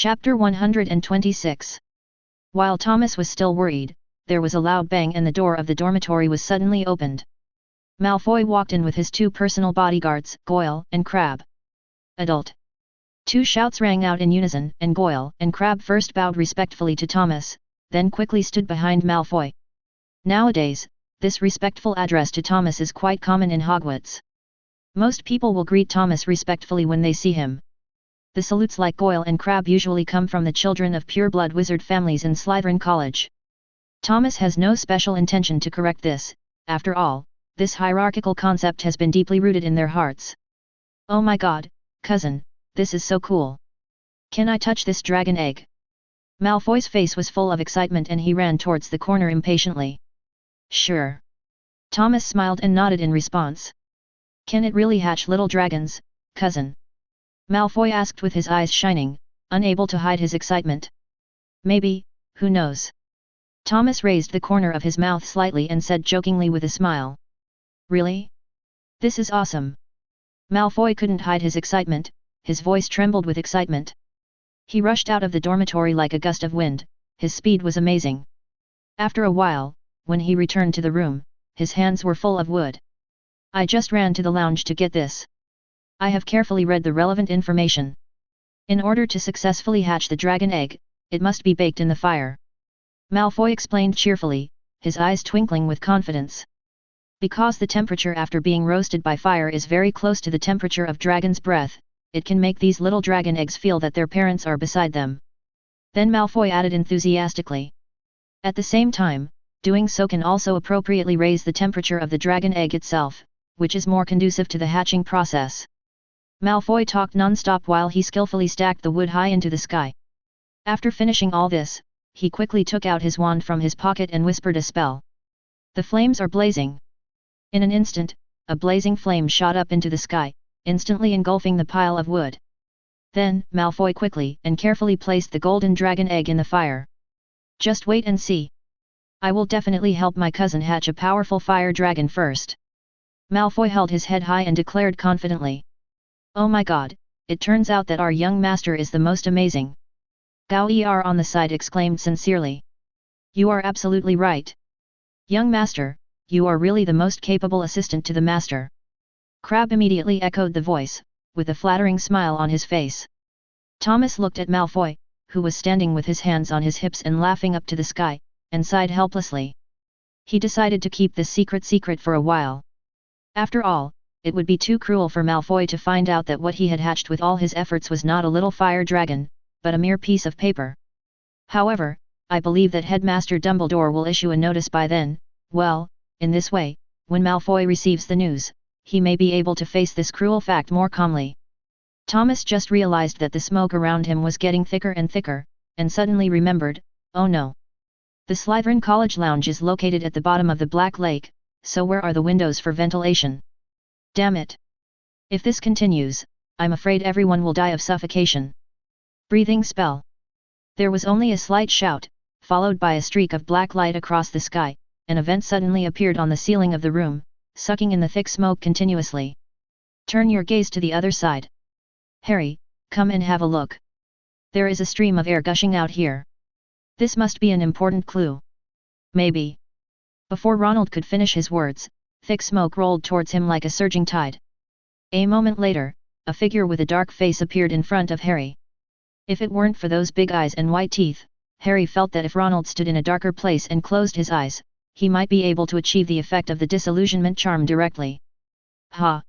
Chapter 126. While Thomas was still worried, there was a loud bang and the door of the dormitory was suddenly opened. Malfoy walked in with his two personal bodyguards, Goyle and Crabbe. Adult. Two shouts rang out in unison, and Goyle and Crabbe first bowed respectfully to Thomas, then quickly stood behind Malfoy. Nowadays, this respectful address to Thomas is quite common in Hogwarts. Most people will greet Thomas respectfully when they see him. The salutes like Goyle and Crabbe usually come from the children of pure-blood wizard families in Slytherin College. Thomas has no special intention to correct this. After all, this hierarchical concept has been deeply rooted in their hearts. "Oh my god, cousin, this is so cool. Can I touch this dragon egg?" Malfoy's face was full of excitement and he ran towards the corner impatiently. "Sure." Thomas smiled and nodded in response. "Can it really hatch little dragons, cousin?" Malfoy asked with his eyes shining, unable to hide his excitement. "Maybe, who knows?" Thomas raised the corner of his mouth slightly and said jokingly with a smile. "Really? This is awesome." Malfoy couldn't hide his excitement, his voice trembled with excitement. He rushed out of the dormitory like a gust of wind, his speed was amazing. After a while, when he returned to the room, his hands were full of wood. "I just ran to the lounge to get this. I have carefully read the relevant information. In order to successfully hatch the dragon egg, it must be baked in the fire." Malfoy explained cheerfully, his eyes twinkling with confidence. "Because the temperature after being roasted by fire is very close to the temperature of dragon's breath, it can make these little dragon eggs feel that their parents are beside them." Then Malfoy added enthusiastically. "At the same time, doing so can also appropriately raise the temperature of the dragon egg itself, which is more conducive to the hatching process." Malfoy talked non-stop while he skillfully stacked the wood high into the sky. After finishing all this, he quickly took out his wand from his pocket and whispered a spell. "The flames are blazing." In an instant, a blazing flame shot up into the sky, instantly engulfing the pile of wood. Then, Malfoy quickly and carefully placed the golden dragon egg in the fire. "Just wait and see. I will definitely help my cousin hatch a powerful fire dragon first." Malfoy held his head high and declared confidently. "Oh my god, it turns out that our young master is the most amazing." Gao on the side exclaimed sincerely. "You are absolutely right. Young master, you are really the most capable assistant to the master." Crabbe immediately echoed the voice, with a flattering smile on his face. Thomas looked at Malfoy, who was standing with his hands on his hips and laughing up to the sky, and sighed helplessly. He decided to keep this secret for a while. After all, it would be too cruel for Malfoy to find out that what he had hatched with all his efforts was not a little fire dragon, but a mere piece of paper. However, I believe that Headmaster Dumbledore will issue a notice by then. Well, in this way, when Malfoy receives the news, he may be able to face this cruel fact more calmly. Thomas just realized that the smoke around him was getting thicker and thicker, and suddenly remembered, oh no. The Slytherin College lounge is located at the bottom of the Black Lake, so where are the windows for ventilation? Damn it! If this continues, I'm afraid everyone will die of suffocation. Breathing spell. There was only a slight shout, followed by a streak of black light across the sky. An event suddenly appeared on the ceiling of the room, sucking in the thick smoke continuously. "Turn your gaze to the other side. Harry, come and have a look. There is a stream of air gushing out here. This must be an important clue. Maybe." Before Ronald could finish his words, thick smoke rolled towards him like a surging tide. A moment later, a figure with a dark face appeared in front of Harry. If it weren't for those big eyes and white teeth, Harry felt that if Ronald stood in a darker place and closed his eyes, he might be able to achieve the effect of the disillusionment charm directly. Ha!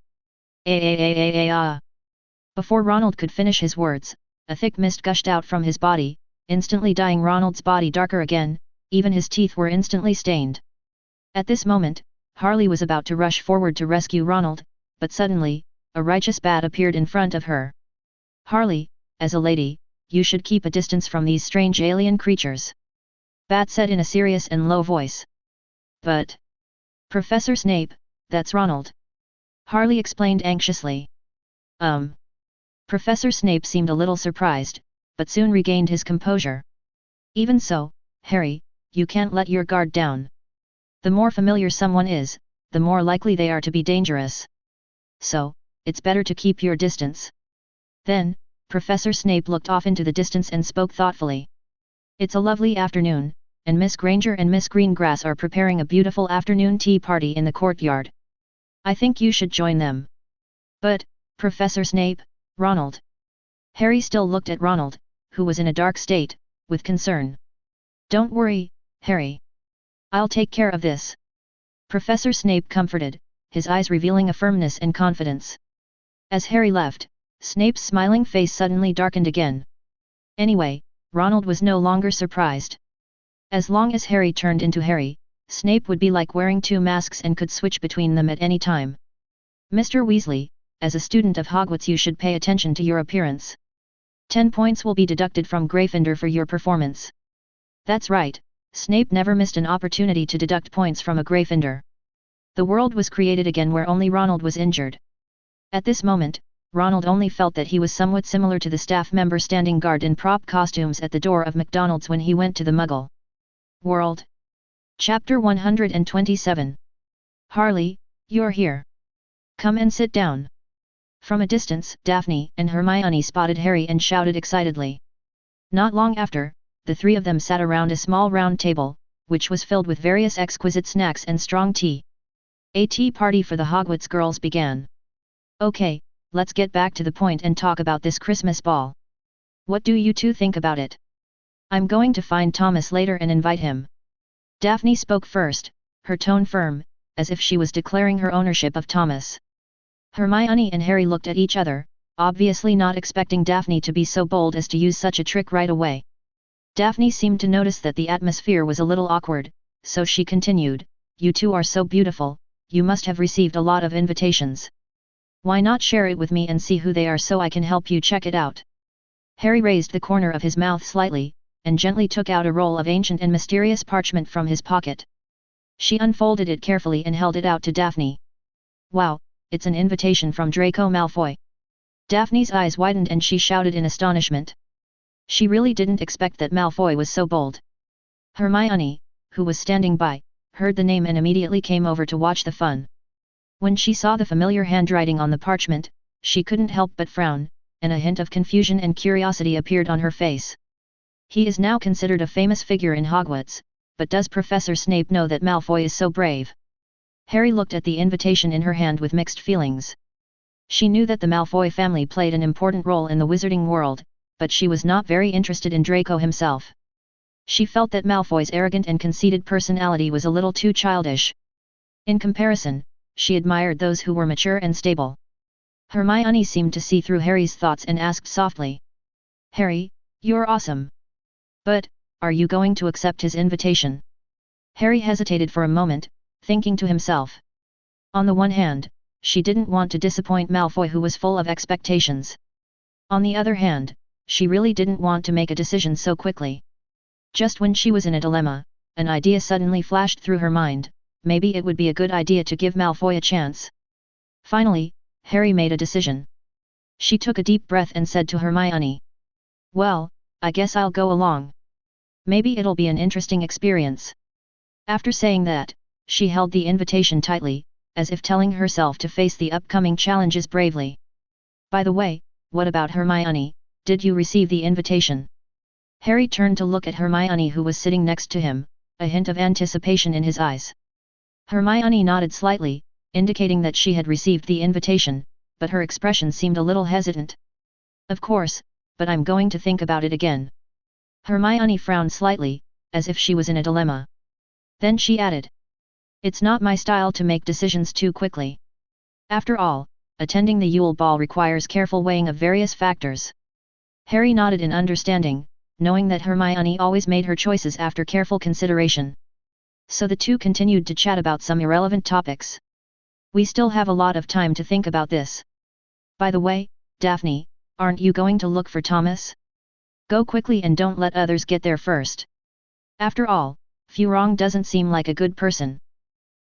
Before Ronald could finish his words, a thick mist gushed out from his body, instantly dyeing Ronald's body darker again, even his teeth were instantly stained. At this moment, Harley was about to rush forward to rescue Ronald, but suddenly, a righteous bat appeared in front of her. "Harley, as a lady, you should keep a distance from these strange alien creatures," Bat said in a serious and low voice. "But... Professor Snape, that's Ronald," Harley explained anxiously. Professor Snape seemed a little surprised, but soon regained his composure. "Even so, Harry, you can't let your guard down. The more familiar someone is, the more likely they are to be dangerous. So, it's better to keep your distance." Then, Professor Snape looked off into the distance and spoke thoughtfully. It's a lovely afternoon, and Miss Granger and Miss Greengrass are preparing a beautiful afternoon tea party in the courtyard. I think you should join them. But, Professor Snape, Ronald. Harry still looked at Ronald, who was in a dark state, with concern. Don't worry, Harry. I'll take care of this. Professor Snape comforted, his eyes revealing a firmness and confidence. As Harry left, Snape's smiling face suddenly darkened again. Anyway, Ronald was no longer surprised. As long as Harry turned into Harry, Snape would be like wearing two masks and could switch between them at any time. Mr. Weasley, as a student of Hogwarts you should pay attention to your appearance. 10 points will be deducted from Gryffindor for your performance. That's right, Snape never missed an opportunity to deduct points from a Gryffindor. The world was created again where only Ronald was injured. At this moment, Ronald only felt that he was somewhat similar to the staff member standing guard in prop costumes at the door of McDonald's when he went to the Muggle world. Chapter 127. Harley, you're here. Come and sit down. From a distance, Daphne and Hermione spotted Harry and shouted excitedly. Not long after, the three of them sat around a small round table, which was filled with various exquisite snacks and strong tea. A tea party for the Hogwarts girls began. Okay, let's get back to the point and talk about this Christmas ball. What do you two think about it? I'm going to find Thomas later and invite him. Daphne spoke first, her tone firm, as if she was declaring her ownership of Thomas. Hermione and Harry looked at each other, obviously not expecting Daphne to be so bold as to use such a trick right away. Daphne seemed to notice that the atmosphere was a little awkward, so she continued, You two are so beautiful, you must have received a lot of invitations. Why not share it with me and see who they are so I can help you check it out? Harry raised the corner of his mouth slightly, and gently took out a roll of ancient and mysterious parchment from his pocket. She unfolded it carefully and held it out to Daphne. Wow, it's an invitation from Draco Malfoy. Daphne's eyes widened and she shouted in astonishment. She really didn't expect that Malfoy was so bold. Hermione, who was standing by, heard the name and immediately came over to watch the fun. When she saw the familiar handwriting on the parchment, she couldn't help but frown, and a hint of confusion and curiosity appeared on her face. He is now considered a famous figure in Hogwarts, but does Professor Snape know that Malfoy is so brave? Harry looked at the invitation in her hand with mixed feelings. She knew that the Malfoy family played an important role in the wizarding world, but she was not very interested in Draco himself. She felt that Malfoy's arrogant and conceited personality was a little too childish. In comparison, she admired those who were mature and stable. Hermione seemed to see through Harry's thoughts and asked softly. Harry, you're awesome. But, are you going to accept his invitation? Harry hesitated for a moment, thinking to himself. On the one hand, she didn't want to disappoint Malfoy who was full of expectations. On the other hand, she really didn't want to make a decision so quickly. Just when she was in a dilemma, an idea suddenly flashed through her mind, maybe it would be a good idea to give Malfoy a chance. Finally, Harry made a decision. She took a deep breath and said to Hermione. Well, I guess I'll go along. Maybe it'll be an interesting experience. After saying that, she held the invitation tightly, as if telling herself to face the upcoming challenges bravely. By the way, what about Hermione, did you receive the invitation? Harry turned to look at Hermione who was sitting next to him, a hint of anticipation in his eyes. Hermione nodded slightly, indicating that she had received the invitation, but her expression seemed a little hesitant. Of course, but I'm going to think about it again. Hermione frowned slightly, as if she was in a dilemma. Then she added. It's not my style to make decisions too quickly. After all, attending the Yule Ball requires careful weighing of various factors. Harry nodded in understanding, knowing that Hermione always made her choices after careful consideration. So the two continued to chat about some irrelevant topics. We still have a lot of time to think about this. By the way, Daphne, aren't you going to look for Thomas? Go quickly and don't let others get there first. After all, Furong doesn't seem like a good person.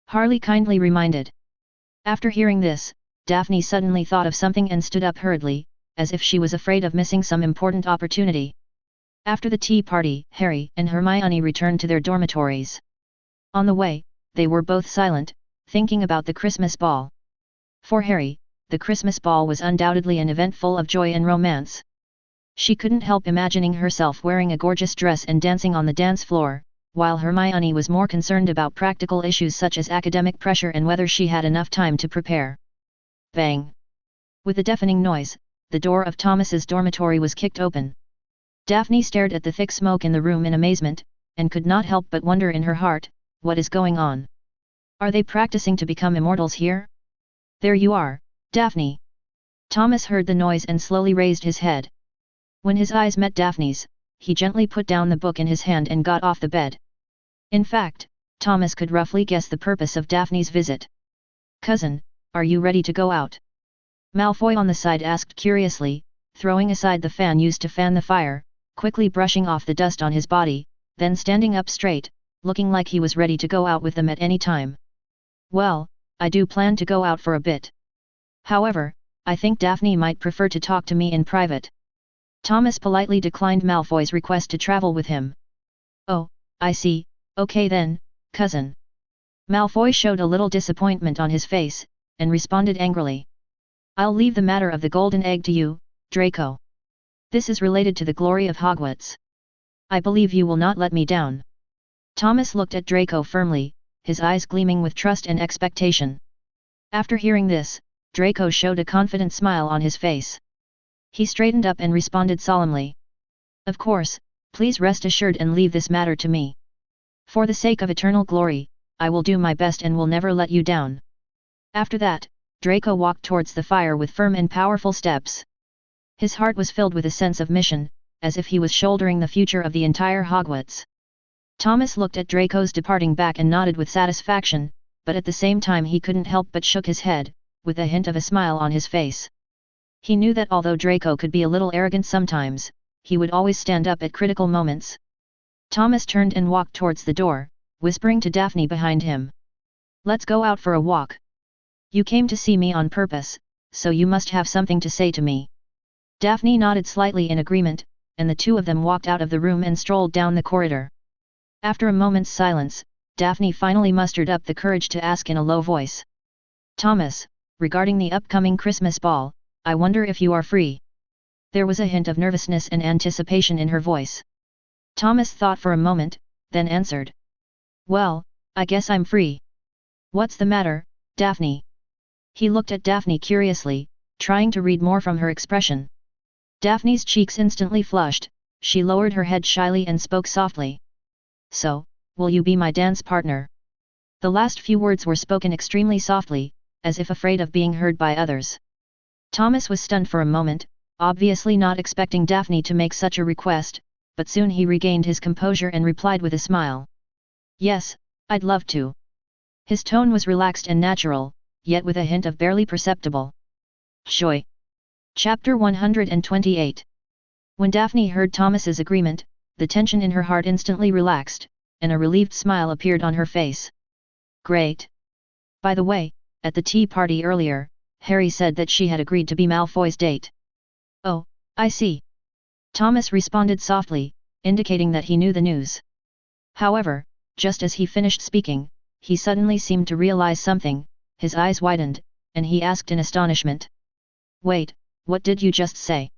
Harley kindly reminded. After hearing this, Daphne suddenly thought of something and stood up hurriedly, as if she was afraid of missing some important opportunity. After the tea party, Harry and Hermione returned to their dormitories. On the way, they were both silent, thinking about the Christmas ball. For Harry, the Christmas ball was undoubtedly an event full of joy and romance. She couldn't help imagining herself wearing a gorgeous dress and dancing on the dance floor, while Hermione was more concerned about practical issues such as academic pressure and whether she had enough time to prepare. Bang! With a deafening noise, the door of Thomas's dormitory was kicked open. Daphne stared at the thick smoke in the room in amazement, and could not help but wonder in her heart, what is going on? Are they practicing to become immortals here? There you are, Daphne! Thomas heard the noise and slowly raised his head. When his eyes met Daphne's, he gently put down the book in his hand and got off the bed. In fact, Thomas could roughly guess the purpose of Daphne's visit. Cousin, are you ready to go out? Malfoy on the side asked curiously, throwing aside the fan used to fan the fire, quickly brushing off the dust on his body, then standing up straight, looking like he was ready to go out with them at any time. Well, I do plan to go out for a bit. However, I think Daphne might prefer to talk to me in private. Thomas politely declined Malfoy's request to travel with him. Oh, I see, okay then, cousin. Malfoy showed a little disappointment on his face, and responded angrily. I'll leave the matter of the golden egg to you, Draco. This is related to the glory of Hogwarts. I believe you will not let me down. Thomas looked at Draco firmly, his eyes gleaming with trust and expectation. After hearing this, Draco showed a confident smile on his face. He straightened up and responded solemnly. Of course, please rest assured and leave this matter to me. For the sake of eternal glory, I will do my best and will never let you down. After that, Draco walked towards the fire with firm and powerful steps. His heart was filled with a sense of mission, as if he was shouldering the future of the entire Hogwarts. Thomas looked at Draco's departing back and nodded with satisfaction, but at the same time he couldn't help but shook his head, with a hint of a smile on his face. He knew that although Draco could be a little arrogant sometimes, he would always stand up at critical moments. Thomas turned and walked towards the door, whispering to Daphne behind him. Let's go out for a walk. You came to see me on purpose, so you must have something to say to me. Daphne nodded slightly in agreement, and the two of them walked out of the room and strolled down the corridor. After a moment's silence, Daphne finally mustered up the courage to ask in a low voice. Thomas, regarding the upcoming Christmas ball, I wonder if you are free. There was a hint of nervousness and anticipation in her voice. Thomas thought for a moment, then answered. Well, I guess I'm free. What's the matter, Daphne? He looked at Daphne curiously, trying to read more from her expression. Daphne's cheeks instantly flushed, she lowered her head shyly and spoke softly. So, will you be my dance partner? The last few words were spoken extremely softly, as if afraid of being heard by others. Thomas was stunned for a moment, obviously not expecting Daphne to make such a request, but soon he regained his composure and replied with a smile. Yes, I'd love to. His tone was relaxed and natural, yet with a hint of barely perceptible joy. Chapter 128. When Daphne heard Thomas's agreement, the tension in her heart instantly relaxed, and a relieved smile appeared on her face. Great! By the way, at the tea party earlier, Harry said that she had agreed to be Malfoy's date. Oh, I see. Thomas responded softly, indicating that he knew the news. However, just as he finished speaking, he suddenly seemed to realize something, his eyes widened, and he asked in astonishment. Wait, what did you just say?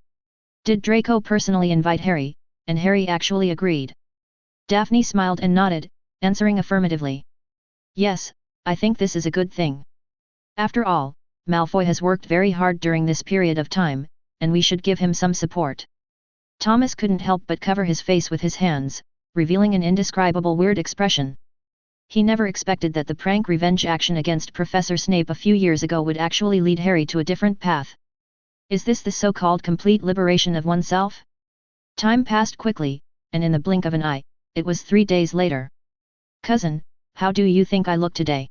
Did Draco personally invite Harry, and Harry actually agreed? Daphne smiled and nodded, answering affirmatively. Yes, I think this is a good thing. After all, Malfoy has worked very hard during this period of time, and we should give him some support. Thomas couldn't help but cover his face with his hands, revealing an indescribable weird expression. He never expected that the prank revenge action against Professor Snape a few years ago would actually lead Harry to a different path. Is this the so-called complete liberation of oneself? Time passed quickly, and in the blink of an eye, it was 3 days later. Cousin, how do you think I look today?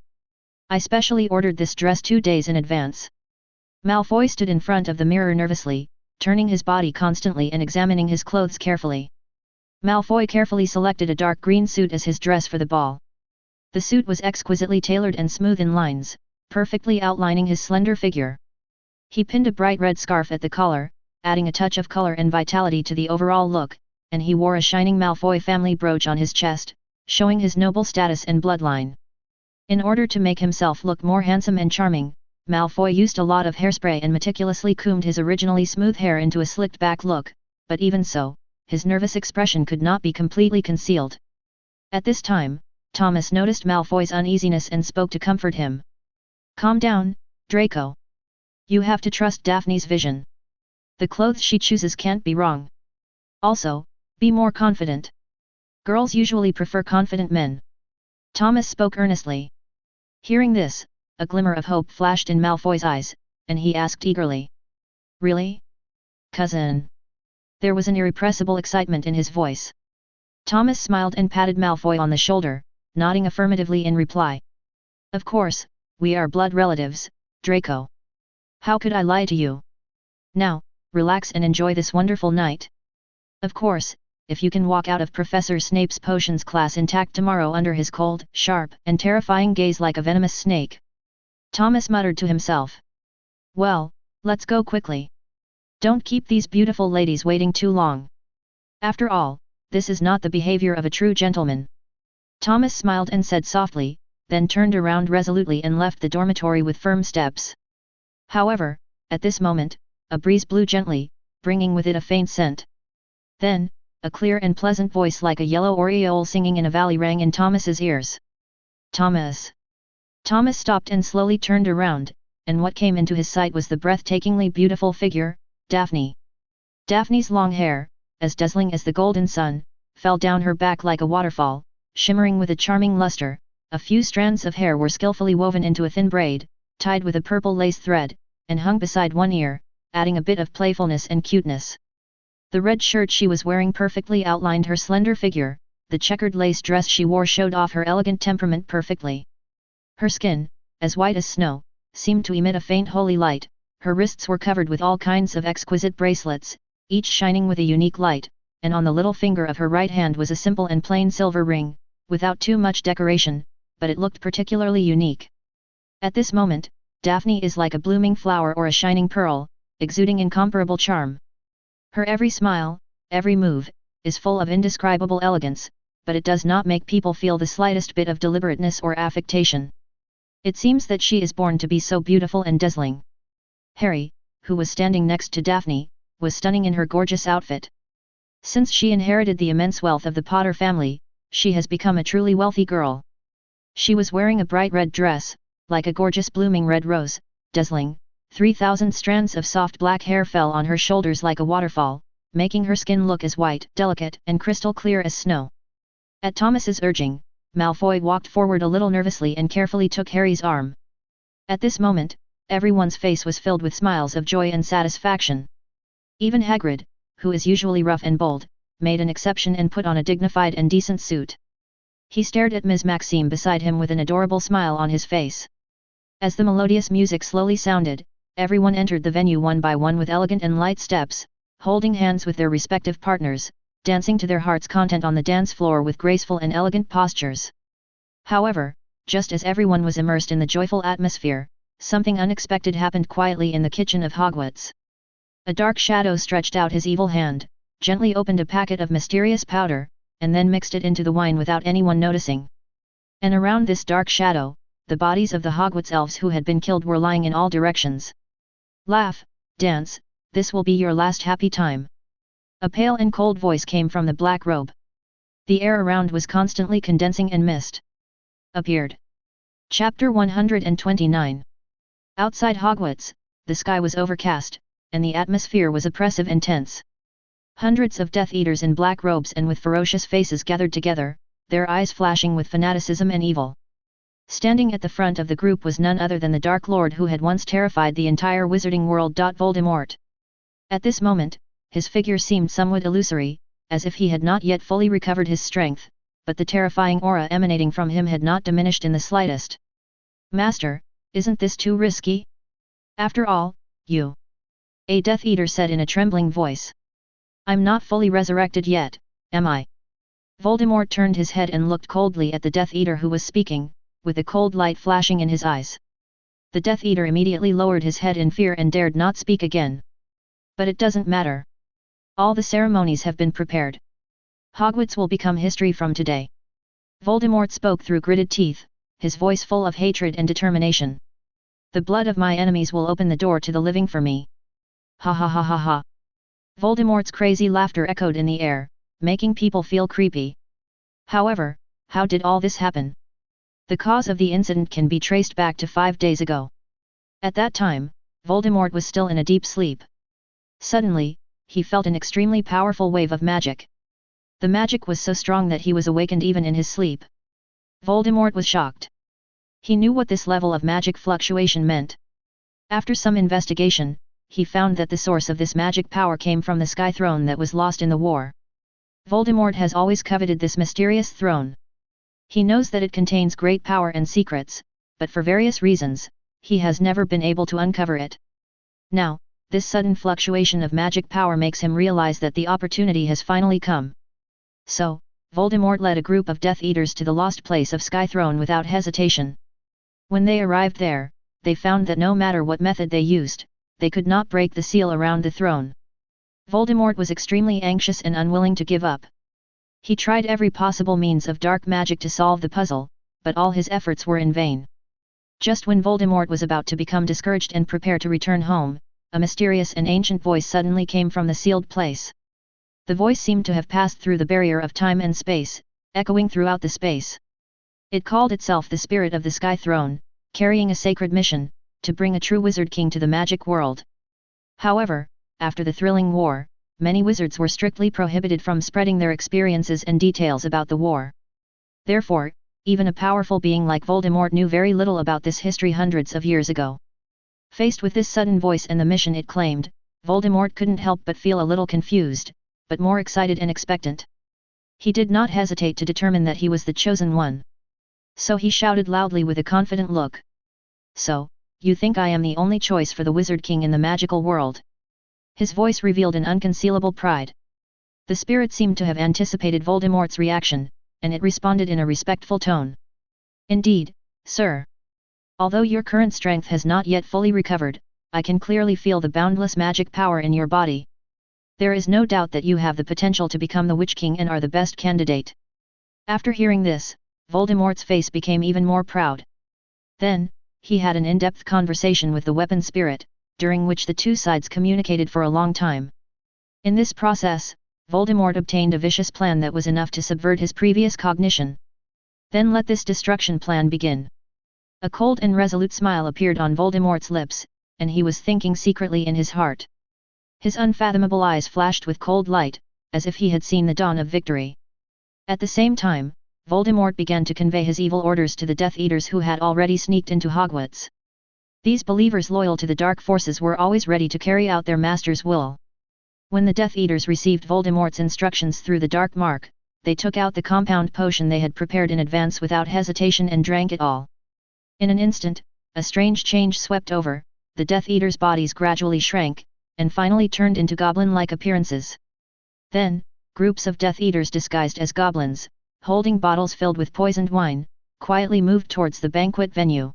I specially ordered this dress 2 days in advance. Malfoy stood in front of the mirror nervously, turning his body constantly and examining his clothes carefully. Malfoy carefully selected a dark green suit as his dress for the ball. The suit was exquisitely tailored and smooth in lines, perfectly outlining his slender figure. He pinned a bright red scarf at the collar, adding a touch of color and vitality to the overall look, and he wore a shining Malfoy family brooch on his chest, showing his noble status and bloodline. In order to make himself look more handsome and charming, Malfoy used a lot of hairspray and meticulously combed his originally smooth hair into a slicked back look, but even so, his nervous expression could not be completely concealed. At this time, Thomas noticed Malfoy's uneasiness and spoke to comfort him. "Calm down, Draco. You have to trust Daphne's vision. The clothes she chooses can't be wrong. Also, be more confident. Girls usually prefer confident men." Thomas spoke earnestly. Hearing this, a glimmer of hope flashed in Malfoy's eyes, and he asked eagerly. "Really? Cousin?" There was an irrepressible excitement in his voice. Thomas smiled and patted Malfoy on the shoulder, nodding affirmatively in reply. "Of course, we are blood relatives, Draco. How could I lie to you? Now, relax and enjoy this wonderful night. Of course, if you can walk out of Professor Snape's potions class intact tomorrow under his cold, sharp, and terrifying gaze like a venomous snake." Thomas muttered to himself. "Well, let's go quickly. Don't keep these beautiful ladies waiting too long. After all, this is not the behavior of a true gentleman." Thomas smiled and said softly, then turned around resolutely and left the dormitory with firm steps. However, at this moment, a breeze blew gently, bringing with it a faint scent. Then, a clear and pleasant voice like a yellow oriole singing in a valley rang in Thomas's ears. "Thomas!" Thomas stopped and slowly turned around, and what came into his sight was the breathtakingly beautiful figure, Daphne. Daphne's long hair, as dazzling as the golden sun, fell down her back like a waterfall, shimmering with a charming luster. A few strands of hair were skillfully woven into a thin braid, tied with a purple lace thread, and hung beside one ear, adding a bit of playfulness and cuteness. The red shirt she was wearing perfectly outlined her slender figure, the checkered lace dress she wore showed off her elegant temperament perfectly. Her skin, as white as snow, seemed to emit a faint holy light. Her wrists were covered with all kinds of exquisite bracelets, each shining with a unique light, and on the little finger of her right hand was a simple and plain silver ring, without too much decoration, but it looked particularly unique. At this moment, Daphne is like a blooming flower or a shining pearl, exuding incomparable charm. Her every smile, every move, is full of indescribable elegance, but it does not make people feel the slightest bit of deliberateness or affectation. It seems that she is born to be so beautiful and dazzling. Harry, who was standing next to Daphne, was stunning in her gorgeous outfit. Since she inherited the immense wealth of the Potter family, she has become a truly wealthy girl. She was wearing a bright red dress, like a gorgeous blooming red rose, dazzling. 3,000 strands of soft black hair fell on her shoulders like a waterfall, making her skin look as white, delicate, and crystal clear as snow. At Thomas's urging, Malfoy walked forward a little nervously and carefully took Harry's arm. At this moment, everyone's face was filled with smiles of joy and satisfaction. Even Hagrid, who is usually rough and bold, made an exception and put on a dignified and decent suit. He stared at Ms. Maxime beside him with an adorable smile on his face. As the melodious music slowly sounded, everyone entered the venue one by one with elegant and light steps, holding hands with their respective partners, dancing to their heart's content on the dance floor with graceful and elegant postures. However, just as everyone was immersed in the joyful atmosphere, something unexpected happened quietly in the kitchen of Hogwarts. A dark shadow stretched out his evil hand, gently opened a packet of mysterious powder, and then mixed it into the wine without anyone noticing. And around this dark shadow, the bodies of the Hogwarts elves who had been killed were lying in all directions. "Laugh, dance, this will be your last happy time." A pale and cold voice came from the black robe. The air around was constantly condensing and mist appeared. Chapter 129. Outside Hogwarts, the sky was overcast, and the atmosphere was oppressive and tense. Hundreds of Death Eaters in black robes and with ferocious faces gathered together, their eyes flashing with fanaticism and evil. Standing at the front of the group was none other than the Dark Lord who had once terrified the entire wizarding world. Voldemort. At this moment, his figure seemed somewhat illusory, as if he had not yet fully recovered his strength, but the terrifying aura emanating from him had not diminished in the slightest. "Master, isn't this too risky? After all, you..." a Death Eater said in a trembling voice. "I'm not fully resurrected yet, am I?" Voldemort turned his head and looked coldly at the Death Eater who was speaking, with a cold light flashing in his eyes. The Death Eater immediately lowered his head in fear and dared not speak again. "But it doesn't matter. All the ceremonies have been prepared. Hogwarts will become history from today." Voldemort spoke through gritted teeth, his voice full of hatred and determination. "The blood of my enemies will open the door to the living for me. Ha ha ha ha ha." Voldemort's crazy laughter echoed in the air, making people feel creepy. However, how did all this happen? The cause of the incident can be traced back to 5 days ago. At that time, Voldemort was still in a deep sleep. Suddenly, he felt an extremely powerful wave of magic. The magic was so strong that he was awakened even in his sleep. Voldemort was shocked. He knew what this level of magic fluctuation meant. After some investigation, he found that the source of this magic power came from the Sky Throne that was lost in the war. Voldemort has always coveted this mysterious throne. He knows that it contains great power and secrets, but for various reasons, he has never been able to uncover it. Now, this sudden fluctuation of magic power makes him realize that the opportunity has finally come. So, Voldemort led a group of Death Eaters to the lost place of Sky Throne without hesitation. When they arrived there, they found that no matter what method they used, they could not break the seal around the throne. Voldemort was extremely anxious and unwilling to give up. He tried every possible means of dark magic to solve the puzzle, but all his efforts were in vain. Just when Voldemort was about to become discouraged and prepare to return home, a mysterious and ancient voice suddenly came from the sealed place. The voice seemed to have passed through the barrier of time and space, echoing throughout the space. It called itself the Spirit of the Sky Throne, carrying a sacred mission, to bring a true wizard king to the magic world. However, after the thrilling war, many wizards were strictly prohibited from spreading their experiences and details about the war. Therefore, even a powerful being like Voldemort knew very little about this history hundreds of years ago. Faced with this sudden voice and the mission it claimed, Voldemort couldn't help but feel a little confused, but more excited and expectant. He did not hesitate to determine that he was the chosen one. So he shouted loudly with a confident look. "So, you think I am the only choice for the Wizard King in the magical world?" His voice revealed an unconcealable pride. The spirit seemed to have anticipated Voldemort's reaction, and it responded in a respectful tone. "Indeed, sir. Although your current strength has not yet fully recovered, I can clearly feel the boundless magic power in your body. There is no doubt that you have the potential to become the Witch King and are the best candidate." After hearing this, Voldemort's face became even more proud. Then, he had an in-depth conversation with the weapon spirit, during which the two sides communicated for a long time. In this process, Voldemort obtained a vicious plan that was enough to subvert his previous cognition. Then let this destruction plan begin. A cold and resolute smile appeared on Voldemort's lips, and he was thinking secretly in his heart. His unfathomable eyes flashed with cold light, as if he had seen the dawn of victory. At the same time, Voldemort began to convey his evil orders to the Death Eaters who had already sneaked into Hogwarts. These believers loyal to the dark forces were always ready to carry out their master's will. When the Death Eaters received Voldemort's instructions through the dark mark, they took out the compound potion they had prepared in advance without hesitation and drank it all. In an instant, a strange change swept over, the Death Eaters' bodies gradually shrank, and finally turned into goblin-like appearances. Then, groups of Death Eaters disguised as goblins, holding bottles filled with poisoned wine, quietly moved towards the banquet venue.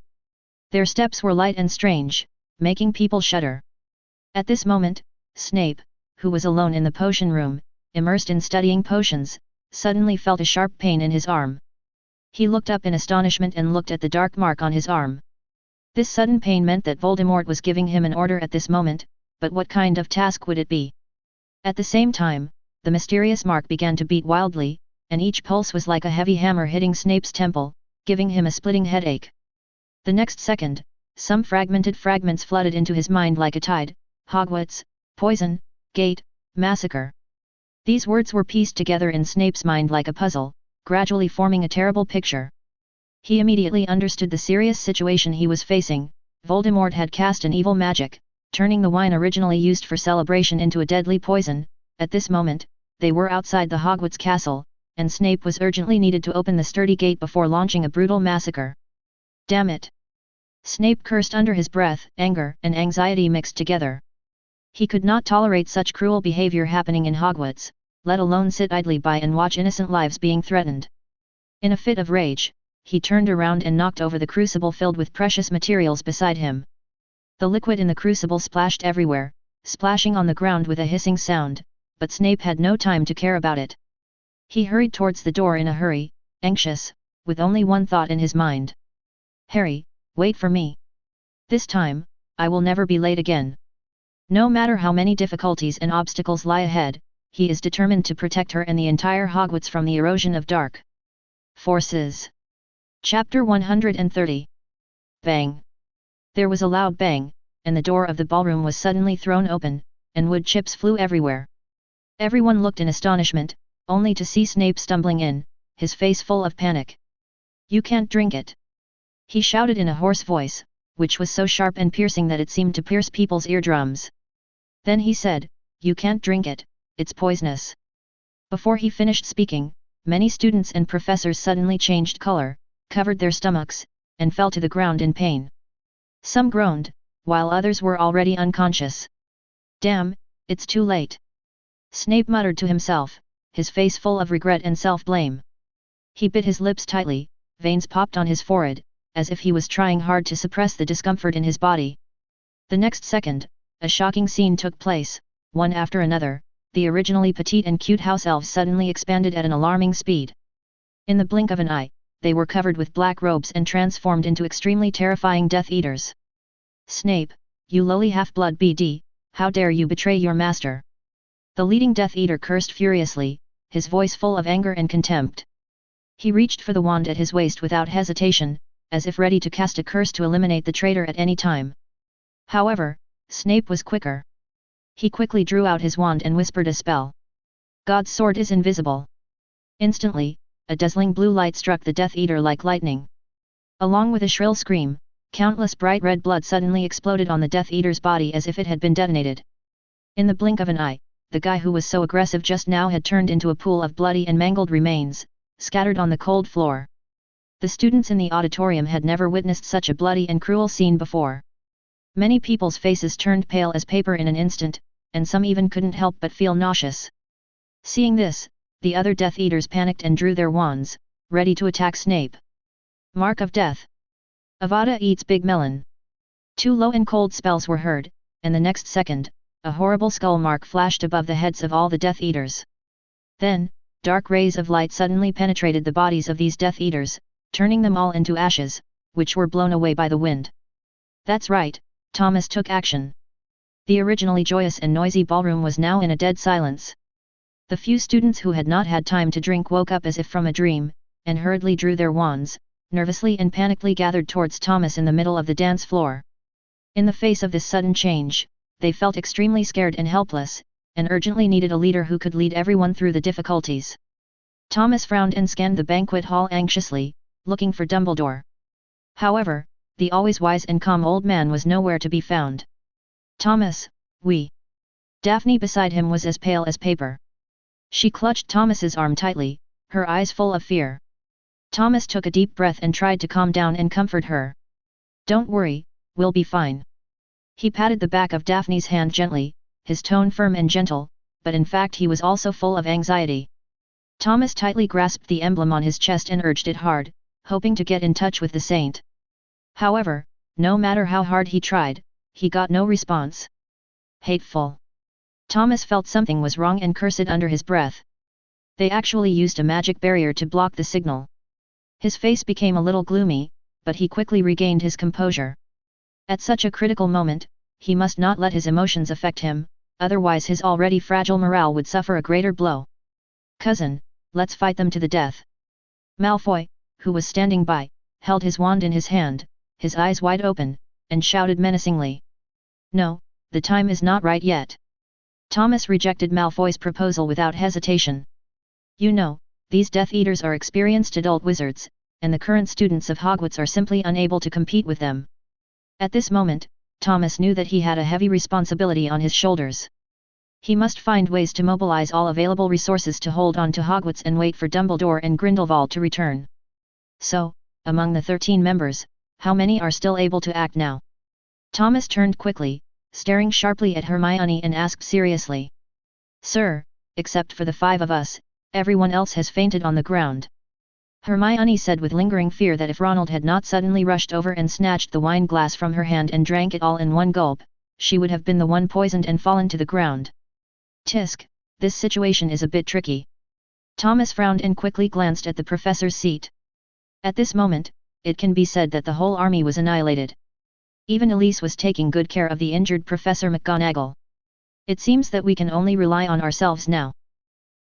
Their steps were light and strange, making people shudder. At this moment, Snape, who was alone in the potion room, immersed in studying potions, suddenly felt a sharp pain in his arm. He looked up in astonishment and looked at the dark mark on his arm. This sudden pain meant that Voldemort was giving him an order at this moment, but what kind of task would it be? At the same time, the mysterious mark began to beat wildly, and each pulse was like a heavy hammer hitting Snape's temple, giving him a splitting headache. The next second, some fragmented fragments flooded into his mind like a tide: Hogwarts, poison, gate, massacre. These words were pieced together in Snape's mind like a puzzle, gradually forming a terrible picture. He immediately understood the serious situation he was facing. Voldemort had cast an evil magic, turning the wine originally used for celebration into a deadly poison. At this moment, they were outside the Hogwarts castle, and Snape was urgently needed to open the sturdy gate before launching a brutal massacre. Damn it! Snape cursed under his breath. Anger and anxiety mixed together. He could not tolerate such cruel behavior happening in Hogwarts, let alone sit idly by and watch innocent lives being threatened. In a fit of rage, he turned around and knocked over the crucible filled with precious materials beside him. The liquid in the crucible splashed everywhere, splashing on the ground with a hissing sound, but Snape had no time to care about it. He hurried towards the door in a hurry, anxious, with only one thought in his mind. "Harry, wait for me. This time, I will never be late again." No matter how many difficulties and obstacles lie ahead, he is determined to protect her and the entire Hogwarts from the erosion of dark forces. Chapter 130. Bang! There was a loud bang, and the door of the ballroom was suddenly thrown open, and wood chips flew everywhere. Everyone looked in astonishment, only to see Snape stumbling in, his face full of panic. "You can't drink it!" he shouted in a hoarse voice, which was so sharp and piercing that it seemed to pierce people's eardrums. Then he said, "You can't drink it, it's poisonous." Before he finished speaking, many students and professors suddenly changed color, covered their stomachs, and fell to the ground in pain. Some groaned, while others were already unconscious. "Damn, it's too late," Snape muttered to himself, his face full of regret and self-blame. He bit his lips tightly, veins popped on his forehead, as if he was trying hard to suppress the discomfort in his body. The next second, a shocking scene took place. One after another, the originally petite and cute house elves suddenly expanded at an alarming speed. In the blink of an eye, they were covered with black robes and transformed into extremely terrifying Death Eaters. "Snape, you lowly half-blood BD, how dare you betray your master!" The leading Death Eater cursed furiously, his voice full of anger and contempt. He reached for the wand at his waist without hesitation, as if ready to cast a curse to eliminate the traitor at any time. However, Snape was quicker. He quickly drew out his wand and whispered a spell. "God's sword is invisible." Instantly, a dazzling blue light struck the Death Eater like lightning. Along with a shrill scream, countless bright red blood suddenly exploded on the Death Eater's body as if it had been detonated. In the blink of an eye, the guy who was so aggressive just now had turned into a pool of bloody and mangled remains, scattered on the cold floor. The students in the auditorium had never witnessed such a bloody and cruel scene before. Many people's faces turned pale as paper in an instant, and some even couldn't help but feel nauseous. Seeing this, the other Death Eaters panicked and drew their wands, ready to attack Snape. Mark of Death. Avada eats Big Melon. Two low and cold spells were heard, and the next second, a horrible skull mark flashed above the heads of all the Death Eaters. Then, dark rays of light suddenly penetrated the bodies of these Death Eaters, turning them all into ashes, which were blown away by the wind. That's right, Thomas took action. The originally joyous and noisy ballroom was now in a dead silence. The few students who had not had time to drink woke up as if from a dream, and hurriedly drew their wands, nervously and panically gathered towards Thomas in the middle of the dance floor. In the face of this sudden change, they felt extremely scared and helpless, and urgently needed a leader who could lead everyone through the difficulties. Thomas frowned and scanned the banquet hall anxiously, looking for Dumbledore. However, the always wise and calm old man was nowhere to be found. "Thomas, we..." Daphne beside him was as pale as paper. She clutched Thomas's arm tightly, her eyes full of fear. Thomas took a deep breath and tried to calm down and comfort her. "Don't worry, we'll be fine." He patted the back of Daphne's hand gently, his tone firm and gentle, but in fact he was also full of anxiety. Thomas tightly grasped the emblem on his chest and urged it hard, hoping to get in touch with the saint. However, no matter how hard he tried, he got no response. Hateful. Thomas felt something was wrong and cursed under his breath. They actually used a magic barrier to block the signal. His face became a little gloomy, but he quickly regained his composure. At such a critical moment, he must not let his emotions affect him, otherwise his already fragile morale would suffer a greater blow. "Cousin, let's fight them to the death." Malfoy, who was standing by, held his wand in his hand, his eyes wide open, and shouted menacingly. "No, the time is not right yet." Thomas rejected Malfoy's proposal without hesitation. "You know, these Death Eaters are experienced adult wizards, and the current students of Hogwarts are simply unable to compete with them." At this moment, Thomas knew that he had a heavy responsibility on his shoulders. He must find ways to mobilize all available resources to hold on to Hogwarts and wait for Dumbledore and Grindelwald to return. So, among the 13 members, how many are still able to act now? Thomas turned quickly, staring sharply at Hermione and asked seriously. "Sir, except for the 5 of us, everyone else has fainted on the ground." Hermione said with lingering fear that if Ronald had not suddenly rushed over and snatched the wine glass from her hand and drank it all in one gulp, she would have been the one poisoned and fallen to the ground. "Tisk, this situation is a bit tricky." Thomas frowned and quickly glanced at the professor's seat. At this moment, it can be said that the whole army was annihilated. Even Elise was taking good care of the injured Professor McGonagall. It seems that we can only rely on ourselves now.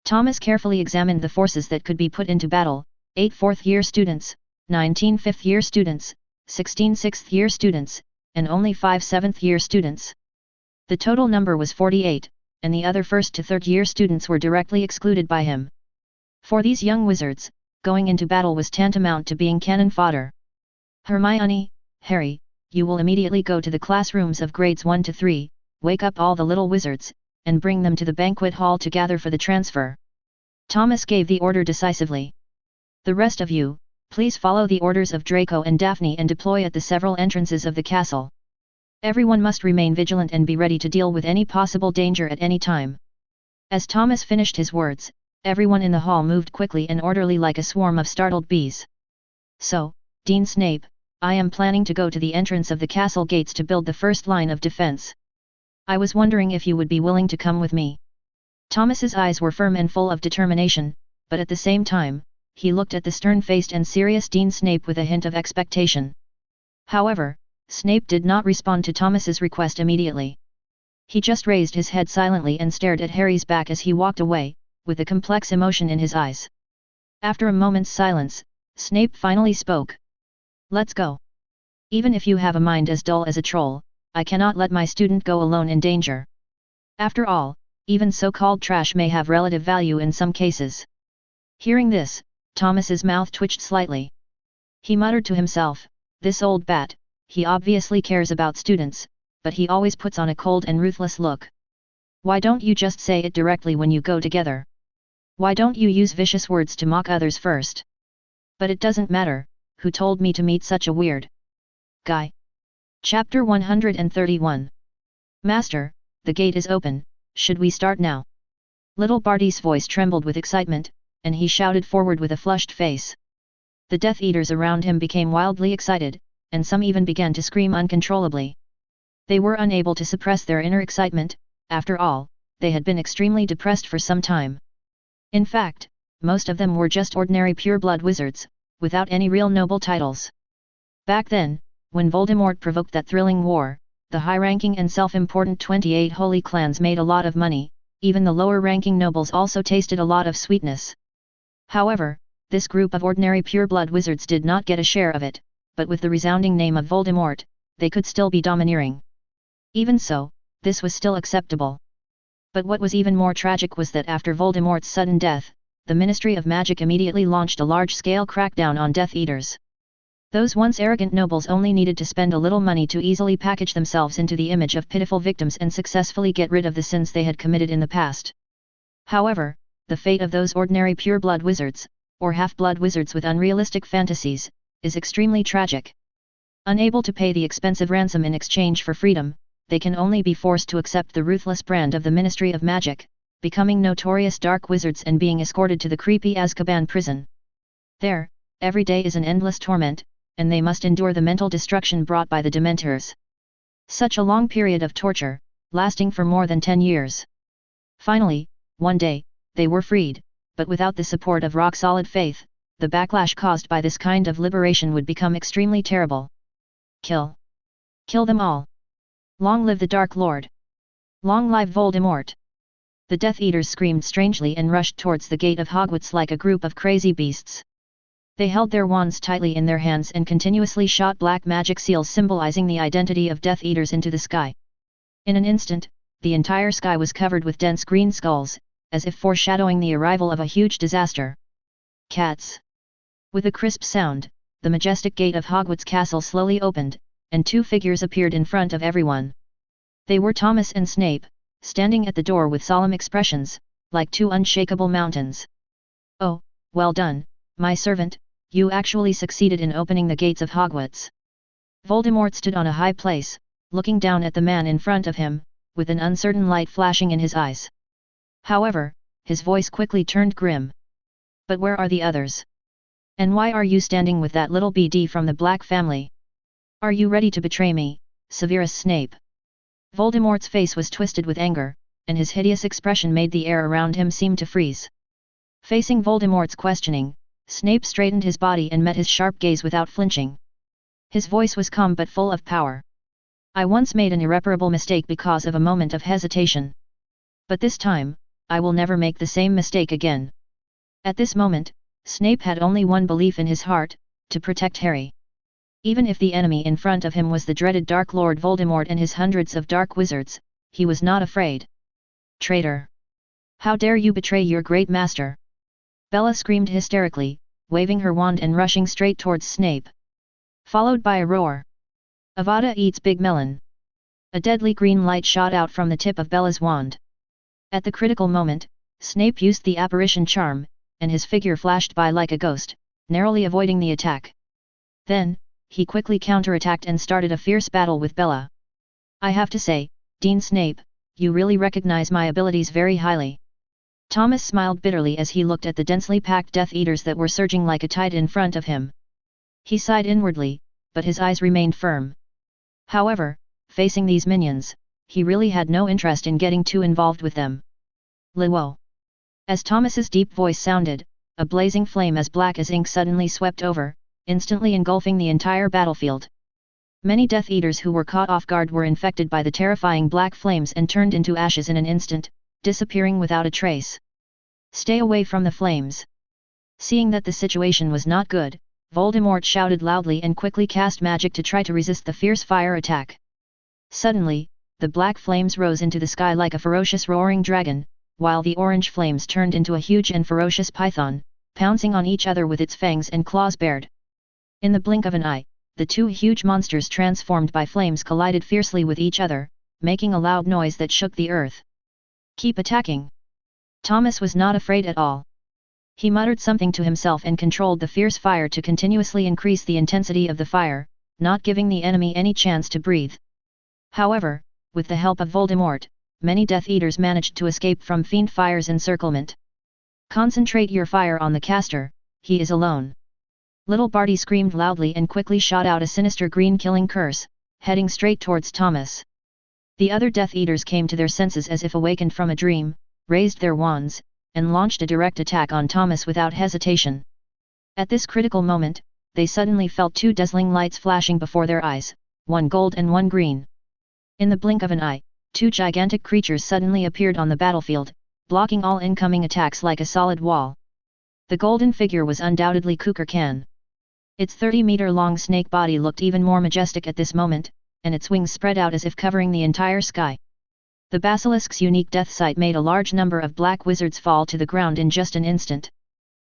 Thomas carefully examined the forces that could be put into battle: 8 fourth-year students, 19 fifth-year students, 16 sixth-year students, and only 5 seventh-year students. The total number was 48, and the other first to third-year students were directly excluded by him. For these young wizards, going into battle was tantamount to being cannon fodder. Hermione, Harry, you will immediately go to the classrooms of grades 1 to 3, wake up all the little wizards, and bring them to the banquet hall to gather for the transfer. Thomas gave the order decisively. The rest of you, please follow the orders of Draco and Daphne and deploy at the several entrances of the castle. Everyone must remain vigilant and be ready to deal with any possible danger at any time. As Thomas finished his words, everyone in the hall moved quickly and orderly like a swarm of startled bees. So, Dean Snape, I am planning to go to the entrance of the castle gates to build the first line of defense. I was wondering if you would be willing to come with me. Thomas's eyes were firm and full of determination, but at the same time, he looked at the stern-faced and serious Dean Snape with a hint of expectation. However, Snape did not respond to Thomas's request immediately. He just raised his head silently and stared at Harry's back as he walked away, with a complex emotion in his eyes. After a moment's silence, Snape finally spoke. Let's go. Even if you have a mind as dull as a troll, I cannot let my student go alone in danger. After all, even so-called trash may have relative value in some cases. Hearing this, Thomas's mouth twitched slightly. He muttered to himself, this old bat, he obviously cares about students, but he always puts on a cold and ruthless look. Why don't you just say it directly when you go together? Why don't you use vicious words to mock others first? But it doesn't matter, who told me to meet such a weird guy? Chapter 131. Master, the gate is open, should we start now? Little Barty's voice trembled with excitement, and he shouted forward with a flushed face. The Death Eaters around him became wildly excited, and some even began to scream uncontrollably. They were unable to suppress their inner excitement. After all, they had been extremely depressed for some time. In fact, most of them were just ordinary pure-blood wizards, without any real noble titles. Back then, when Voldemort provoked that thrilling war, the high-ranking and self-important 28 holy clans made a lot of money, even the lower-ranking nobles also tasted a lot of sweetness. However, this group of ordinary pure-blood wizards did not get a share of it, but with the resounding name of Voldemort, they could still be domineering. Even so, this was still acceptable. But what was even more tragic was that after Voldemort's sudden death, the Ministry of Magic immediately launched a large-scale crackdown on Death Eaters. Those once arrogant nobles only needed to spend a little money to easily package themselves into the image of pitiful victims and successfully get rid of the sins they had committed in the past. However, the fate of those ordinary pure-blood wizards, or half-blood wizards with unrealistic fantasies, is extremely tragic. Unable to pay the expensive ransom in exchange for freedom, they can only be forced to accept the ruthless brand of the Ministry of Magic, becoming notorious dark wizards and being escorted to the creepy Azkaban prison. There, every day is an endless torment, and they must endure the mental destruction brought by the Dementors. Such a long period of torture, lasting for more than 10 years. Finally, one day, they were freed, but without the support of rock-solid faith, the backlash caused by this kind of liberation would become extremely terrible. Kill. Kill them all. Long live the Dark Lord. Long live Voldemort. The Death Eaters screamed strangely and rushed towards the gate of Hogwarts like a group of crazy beasts. They held their wands tightly in their hands and continuously shot black magic seals symbolizing the identity of Death Eaters into the sky. In an instant, the entire sky was covered with dense green skulls, as if foreshadowing the arrival of a huge disaster. Cats. With a crisp sound, the majestic gate of Hogwarts Castle slowly opened, and 2 figures appeared in front of everyone. They were Thomas and Snape, standing at the door with solemn expressions, like 2 unshakable mountains. Oh, well done, my servant, you actually succeeded in opening the gates of Hogwarts. Voldemort stood on a high place, looking down at the man in front of him, with an uncertain light flashing in his eyes. However, his voice quickly turned grim. But where are the others? And why are you standing with that little BD from the Black family? Are you ready to betray me, Severus Snape? Voldemort's face was twisted with anger, and his hideous expression made the air around him seem to freeze. Facing Voldemort's questioning, Snape straightened his body and met his sharp gaze without flinching. His voice was calm but full of power. I once made an irreparable mistake because of a moment of hesitation. But this time, I will never make the same mistake again. At this moment, Snape had only one belief in his heart, to protect Harry. Even if the enemy in front of him was the dreaded Dark Lord Voldemort and his hundreds of dark wizards, he was not afraid. Traitor! How dare you betray your great master? Bella screamed hysterically, waving her wand and rushing straight towards Snape. Followed by a roar. Avada eats Big Melon. A deadly green light shot out from the tip of Bella's wand. At the critical moment, Snape used the apparition charm, and his figure flashed by like a ghost, narrowly avoiding the attack. Then, he quickly counterattacked and started a fierce battle with Bella. I have to say, Dean Snape, you really recognize my abilities very highly. Thomas smiled bitterly as he looked at the densely packed Death Eaters that were surging like a tide in front of him. He sighed inwardly, but his eyes remained firm. However, facing these minions, he really had no interest in getting too involved with them. Luo! As Thomas's deep voice sounded, a blazing flame as black as ink suddenly swept over, instantly engulfing the entire battlefield. Many Death Eaters who were caught off guard were infected by the terrifying black flames and turned into ashes in an instant, disappearing without a trace. Stay away from the flames! Seeing that the situation was not good, Voldemort shouted loudly and quickly cast magic to try to resist the fierce fire attack. Suddenly, the black flames rose into the sky like a ferocious roaring dragon, while the orange flames turned into a huge and ferocious python, pouncing on each other with its fangs and claws bared. In the blink of an eye, the two huge monsters transformed by flames collided fiercely with each other, making a loud noise that shook the earth. Keep attacking! Thomas was not afraid at all. He muttered something to himself and controlled the fierce fire to continuously increase the intensity of the fire, not giving the enemy any chance to breathe. However, with the help of Voldemort, many Death Eaters managed to escape from Fiend Fire's encirclement. Concentrate your fire on the caster, he is alone. Little Barty screamed loudly and quickly shot out a sinister green killing curse, heading straight towards Thomas. The other Death Eaters came to their senses as if awakened from a dream, raised their wands, and launched a direct attack on Thomas without hesitation. At this critical moment, they suddenly felt two dazzling lights flashing before their eyes, one gold and one green. In the blink of an eye, two gigantic creatures suddenly appeared on the battlefield, blocking all incoming attacks like a solid wall. The golden figure was undoubtedly Kukar Khan. Its 30-meter-long snake body looked even more majestic at this moment, and its wings spread out as if covering the entire sky. The basilisk's unique death sight made a large number of black wizards fall to the ground in just an instant.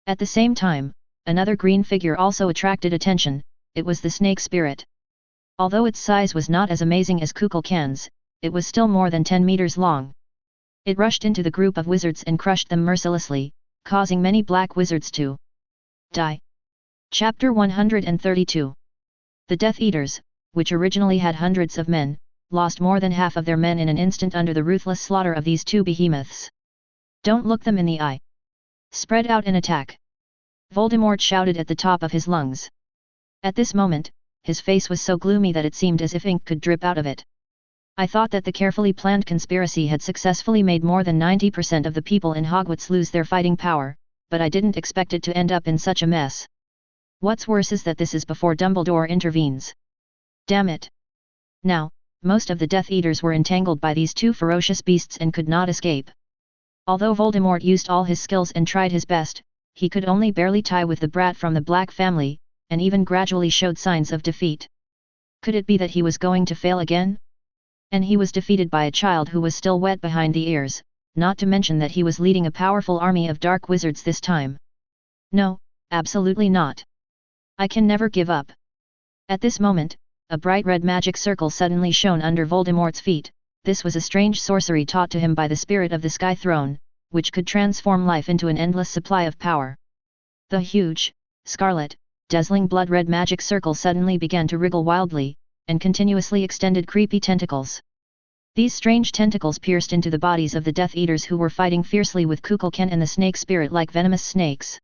At the same time, another green figure also attracted attention. It was the snake spirit. Although its size was not as amazing as Kukulkan's, it was still more than 10 meters long. It rushed into the group of wizards and crushed them mercilessly, causing many black wizards to die. Chapter 132. The Death Eaters, which originally had hundreds of men, lost more than half of their men in an instant under the ruthless slaughter of these two behemoths. Don't look them in the eye. Spread out and attack! Voldemort shouted at the top of his lungs. At this moment, his face was so gloomy that it seemed as if ink could drip out of it. I thought that the carefully planned conspiracy had successfully made more than 90% of the people in Hogwarts lose their fighting power, but I didn't expect it to end up in such a mess. What's worse is that this is before Dumbledore intervenes. Damn it! Now, most of the Death Eaters were entangled by these two ferocious beasts and could not escape. Although Voldemort used all his skills and tried his best, he could only barely tie with the brat from the Black family, and even gradually showed signs of defeat. Could it be that he was going to fail again? And he was defeated by a child who was still wet behind the ears, not to mention that he was leading a powerful army of dark wizards this time. No, absolutely not. I can never give up. At this moment, a bright red magic circle suddenly shone under Voldemort's feet. This was a strange sorcery taught to him by the spirit of the Sky Throne, which could transform life into an endless supply of power. The huge, scarlet, dazzling blood-red magic circle suddenly began to wriggle wildly, and continuously extended creepy tentacles. These strange tentacles pierced into the bodies of the Death Eaters who were fighting fiercely with Kukulkan and the snake spirit like venomous snakes.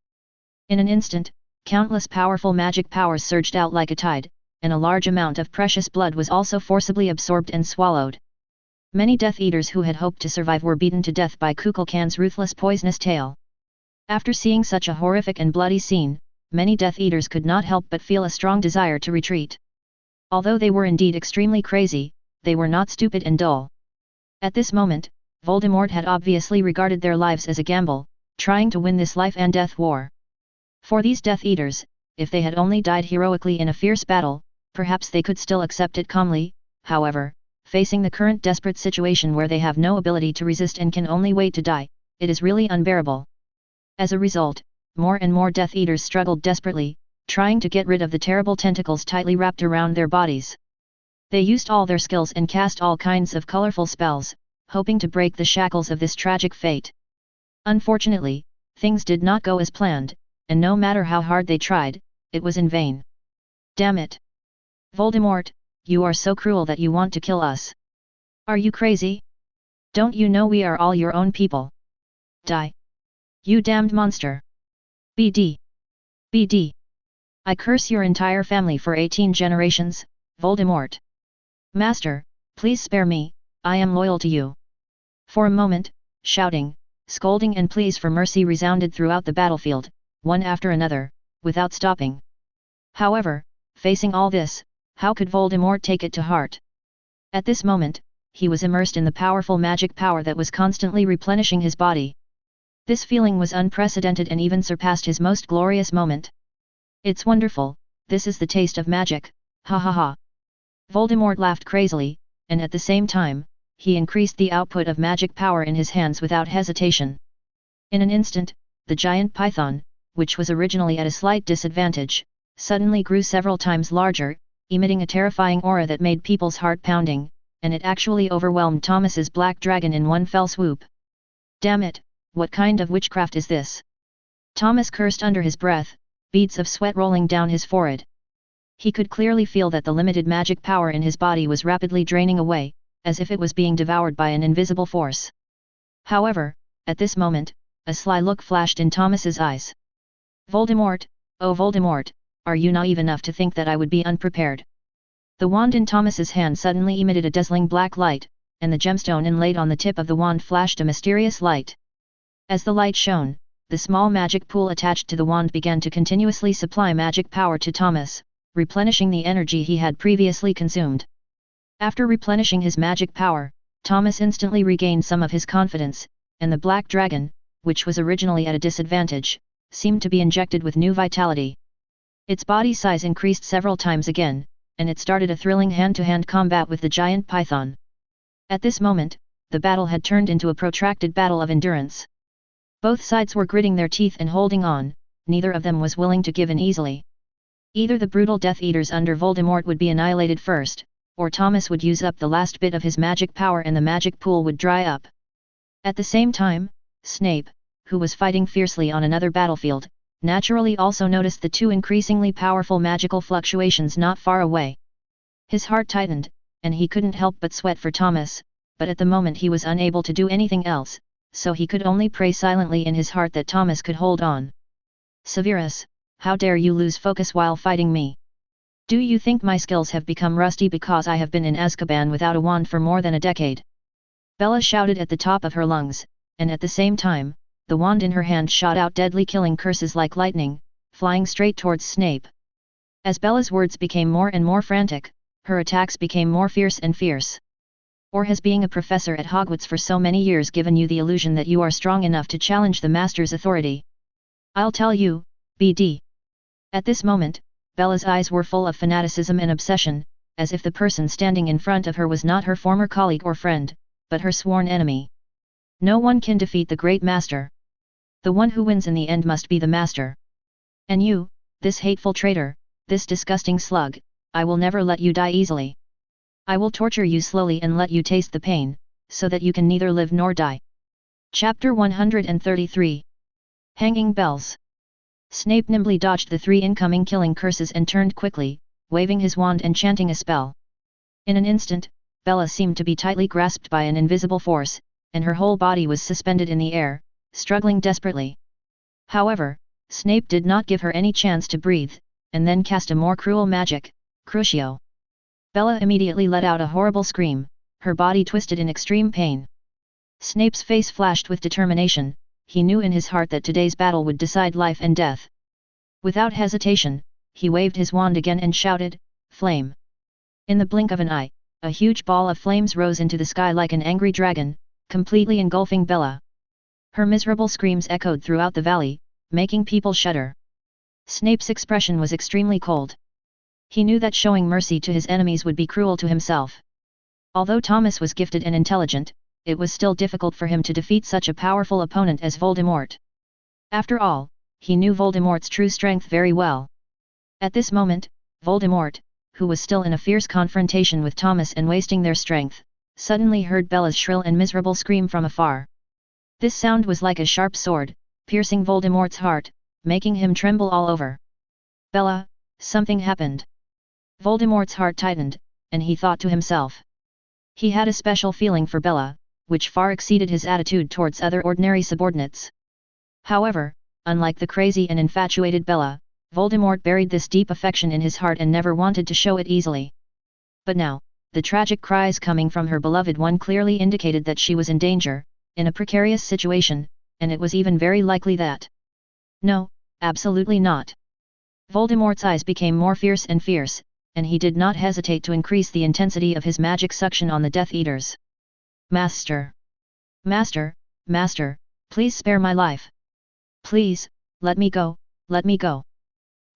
In an instant, countless powerful magic powers surged out like a tide, and a large amount of precious blood was also forcibly absorbed and swallowed. Many Death Eaters who had hoped to survive were beaten to death by Kukulkan's ruthless poisonous tail. After seeing such a horrific and bloody scene, many Death Eaters could not help but feel a strong desire to retreat. Although they were indeed extremely crazy, they were not stupid and dull. At this moment, Voldemort had obviously regarded their lives as a gamble, trying to win this life and death war. For these Death Eaters, if they had only died heroically in a fierce battle, perhaps they could still accept it calmly. However, facing the current desperate situation where they have no ability to resist and can only wait to die, it is really unbearable. As a result, more and more Death Eaters struggled desperately, trying to get rid of the terrible tentacles tightly wrapped around their bodies. They used all their skills and cast all kinds of colorful spells, hoping to break the shackles of this tragic fate. Unfortunately, things did not go as planned, and no matter how hard they tried, it was in vain. Damn it! Voldemort, you are so cruel that you want to kill us. Are you crazy? Don't you know we are all your own people? Die! You damned monster! BD! BD! I curse your entire family for 18 generations, Voldemort! Master, please spare me, I am loyal to you. For a moment, shouting, scolding and pleas for mercy resounded throughout the battlefield, one after another, without stopping. However, facing all this, how could Voldemort take it to heart? At this moment, he was immersed in the powerful magic power that was constantly replenishing his body. This feeling was unprecedented and even surpassed his most glorious moment. It's wonderful, this is the taste of magic, ha ha ha. Voldemort laughed crazily, and at the same time, he increased the output of magic power in his hands without hesitation. In an instant, the giant python, which was originally at a slight disadvantage, suddenly grew several times larger, emitting a terrifying aura that made people's heart pounding, and it actually overwhelmed Thomas's black dragon in one fell swoop. Damn it, what kind of witchcraft is this? Thomas cursed under his breath, beads of sweat rolling down his forehead. He could clearly feel that the limited magic power in his body was rapidly draining away, as if it was being devoured by an invisible force. However, at this moment, a sly look flashed in Thomas's eyes. Voldemort, oh Voldemort, are you naive enough to think that I would be unprepared? The wand in Thomas's hand suddenly emitted a dazzling black light, and the gemstone inlaid on the tip of the wand flashed a mysterious light. As the light shone, the small magic pool attached to the wand began to continuously supply magic power to Thomas, replenishing the energy he had previously consumed. After replenishing his magic power, Thomas instantly regained some of his confidence, and the black dragon, which was originally at a disadvantage, seemed to be injected with new vitality. Its body size increased several times again, and it started a thrilling hand-to-hand combat with the giant python. At this moment, the battle had turned into a protracted battle of endurance. Both sides were gritting their teeth and holding on, neither of them was willing to give in easily. Either the brutal Death Eaters under Voldemort would be annihilated first, or Thomas would use up the last bit of his magic power and the magic pool would dry up. At the same time, Snape, who was fighting fiercely on another battlefield, naturally also noticed the two increasingly powerful magical fluctuations not far away. His heart tightened, and he couldn't help but sweat for Thomas, but at the moment he was unable to do anything else, so he could only pray silently in his heart that Thomas could hold on. Severus, how dare you lose focus while fighting me? Do you think my skills have become rusty because I have been in Azkaban without a wand for more than a decade? Bella shouted at the top of her lungs, and at the same time, the wand in her hand shot out deadly killing curses like lightning, flying straight towards Snape. As Bella's words became more and more frantic, her attacks became more fierce and fierce. Or has being a professor at Hogwarts for so many years given you the illusion that you are strong enough to challenge the Master's authority? I'll tell you, BD. At this moment, Bella's eyes were full of fanaticism and obsession, as if the person standing in front of her was not her former colleague or friend, but her sworn enemy. No one can defeat the great Master. The one who wins in the end must be the Master. And you, this hateful traitor, this disgusting slug, I will never let you die easily. I will torture you slowly and let you taste the pain, so that you can neither live nor die. Chapter 133. Hanging Bells. Snape nimbly dodged the 3 incoming killing curses and turned quickly, waving his wand and chanting a spell. In an instant, Bella seemed to be tightly grasped by an invisible force, and her whole body was suspended in the air, struggling desperately. However, Snape did not give her any chance to breathe, and then cast a more cruel magic, Crucio. Bella immediately let out a horrible scream, her body twisted in extreme pain. Snape's face flashed with determination. He knew in his heart that today's battle would decide life and death. Without hesitation, he waved his wand again and shouted, "Flame!" In the blink of an eye, a huge ball of flames rose into the sky like an angry dragon, completely engulfing Bella. Her miserable screams echoed throughout the valley, making people shudder. Snape's expression was extremely cold. He knew that showing mercy to his enemies would be cruel to himself. Although Thomas was gifted and intelligent, it was still difficult for him to defeat such a powerful opponent as Voldemort. After all, he knew Voldemort's true strength very well. At this moment, Voldemort, who was still in a fierce confrontation with Thomas and wasting their strength, suddenly heard Bella's shrill and miserable scream from afar. This sound was like a sharp sword, piercing Voldemort's heart, making him tremble all over. Bella, something happened. Voldemort's heart tightened, and he thought to himself. He had a special feeling for Bella, which far exceeded his attitude towards other ordinary subordinates. However, unlike the crazy and infatuated Bella, Voldemort buried this deep affection in his heart and never wanted to show it easily. But now, the tragic cries coming from her beloved one clearly indicated that she was in danger, in a precarious situation, and it was even very likely that. No, absolutely not. Voldemort's eyes became more fierce and fierce, and he did not hesitate to increase the intensity of his magic suction on the Death Eaters. Master! Master, Master, please spare my life. Please, let me go, let me go.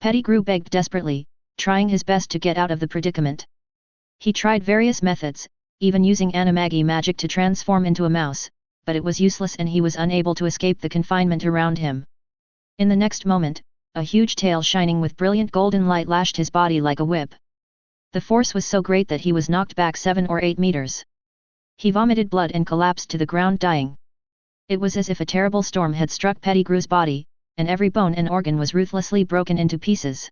Pettigrew begged desperately, trying his best to get out of the predicament. He tried various methods, even using animagi magic to transform into a mouse, but it was useless and he was unable to escape the confinement around him. In the next moment, a huge tail shining with brilliant golden light lashed his body like a whip. The force was so great that he was knocked back 7 or 8 meters. He vomited blood and collapsed to the ground dying. It was as if a terrible storm had struck Pettigrew's body, and every bone and organ was ruthlessly broken into pieces.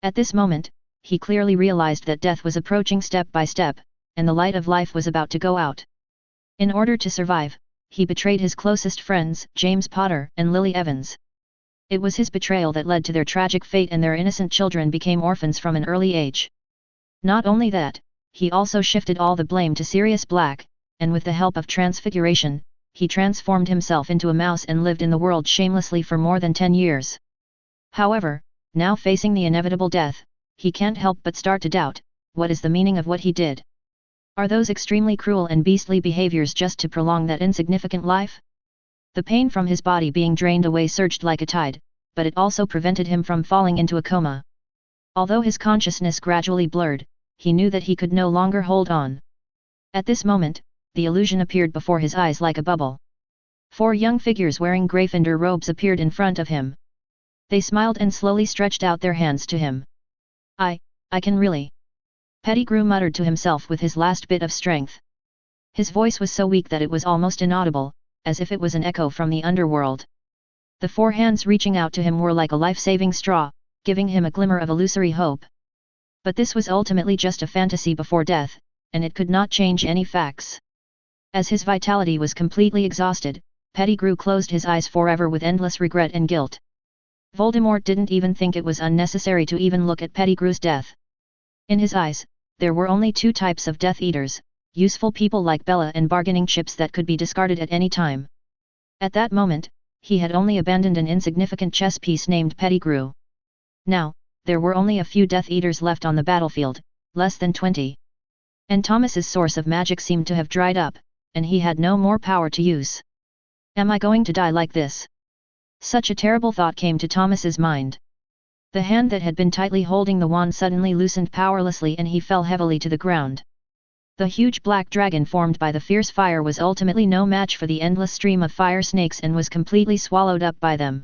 At this moment, he clearly realized that death was approaching step by step, and the light of life was about to go out. In order to survive, he betrayed his closest friends, James Potter and Lily Evans. It was his betrayal that led to their tragic fate, and their innocent children became orphans from an early age. Not only that, he also shifted all the blame to Sirius Black, and with the help of transfiguration, he transformed himself into a mouse and lived in the world shamelessly for more than 10 years. However, now facing the inevitable death, he can't help but start to doubt, what is the meaning of what he did? Are those extremely cruel and beastly behaviors just to prolong that insignificant life? The pain from his body being drained away surged like a tide, but it also prevented him from falling into a coma. Although his consciousness gradually blurred, he knew that he could no longer hold on. At this moment, the illusion appeared before his eyes like a bubble. 4 young figures wearing Gryffindor robes appeared in front of him. They smiled and slowly stretched out their hands to him. I can really. Pettigrew muttered to himself with his last bit of strength. His voice was so weak that it was almost inaudible, as if it was an echo from the underworld. The 4 hands reaching out to him were like a life-saving straw, giving him a glimmer of illusory hope. But this was ultimately just a fantasy before death, and it could not change any facts. As his vitality was completely exhausted, Pettigrew closed his eyes forever with endless regret and guilt. Voldemort didn't even think it was unnecessary to even look at Pettigrew's death. In his eyes, there were only 2 types of Death Eaters, useful people like Bella and bargaining chips that could be discarded at any time. At that moment, he had only abandoned an insignificant chess piece named Pettigrew. Now, there were only a few Death Eaters left on the battlefield, less than 20. And Thomas's source of magic seemed to have dried up, and he had no more power to use. Am I going to die like this? Such a terrible thought came to Thomas's mind. The hand that had been tightly holding the wand suddenly loosened powerlessly and he fell heavily to the ground. The huge black dragon formed by the fierce fire was ultimately no match for the endless stream of fire snakes and was completely swallowed up by them.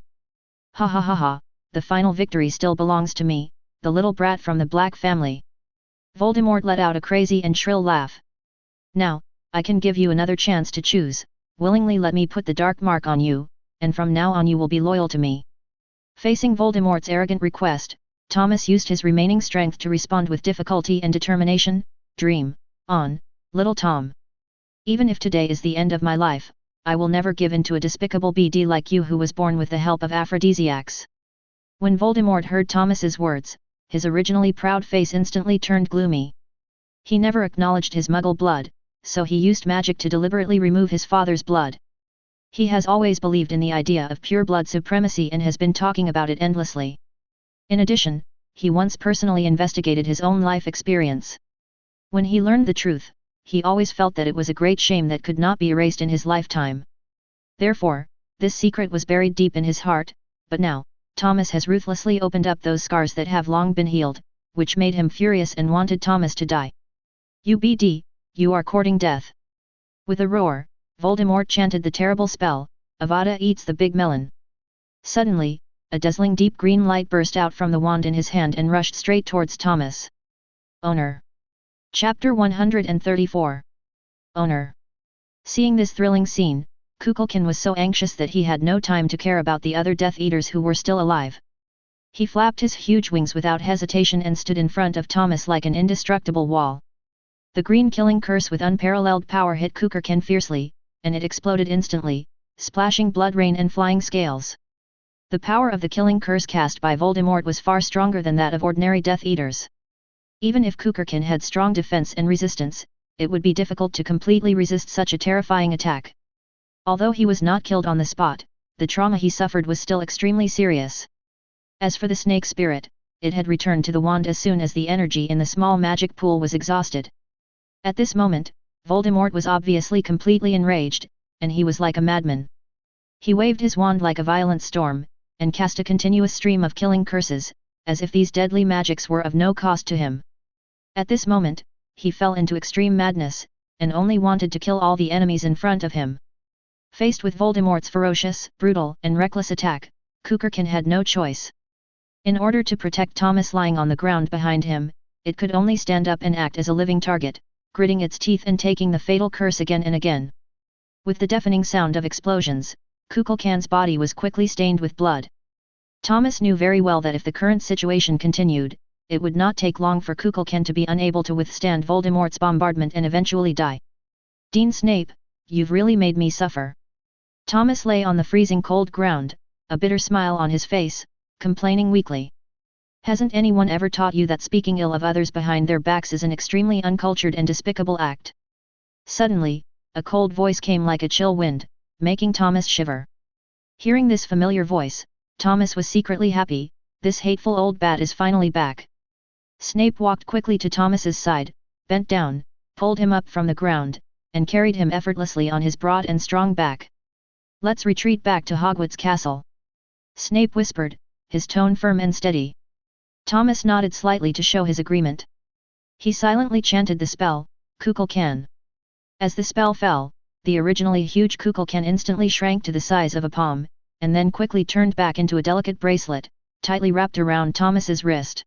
Ha ha ha ha, the final victory still belongs to me, the little brat from the Black family. Voldemort let out a crazy and shrill laugh. Now, I can give you another chance to choose, willingly let me put the dark mark on you, and from now on you will be loyal to me. Facing Voldemort's arrogant request, Thomas used his remaining strength to respond with difficulty and determination. Dream on, little Tom. Even if today is the end of my life, I will never give in to a despicable BD like you who was born with the help of aphrodisiacs. When Voldemort heard Thomas's words, his originally proud face instantly turned gloomy. He never acknowledged his Muggle blood, so he used magic to deliberately remove his father's blood. He has always believed in the idea of pure blood supremacy and has been talking about it endlessly. In addition, he once personally investigated his own life experience. When he learned the truth, he always felt that it was a great shame that could not be erased in his lifetime. Therefore, this secret was buried deep in his heart, but now, Thomas has ruthlessly opened up those scars that have long been healed, which made him furious and wanted Thomas to die. "UBD, you are courting death." With a roar, Voldemort chanted the terrible spell, Avada eats the big melon. Suddenly, a dazzling deep green light burst out from the wand in his hand and rushed straight towards Thomas. Owner. Chapter 134. Owner. Seeing this thrilling scene, Kukulkan was so anxious that he had no time to care about the other Death Eaters who were still alive. He flapped his huge wings without hesitation and stood in front of Thomas like an indestructible wall. The green killing curse with unparalleled power hit Kukulkan fiercely, and it exploded instantly, splashing blood rain and flying scales. The power of the killing curse cast by Voldemort was far stronger than that of ordinary Death Eaters. Even if Kukulkan had strong defense and resistance, it would be difficult to completely resist such a terrifying attack. Although he was not killed on the spot, the trauma he suffered was still extremely serious. As for the snake spirit, it had returned to the wand as soon as the energy in the small magic pool was exhausted. At this moment, Voldemort was obviously completely enraged, and he was like a madman. He waved his wand like a violent storm, and cast a continuous stream of killing curses, as if these deadly magics were of no cost to him. At this moment, he fell into extreme madness, and only wanted to kill all the enemies in front of him. Faced with Voldemort's ferocious, brutal, and reckless attack, Kukulkan had no choice. In order to protect Thomas lying on the ground behind him, it could only stand up and act as a living target, gritting its teeth and taking the fatal curse again and again. With the deafening sound of explosions, Kukulkan's body was quickly stained with blood. Thomas knew very well that if the current situation continued, it would not take long for Kukulkan to be unable to withstand Voldemort's bombardment and eventually die. "Dean Snape, you've really made me suffer." Thomas lay on the freezing cold ground, a bitter smile on his face, complaining weakly. "Hasn't anyone ever taught you that speaking ill of others behind their backs is an extremely uncultured and despicable act?" Suddenly, a cold voice came like a chill wind, making Thomas shiver. Hearing this familiar voice, Thomas was secretly happy. This hateful old bat is finally back. Snape walked quickly to Thomas's side, bent down, pulled him up from the ground, and carried him effortlessly on his broad and strong back. "Let's retreat back to Hogwarts Castle," Snape whispered, his tone firm and steady. Thomas nodded slightly to show his agreement. He silently chanted the spell, Kukulkan. As the spell fell, the originally huge Kukulkan instantly shrank to the size of a palm, and then quickly turned back into a delicate bracelet, tightly wrapped around Thomas's wrist.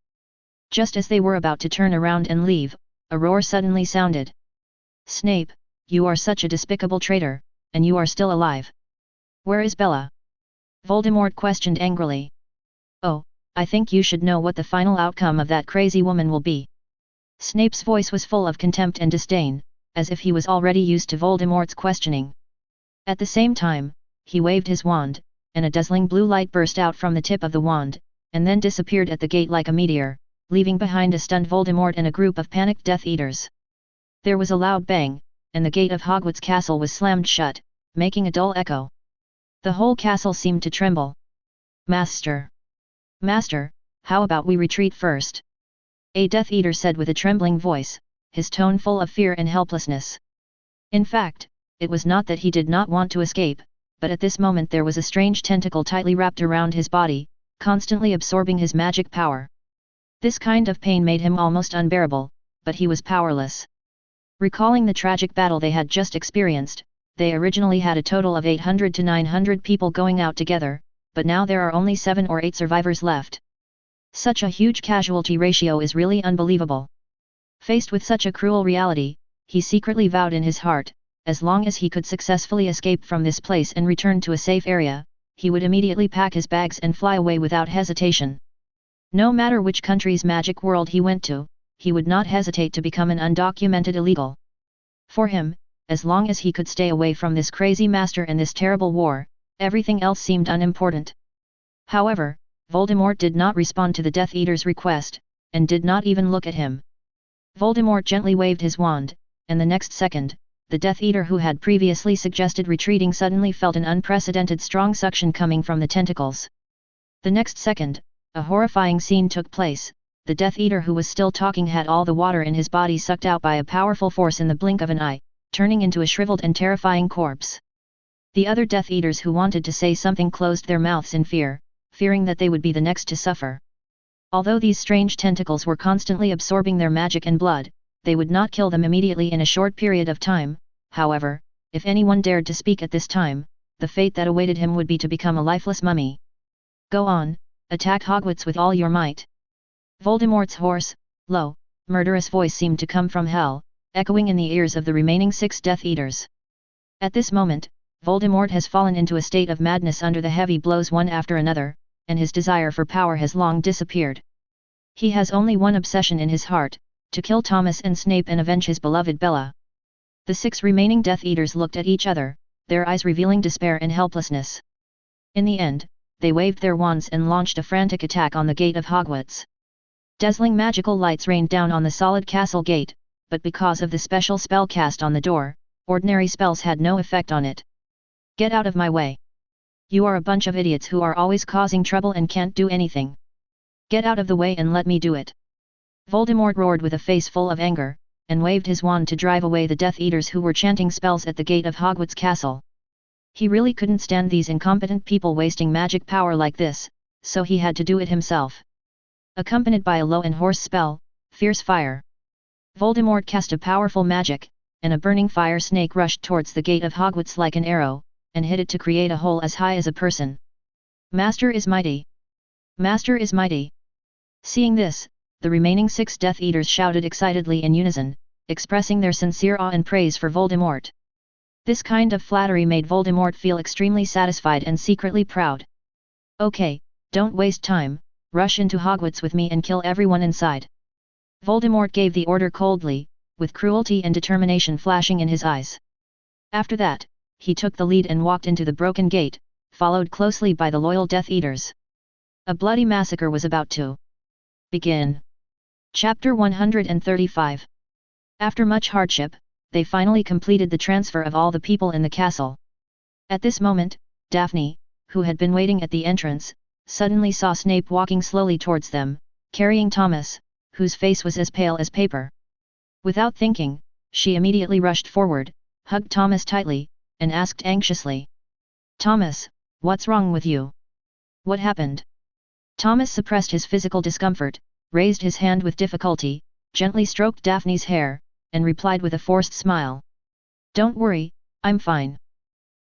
Just as they were about to turn around and leave, a roar suddenly sounded. "Snape, you are such a despicable traitor, and you are still alive. Where is Bella?" Voldemort questioned angrily. "Oh, I think you should know what the final outcome of that crazy woman will be." Snape's voice was full of contempt and disdain, as if he was already used to Voldemort's questioning. At the same time, he waved his wand, and a dazzling blue light burst out from the tip of the wand, and then disappeared at the gate like a meteor, leaving behind a stunned Voldemort and a group of panicked Death Eaters. There was a loud bang, and the gate of Hogwarts Castle was slammed shut, making a dull echo. The whole castle seemed to tremble. "Master! Master, how about we retreat first?" a Death Eater said with a trembling voice, his tone full of fear and helplessness. In fact, it was not that he did not want to escape, but at this moment there was a strange tentacle tightly wrapped around his body, constantly absorbing his magic power. This kind of pain made him almost unbearable, but he was powerless. Recalling the tragic battle they had just experienced, they originally had a total of 800 to 900 people going out together, but now there are only 7 or 8 survivors left. Such a huge casualty ratio is really unbelievable. Faced with such a cruel reality, he secretly vowed in his heart, as long as he could successfully escape from this place and return to a safe area, he would immediately pack his bags and fly away without hesitation. No matter which country's magic world he went to, he would not hesitate to become an undocumented illegal. For him, as long as he could stay away from this crazy master and this terrible war, everything else seemed unimportant. However, Voldemort did not respond to the Death Eater's request, and did not even look at him. Voldemort gently waved his wand, and the next second, the Death Eater who had previously suggested retreating suddenly felt an unprecedented strong suction coming from the tentacles. The next second, a horrifying scene took place. the Death Eater who was still talking had all the water in his body sucked out by a powerful force in the blink of an eye, turning into a shriveled and terrifying corpse. The other Death Eaters who wanted to say something closed their mouths in fear, fearing that they would be the next to suffer. Although these strange tentacles were constantly absorbing their magic and blood, they would not kill them immediately in a short period of time. However, if anyone dared to speak at this time, the fate that awaited him would be to become a lifeless mummy. Go on, attack Hogwarts with all your might. Voldemort's hoarse, low, murderous voice seemed to come from hell, echoing in the ears of the remaining 6 Death Eaters. At this moment, Voldemort has fallen into a state of madness under the heavy blows one after another, and his desire for power has long disappeared. He has only one obsession in his heart, to kill Thomas and Snape and avenge his beloved Bella. The 6 remaining Death Eaters looked at each other, their eyes revealing despair and helplessness. In the end, they waved their wands and launched a frantic attack on the gate of Hogwarts. Dazzling magical lights rained down on the solid castle gate, but because of the special spell cast on the door, ordinary spells had no effect on it. Get out of my way. You are a bunch of idiots who are always causing trouble and can't do anything. Get out of the way and let me do it. Voldemort roared with a face full of anger, and waved his wand to drive away the Death Eaters who were chanting spells at the gate of Hogwarts Castle. He really couldn't stand these incompetent people wasting magic power like this, so he had to do it himself. Accompanied by a low and hoarse spell, Fierce Fire. Voldemort cast a powerful magic, and a burning fire snake rushed towards the gate of Hogwarts like an arrow, and hit it to create a hole as high as a person. Master is mighty! Master is mighty! Seeing this, the remaining 6 Death Eaters shouted excitedly in unison, expressing their sincere awe and praise for Voldemort. This kind of flattery made Voldemort feel extremely satisfied and secretly proud. Okay, don't waste time, rush into Hogwarts with me and kill everyone inside. Voldemort gave the order coldly, with cruelty and determination flashing in his eyes. After that, he took the lead and walked into the broken gate, followed closely by the loyal Death Eaters. A bloody massacre was about to begin. Chapter 135. After much hardship, they finally completed the transfer of all the people in the castle. At this moment, Daphne, who had been waiting at the entrance, suddenly saw Snape walking slowly towards them, carrying Thomas, whose face was as pale as paper. Without thinking, she immediately rushed forward, hugged Thomas tightly, and asked anxiously, "Thomas, what's wrong with you? What happened?" Thomas suppressed his physical discomfort, raised his hand with difficulty, gently stroked Daphne's hair, and replied with a forced smile. "Don't worry, I'm fine.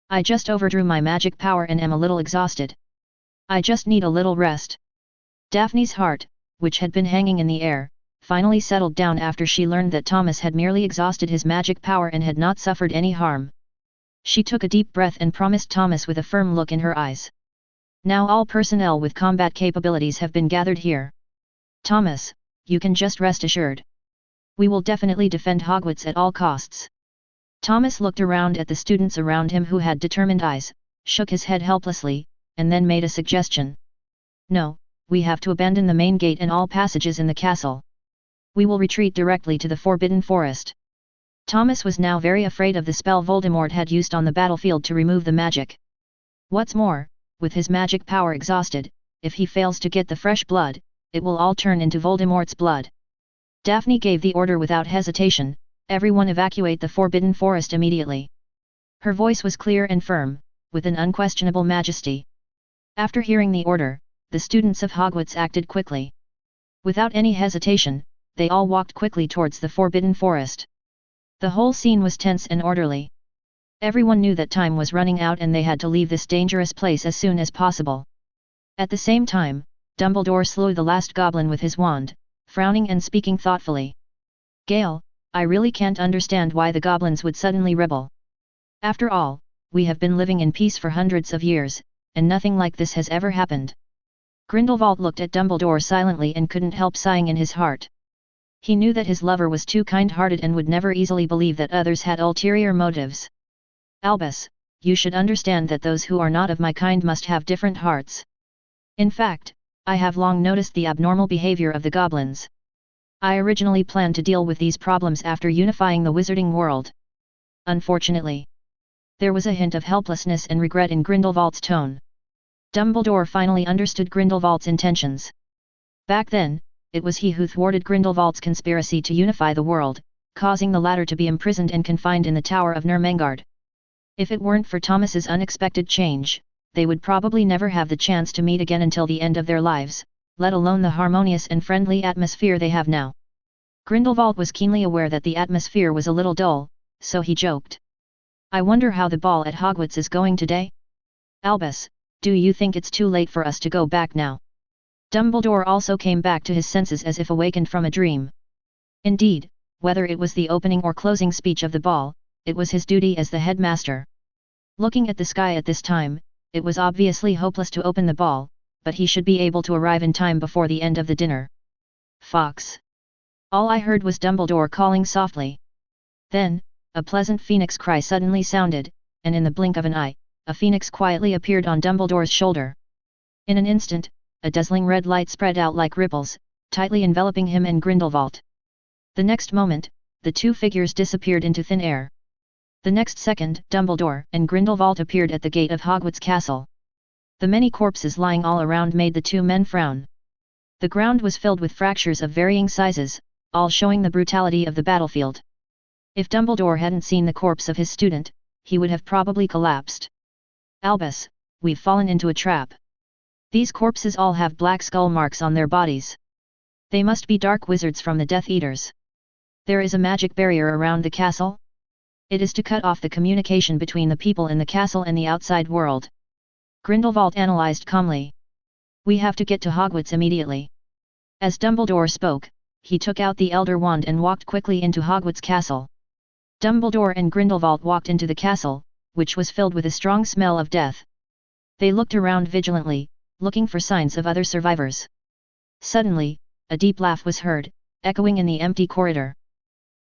I just overdrew my magic power and am a little exhausted. I just need a little rest." Daphne's heart, which had been hanging in the air, finally settled down after she learned that Thomas had merely exhausted his magic power and had not suffered any harm. She took a deep breath and promised Thomas with a firm look in her eyes. "Now all personnel with combat capabilities have been gathered here. Thomas, you can just rest assured. We will definitely defend Hogwarts at all costs." Thomas looked around at the students around him who had determined eyes, shook his head helplessly, and then made a suggestion. "No, we have to abandon the main gate and all passages in the castle. We will retreat directly to the Forbidden Forest." Thomas was now very afraid of the spell Voldemort had used on the battlefield to remove the magic. What's more, with his magic power exhausted, if he fails to get the fresh blood, it will all turn into Voldemort's blood. Daphne gave the order without hesitation, "Everyone evacuate the Forbidden Forest immediately." Her voice was clear and firm, with an unquestionable majesty. After hearing the order, the students of Hogwarts acted quickly. Without any hesitation, they all walked quickly towards the Forbidden Forest. The whole scene was tense and orderly. Everyone knew that time was running out and they had to leave this dangerous place as soon as possible. At the same time, Dumbledore slew the last goblin with his wand, frowning and speaking thoughtfully. "Gale, I really can't understand why the goblins would suddenly rebel. After all, we have been living in peace for hundreds of years, and nothing like this has ever happened." Grindelwald looked at Dumbledore silently and couldn't help sighing in his heart. He knew that his lover was too kind-hearted and would never easily believe that others had ulterior motives. "Albus, you should understand that those who are not of my kind must have different hearts. In fact, I have long noticed the abnormal behavior of the goblins. I originally planned to deal with these problems after unifying the wizarding world. Unfortunately." There was a hint of helplessness and regret in Grindelwald's tone. Dumbledore finally understood Grindelwald's intentions. Back then, it was he who thwarted Grindelwald's conspiracy to unify the world, causing the latter to be imprisoned and confined in the Tower of Nurmengard. If it weren't for Thomas's unexpected change, they would probably never have the chance to meet again until the end of their lives, let alone the harmonious and friendly atmosphere they have now. Grindelwald was keenly aware that the atmosphere was a little dull, so he joked. I wonder how the ball at Hogwarts is going today? Albus, do you think it's too late for us to go back now? Dumbledore also came back to his senses as if awakened from a dream. Indeed, whether it was the opening or closing speech of the ball, it was his duty as the headmaster. Looking at the sky at this time, it was obviously hopeless to open the ball, but he should be able to arrive in time before the end of the dinner. Fox. All I heard was Dumbledore calling softly. Then, a pleasant phoenix cry suddenly sounded, and in the blink of an eye, a phoenix quietly appeared on Dumbledore's shoulder. In an instant, a dazzling red light spread out like ripples, tightly enveloping him and Grindelwald. The next moment, the two figures disappeared into thin air. The next second, Dumbledore and Grindelwald appeared at the gate of Hogwarts Castle. The many corpses lying all around made the two men frown. The ground was filled with fractures of varying sizes, all showing the brutality of the battlefield. If Dumbledore hadn't seen the corpse of his student, he would have probably collapsed. Albus, we've fallen into a trap. These corpses all have black skull marks on their bodies. They must be dark wizards from the Death Eaters. There is a magic barrier around the castle? It is to cut off the communication between the people in the castle and the outside world. Grindelwald analyzed calmly. We have to get to Hogwarts immediately. As Dumbledore spoke, he took out the Elder Wand and walked quickly into Hogwarts Castle. Dumbledore and Grindelwald walked into the castle, which was filled with a strong smell of death. They looked around vigilantly, looking for signs of other survivors. Suddenly, a deep laugh was heard, echoing in the empty corridor.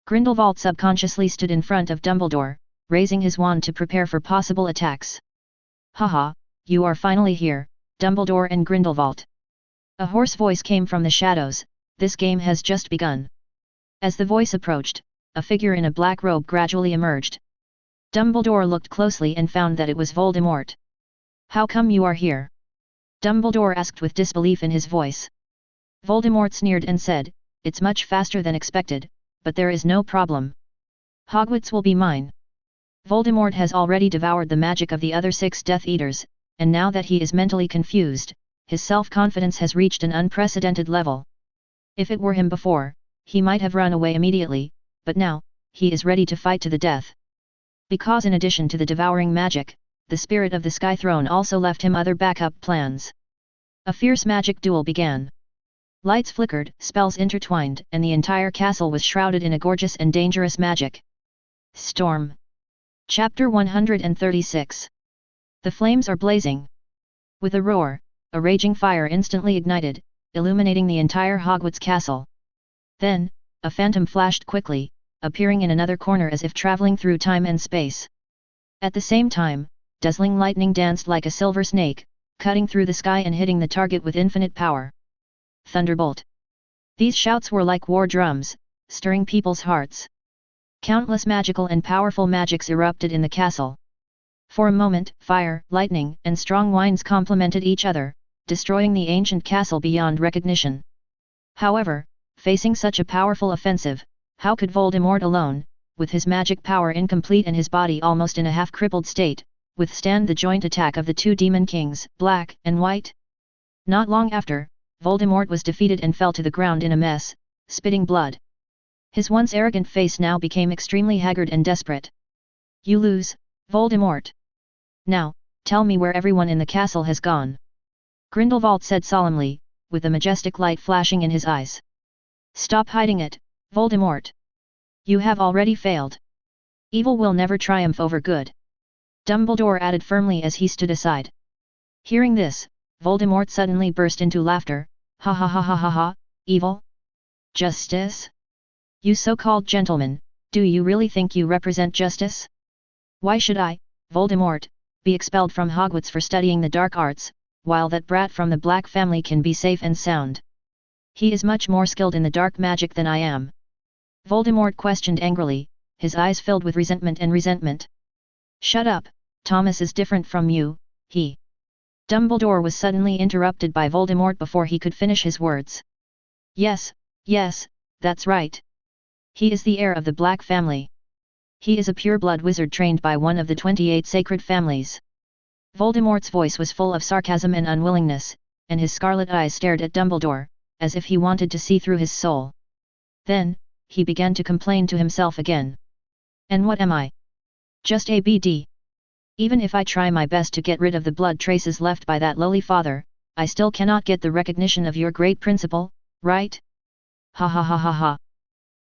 Grindelwald subconsciously stood in front of Dumbledore, raising his wand to prepare for possible attacks. Haha, you are finally here, Dumbledore and Grindelwald. A hoarse voice came from the shadows, this game has just begun. As the voice approached, a figure in a black robe gradually emerged. Dumbledore looked closely and found that it was Voldemort. How come you are here? Dumbledore asked with disbelief in his voice. Voldemort sneered and said, it's much faster than expected, but there is no problem. Hogwarts will be mine. Voldemort has already devoured the magic of the other 6 Death Eaters, and now that he is mentally confused, his self-confidence has reached an unprecedented level. If it were him before, he might have run away immediately, but now, he is ready to fight to the death. Because in addition to the devouring magic, the spirit of the Sky Throne also left him other backup plans. A fierce magic duel began. Lights flickered, spells intertwined, and the entire castle was shrouded in a gorgeous and dangerous magic. Storm. Chapter 136. The flames are blazing. With a roar, a raging fire instantly ignited, illuminating the entire Hogwarts castle. Then, a phantom flashed quickly, appearing in another corner as if traveling through time and space. At the same time, dazzling lightning danced like a silver snake, cutting through the sky and hitting the target with infinite power. Thunderbolt. These shouts were like war drums, stirring people's hearts. Countless magical and powerful magics erupted in the castle. For a moment, fire, lightning, and strong winds complemented each other, destroying the ancient castle beyond recognition. However, facing such a powerful offensive, how could Voldemort alone, with his magic power incomplete and his body almost in a half-crippled state, withstand the joint attack of the 2 Demon Kings, Black and White? Not long after, Voldemort was defeated and fell to the ground in a mess, spitting blood. His once arrogant face now became extremely haggard and desperate. You lose, Voldemort. Now, tell me where everyone in the castle has gone. Grindelwald said solemnly, with a majestic light flashing in his eyes. Stop hiding it, Voldemort. You have already failed. Evil will never triumph over good. Dumbledore added firmly as he stood aside. Hearing this, Voldemort suddenly burst into laughter. Ha ha ha ha ha ha, evil? Justice? You so-called gentleman, do you really think you represent justice? Why should I, Voldemort, be expelled from Hogwarts for studying the dark arts, while that brat from the Black family can be safe and sound? He is much more skilled in the dark magic than I am. Voldemort questioned angrily, his eyes filled with resentment. Shut up, Thomas is different from you, he. Dumbledore was suddenly interrupted by Voldemort before he could finish his words. Yes, yes, that's right. He is the heir of the Black family. He is a pure-blood wizard trained by one of the 28 sacred families. Voldemort's voice was full of sarcasm and unwillingness, and his scarlet eyes stared at Dumbledore, as if he wanted to see through his soul. Then, he began to complain to himself again. And what am I? Just a BD. Even if I try my best to get rid of the blood traces left by that lowly father, I still cannot get the recognition of your great principal, right? Ha ha ha ha ha.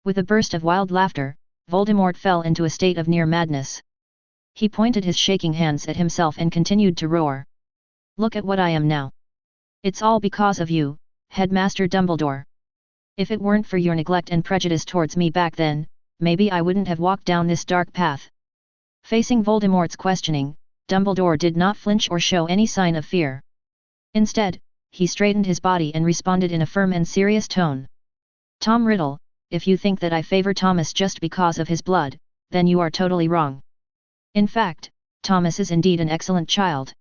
With a burst of wild laughter, Voldemort fell into a state of near madness. He pointed his shaking hands at himself and continued to roar. Look at what I am now. It's all because of you, Headmaster Dumbledore. If it weren't for your neglect and prejudice towards me back then, maybe I wouldn't have walked down this dark path. Facing Voldemort's questioning, Dumbledore did not flinch or show any sign of fear. Instead, he straightened his body and responded in a firm and serious tone. Tom Riddle, if you think that I favor Thomas just because of his blood, then you are totally wrong. In fact, Thomas is indeed an excellent child.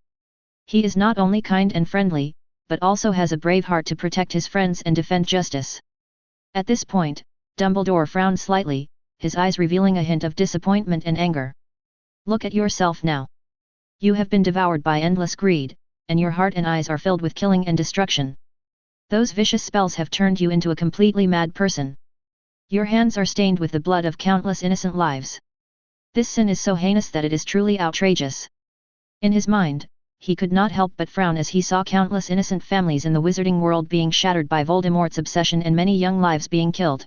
He is not only kind and friendly, but also has a brave heart to protect his friends and defend justice. At this point, Dumbledore frowned slightly, his eyes revealing a hint of disappointment and anger. Look at yourself now. You have been devoured by endless greed, and your heart and eyes are filled with killing and destruction. Those vicious spells have turned you into a completely mad person. Your hands are stained with the blood of countless innocent lives. This sin is so heinous that it is truly outrageous. In his mind, he could not help but frown as he saw countless innocent families in the wizarding world being shattered by Voldemort's obsession and many young lives being killed.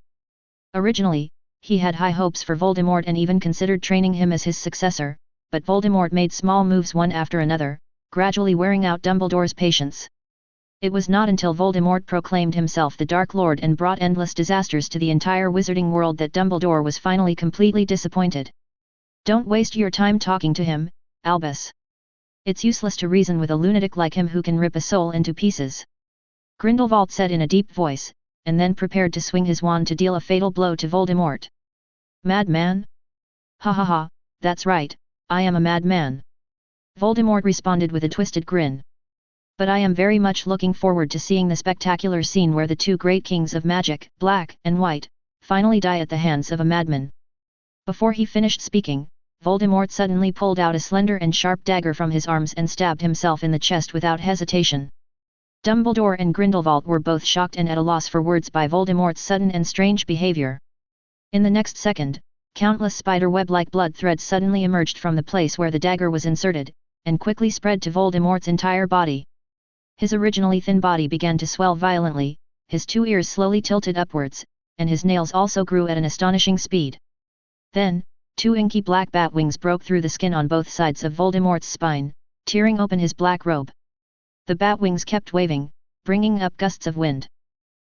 Originally, he had high hopes for Voldemort and even considered training him as his successor, but Voldemort made small moves one after another, gradually wearing out Dumbledore's patience. It was not until Voldemort proclaimed himself the Dark Lord and brought endless disasters to the entire wizarding world that Dumbledore was finally completely disappointed. Don't waste your time talking to him, Albus. It's useless to reason with a lunatic like him who can rip a soul into pieces. Grindelwald said in a deep voice, and then prepared to swing his wand to deal a fatal blow to Voldemort. Madman? Ha ha ha, that's right, I am a madman. Voldemort responded with a twisted grin. But I am very much looking forward to seeing the spectacular scene where the two great kings of magic, Black and White, finally die at the hands of a madman. Before he finished speaking, Voldemort suddenly pulled out a slender and sharp dagger from his arms and stabbed himself in the chest without hesitation. Dumbledore and Grindelwald were both shocked and at a loss for words by Voldemort's sudden and strange behavior. In the next second, countless spider-web-like blood threads suddenly emerged from the place where the dagger was inserted, and quickly spread to Voldemort's entire body. His originally thin body began to swell violently, his two ears slowly tilted upwards, and his nails also grew at an astonishing speed. Then, two inky black bat wings broke through the skin on both sides of Voldemort's spine, tearing open his black robe. The bat wings kept waving, bringing up gusts of wind.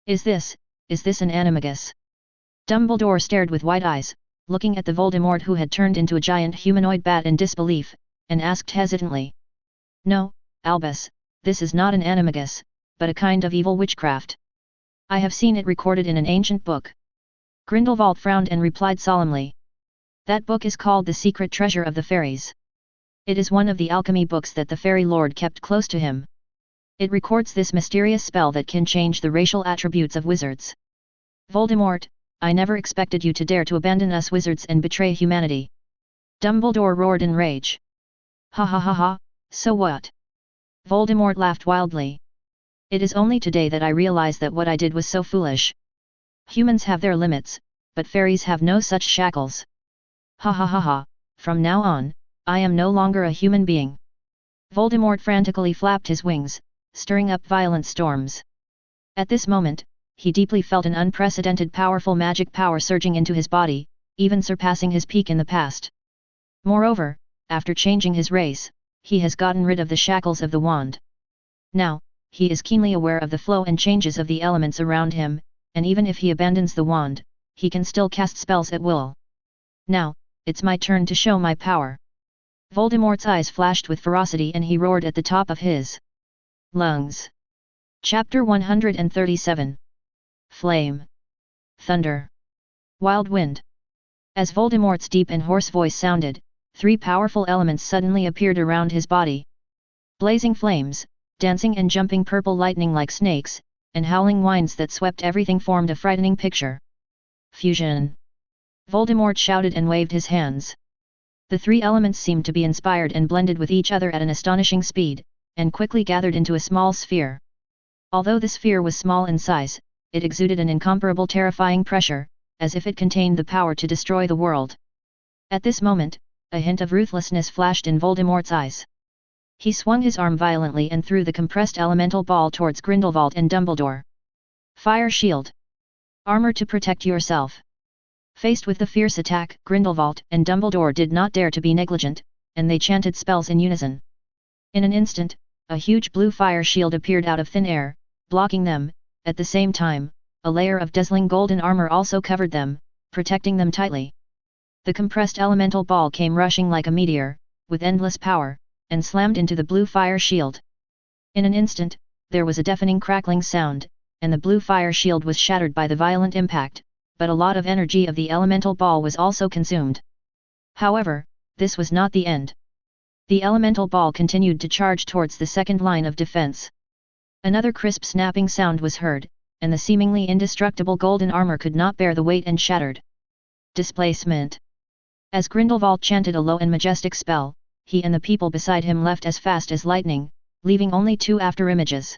Is this an animagus? Dumbledore stared with wide eyes, looking at the Voldemort who had turned into a giant humanoid bat in disbelief, and asked hesitantly. No, Albus, this is not an animagus, but a kind of evil witchcraft. I have seen it recorded in an ancient book. Grindelwald frowned and replied solemnly. That book is called The Secret Treasure of the Fairies. It is one of the alchemy books that the Fairy Lord kept close to him. It records this mysterious spell that can change the racial attributes of wizards. Voldemort, I never expected you to dare to abandon us wizards and betray humanity. Dumbledore roared in rage. Ha ha ha ha, so what? Voldemort laughed wildly. It is only today that I realize that what I did was so foolish. Humans have their limits, but fairies have no such shackles. Ha ha ha ha, from now on, I am no longer a human being. Voldemort frantically flapped his wings, stirring up violent storms. At this moment, he deeply felt an unprecedented powerful magic power surging into his body, even surpassing his peak in the past. Moreover, after changing his race, he has gotten rid of the shackles of the wand. Now, he is keenly aware of the flow and changes of the elements around him, and even if he abandons the wand, he can still cast spells at will. Now, it's my turn to show my power. Voldemort's eyes flashed with ferocity and he roared at the top of his lungs. Chapter 137. Flame. Thunder. Wild wind. As Voldemort's deep and hoarse voice sounded, three powerful elements suddenly appeared around his body. Blazing flames, dancing and jumping purple lightning like snakes, and howling winds that swept everything formed a frightening picture. Fusion! Voldemort shouted and waved his hands. The three elements seemed to be inspired and blended with each other at an astonishing speed, and quickly gathered into a small sphere. Although the sphere was small in size, it exuded an incomparable terrifying pressure, as if it contained the power to destroy the world. At this moment, a hint of ruthlessness flashed in Voldemort's eyes. He swung his arm violently and threw the compressed elemental ball towards Grindelwald and Dumbledore. Fire shield! Armor to protect yourself! Faced with the fierce attack, Grindelwald and Dumbledore did not dare to be negligent, and they chanted spells in unison. In an instant, a huge blue fire shield appeared out of thin air, blocking them. At the same time, a layer of dazzling golden armor also covered them, protecting them tightly. The compressed elemental ball came rushing like a meteor, with endless power, and slammed into the blue fire shield. In an instant, there was a deafening crackling sound, and the blue fire shield was shattered by the violent impact, but a lot of energy of the elemental ball was also consumed. However, this was not the end. The elemental ball continued to charge towards the second line of defense. Another crisp snapping sound was heard, and the seemingly indestructible golden armor could not bear the weight and shattered. Displacement. As Grindelwald chanted a low and majestic spell, he and the people beside him left as fast as lightning, leaving only two afterimages.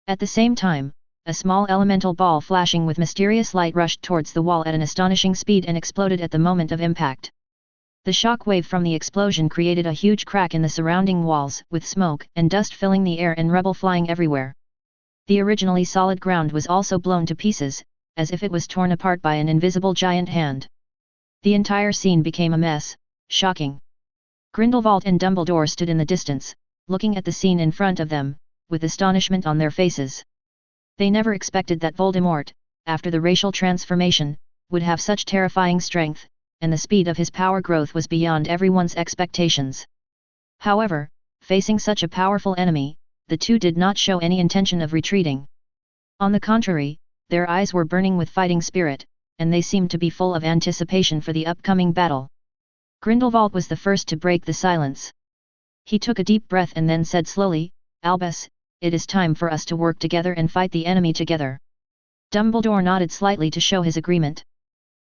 At the same time, a small elemental ball flashing with mysterious light rushed towards the wall at an astonishing speed and exploded at the moment of impact. The shock wave from the explosion created a huge crack in the surrounding walls, with smoke and dust filling the air and rubble flying everywhere. The originally solid ground was also blown to pieces, as if it was torn apart by an invisible giant hand. The entire scene became a mess, shocking. Grindelwald and Dumbledore stood in the distance, looking at the scene in front of them, with astonishment on their faces. They never expected that Voldemort, after the racial transformation, would have such terrifying strength, and the speed of his power growth was beyond everyone's expectations. However, facing such a powerful enemy, the two did not show any intention of retreating. On the contrary, their eyes were burning with fighting spirit, and they seemed to be full of anticipation for the upcoming battle. Grindelwald was the first to break the silence. He took a deep breath and then said slowly, "Albus, it is time for us to work together and fight the enemy together." Dumbledore nodded slightly to show his agreement.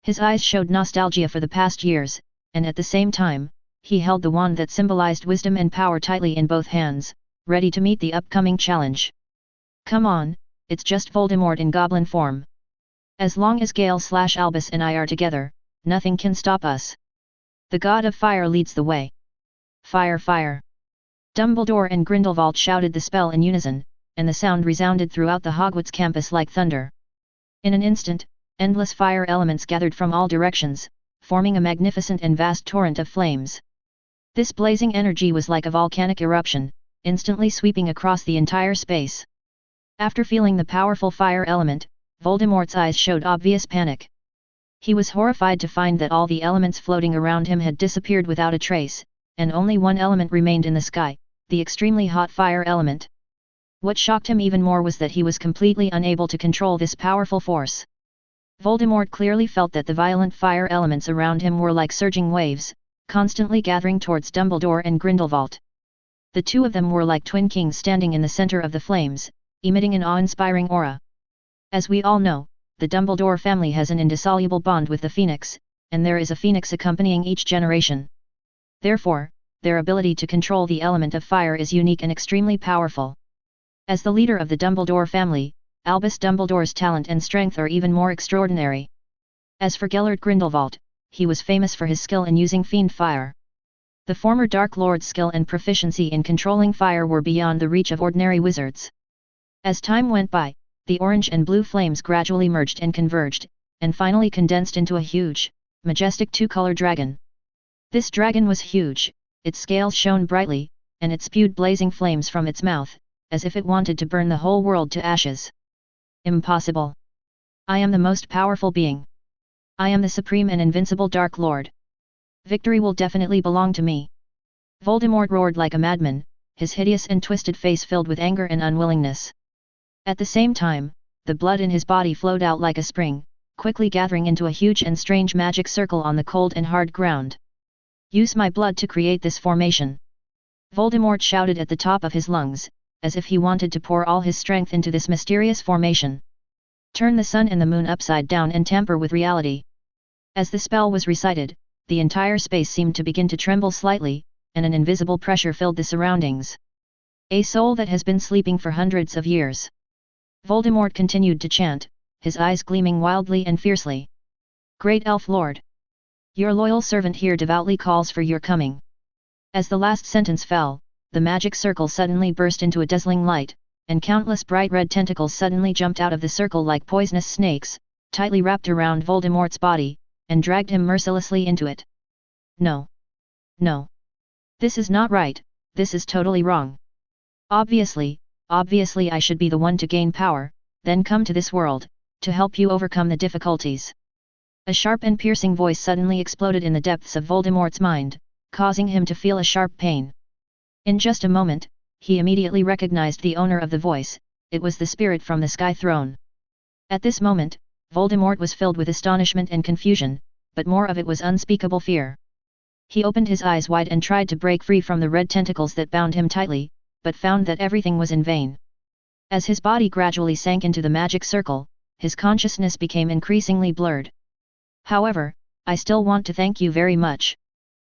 His eyes showed nostalgia for the past years, and at the same time, he held the wand that symbolized wisdom and power tightly in both hands, ready to meet the upcoming challenge. "Come on, it's just Voldemort in goblin form. As long as Gale/Albus and I are together, nothing can stop us. The God of Fire leads the way. Fire, fire!" Dumbledore and Grindelwald shouted the spell in unison, and the sound resounded throughout the Hogwarts campus like thunder. In an instant, endless fire elements gathered from all directions, forming a magnificent and vast torrent of flames. This blazing energy was like a volcanic eruption, instantly sweeping across the entire space. After feeling the powerful fire element, Voldemort's eyes showed obvious panic. He was horrified to find that all the elements floating around him had disappeared without a trace, and only one element remained in the sky, the extremely hot fire element. What shocked him even more was that he was completely unable to control this powerful force. Voldemort clearly felt that the violent fire elements around him were like surging waves, constantly gathering towards Dumbledore and Grindelwald. The two of them were like twin kings standing in the center of the flames, emitting an awe-inspiring aura. As we all know, the Dumbledore family has an indissoluble bond with the Phoenix, and there is a Phoenix accompanying each generation. Therefore, their ability to control the element of fire is unique and extremely powerful. As the leader of the Dumbledore family, Albus Dumbledore's talent and strength are even more extraordinary. As for Gellert Grindelwald, he was famous for his skill in using fiend fire. The former Dark Lord's skill and proficiency in controlling fire were beyond the reach of ordinary wizards. As time went by, the orange and blue flames gradually merged and converged, and finally condensed into a huge, majestic two-color dragon. This dragon was huge, its scales shone brightly, and it spewed blazing flames from its mouth, as if it wanted to burn the whole world to ashes. "Impossible! I am the most powerful being. I am the supreme and invincible Dark Lord. Victory will definitely belong to me." Voldemort roared like a madman, his hideous and twisted face filled with anger and unwillingness. At the same time, the blood in his body flowed out like a spring, quickly gathering into a huge and strange magic circle on the cold and hard ground. "Use my blood to create this formation!" Voldemort shouted at the top of his lungs, as if he wanted to pour all his strength into this mysterious formation. Turn the sun and the moon upside down and tamper with reality. As the spell was recited, the entire space seemed to begin to tremble slightly, and an invisible pressure filled the surroundings. A soul that has been sleeping for hundreds of years. Voldemort continued to chant, his eyes gleaming wildly and fiercely. Great Elf Lord! Your loyal servant here devoutly calls for your coming. As the last sentence fell, the magic circle suddenly burst into a dazzling light, and countless bright red tentacles suddenly jumped out of the circle like poisonous snakes, tightly wrapped around Voldemort's body, and dragged him mercilessly into it. No! No! This is not right, this is totally wrong. Obviously I should be the one to gain power, then come to this world, to help you overcome the difficulties. A sharp and piercing voice suddenly exploded in the depths of Voldemort's mind, causing him to feel a sharp pain. In just a moment, he immediately recognized the owner of the voice, it was the spirit from the Sky Throne. At this moment, Voldemort was filled with astonishment and confusion, but more of it was unspeakable fear. He opened his eyes wide and tried to break free from the red tentacles that bound him tightly, but found that everything was in vain. As his body gradually sank into the magic circle, his consciousness became increasingly blurred. However, I still want to thank you very much.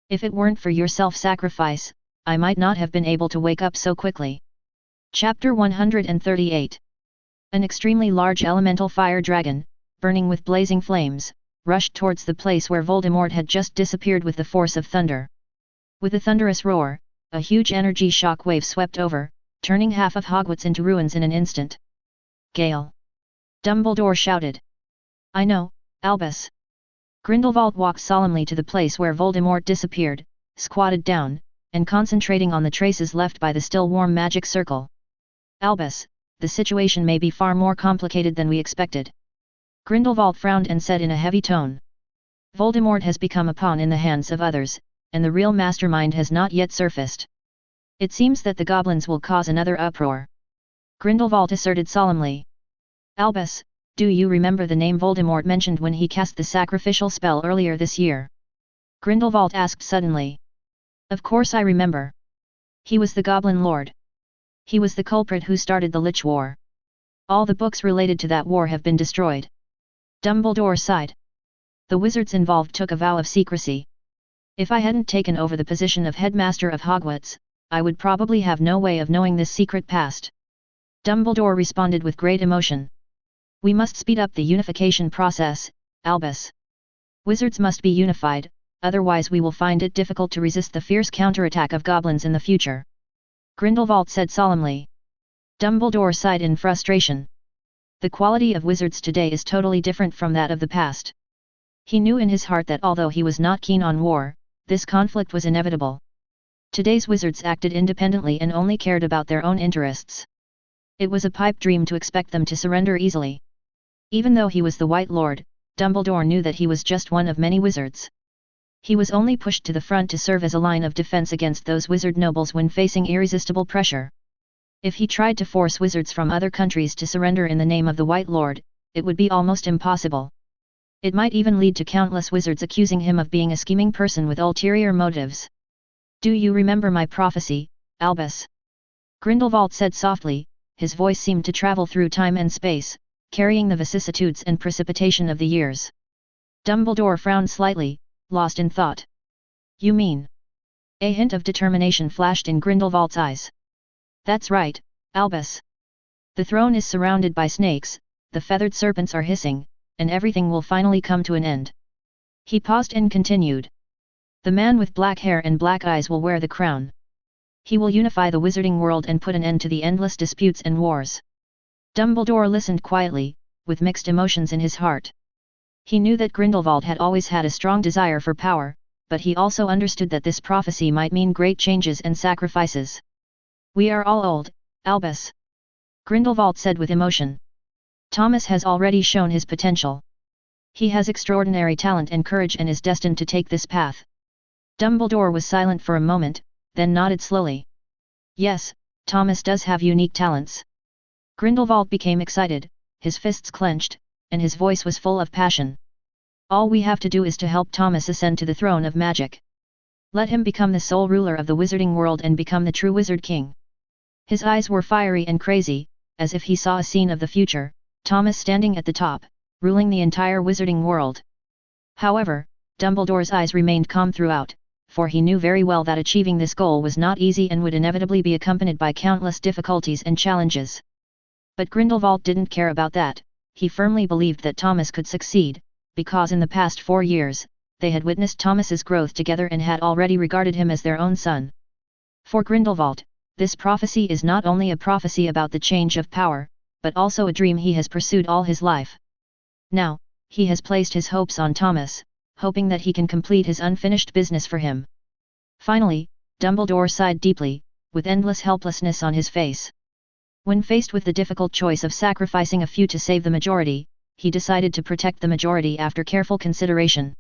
If it weren't for your self-sacrifice, I might not have been able to wake up so quickly. Chapter 138. An extremely large elemental fire dragon, burning with blazing flames, rushed towards the place where Voldemort had just disappeared with the force of thunder. With a thunderous roar, a huge energy shock wave swept over, turning half of Hogwarts into ruins in an instant. Gale! Dumbledore shouted. I know, Albus. Grindelwald walked solemnly to the place where Voldemort disappeared, squatted down, and concentrating on the traces left by the still warm magic circle. Albus, the situation may be far more complicated than we expected. Grindelwald frowned and said in a heavy tone. Voldemort has become a pawn in the hands of others, and the real mastermind has not yet surfaced. It seems that the goblins will cause another uproar. Grindelwald asserted solemnly. Albus, do you remember the name Voldemort mentioned when he cast the sacrificial spell earlier this year? Grindelwald asked suddenly. Of course I remember. He was the Goblin Lord. He was the culprit who started the Lich War. All the books related to that war have been destroyed. Dumbledore sighed. The wizards involved took a vow of secrecy. If I hadn't taken over the position of headmaster of Hogwarts, I would probably have no way of knowing this secret past. Dumbledore responded with great emotion. We must speed up the unification process, Albus. Wizards must be unified, otherwise we will find it difficult to resist the fierce counterattack of goblins in the future. Grindelwald said solemnly. Dumbledore sighed in frustration. The quality of wizards today is totally different from that of the past. He knew in his heart that although he was not keen on war, this conflict was inevitable. Today's wizards acted independently and only cared about their own interests. It was a pipe dream to expect them to surrender easily. Even though he was the White Lord, Dumbledore knew that he was just one of many wizards. He was only pushed to the front to serve as a line of defense against those wizard nobles when facing irresistible pressure. If he tried to force wizards from other countries to surrender in the name of the White Lord, it would be almost impossible. It might even lead to countless wizards accusing him of being a scheming person with ulterior motives. Do you remember my prophecy, Albus? Grindelwald said softly, his voice seemed to travel through time and space, carrying the vicissitudes and precipitation of the years. Dumbledore frowned slightly, lost in thought. You mean? A hint of determination flashed in Grindelwald's eyes. That's right, Albus. The throne is surrounded by snakes, the feathered serpents are hissing, and everything will finally come to an end. He paused and continued. The man with black hair and black eyes will wear the crown. He will unify the wizarding world and put an end to the endless disputes and wars. Dumbledore listened quietly, with mixed emotions in his heart. He knew that Grindelwald had always had a strong desire for power, but he also understood that this prophecy might mean great changes and sacrifices. We are all old, Albus. Grindelwald said with emotion. Thomas has already shown his potential. He has extraordinary talent and courage and is destined to take this path. Dumbledore was silent for a moment, then nodded slowly. Yes, Thomas does have unique talents. Grindelwald became excited, his fists clenched, and his voice was full of passion. All we have to do is to help Thomas ascend to the throne of magic. Let him become the sole ruler of the wizarding world and become the true wizard king. His eyes were fiery and crazy, as if he saw a scene of the future, Thomas standing at the top, ruling the entire wizarding world. However, Dumbledore's eyes remained calm throughout, for he knew very well that achieving this goal was not easy and would inevitably be accompanied by countless difficulties and challenges. But Grindelwald didn't care about that. He firmly believed that Thomas could succeed, because in the past 4 years, they had witnessed Thomas's growth together and had already regarded him as their own son. For Grindelwald, this prophecy is not only a prophecy about the change of power, but also a dream he has pursued all his life. Now, he has placed his hopes on Thomas, hoping that he can complete his unfinished business for him. Finally, Dumbledore sighed deeply, with endless helplessness on his face. When faced with the difficult choice of sacrificing a few to save the majority, he decided to protect the majority after careful consideration.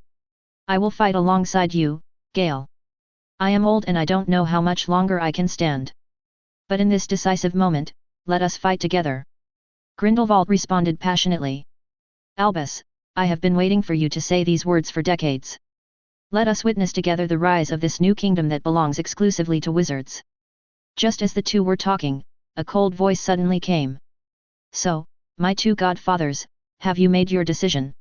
I will fight alongside you, Gale. I am old and I don't know how much longer I can stand. But in this decisive moment, let us fight together. Grindelwald responded passionately. Albus, I have been waiting for you to say these words for decades. Let us witness together the rise of this new kingdom that belongs exclusively to wizards. Just as the two were talking, a cold voice suddenly came. So, my two godfathers, have you made your decision?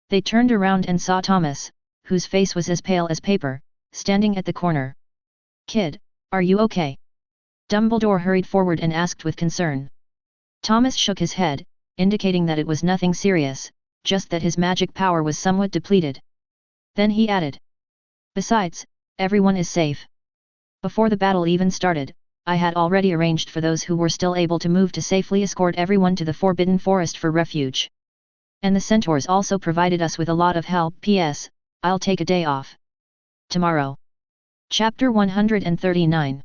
They turned around and saw Thomas, whose face was as pale as paper, standing at the corner. Kid, are you okay? Dumbledore hurried forward and asked with concern. Thomas shook his head, indicating that it was nothing serious, just that his magic power was somewhat depleted. Then he added. Besides, everyone is safe. Before the battle even started, I had already arranged for those who were still able to move to safely escort everyone to the Forbidden Forest for refuge. And the centaurs also provided us with a lot of help. P.S. I'll take a day off. Tomorrow. Chapter 139.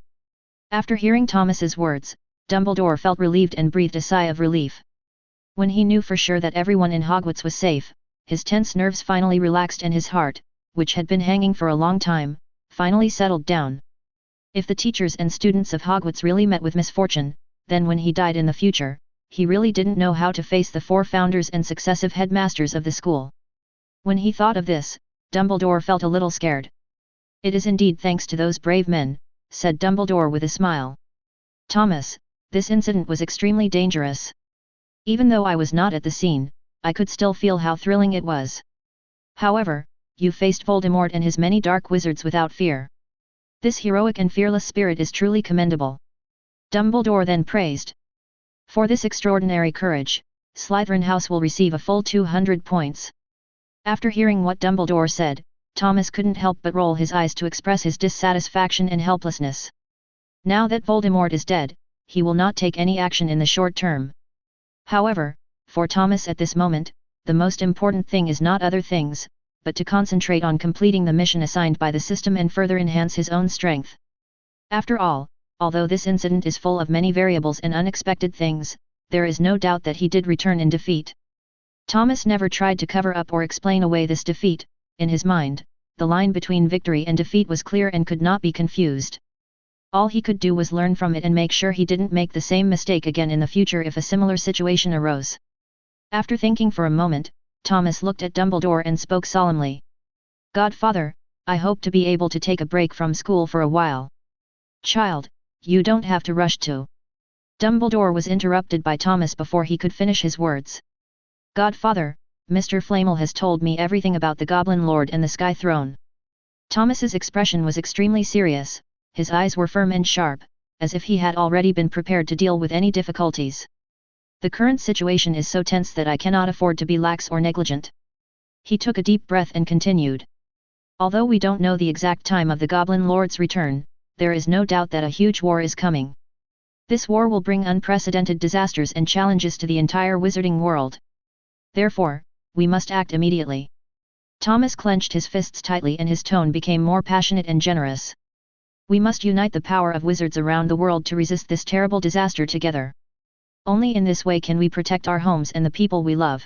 After hearing Thomas's words, Dumbledore felt relieved and breathed a sigh of relief. When he knew for sure that everyone in Hogwarts was safe, his tense nerves finally relaxed and his heart, which had been hanging for a long time, finally settled down. If the teachers and students of Hogwarts really met with misfortune, then when he died in the future, he really didn't know how to face the 4 founders and successive headmasters of the school. When he thought of this, Dumbledore felt a little scared. It is indeed thanks to those brave men, said Dumbledore with a smile. Thomas, this incident was extremely dangerous. Even though I was not at the scene, I could still feel how thrilling it was. However, you faced Voldemort and his many dark wizards without fear. This heroic and fearless spirit is truly commendable. Dumbledore then praised. For this extraordinary courage, Slytherin House will receive a full 200 points. After hearing what Dumbledore said, Thomas couldn't help but roll his eyes to express his dissatisfaction and helplessness. Now that Voldemort is dead, he will not take any action in the short term. However, for Thomas at this moment, the most important thing is not other things, but to concentrate on completing the mission assigned by the system and further enhance his own strength. After all, although this incident is full of many variables and unexpected things, there is no doubt that he did return in defeat. Thomas never tried to cover up or explain away this defeat. In his mind, the line between victory and defeat was clear and could not be confused. All he could do was learn from it and make sure he didn't make the same mistake again in the future if a similar situation arose. After thinking for a moment, Thomas looked at Dumbledore and spoke solemnly. Godfather, I hope to be able to take a break from school for a while. Child, you don't have to rush to. Dumbledore was interrupted by Thomas before he could finish his words. Godfather, Mr. Flamel has told me everything about the Goblin Lord and the Sky Throne. Thomas's expression was extremely serious, his eyes were firm and sharp, as if he had already been prepared to deal with any difficulties. The current situation is so tense that I cannot afford to be lax or negligent. He took a deep breath and continued. Although we don't know the exact time of the Goblin Lord's return, there is no doubt that a huge war is coming. This war will bring unprecedented disasters and challenges to the entire wizarding world. Therefore, we must act immediately. Thomas clenched his fists tightly and his tone became more passionate and generous. We must unite the power of wizards around the world to resist this terrible disaster together. Only in this way can we protect our homes and the people we love.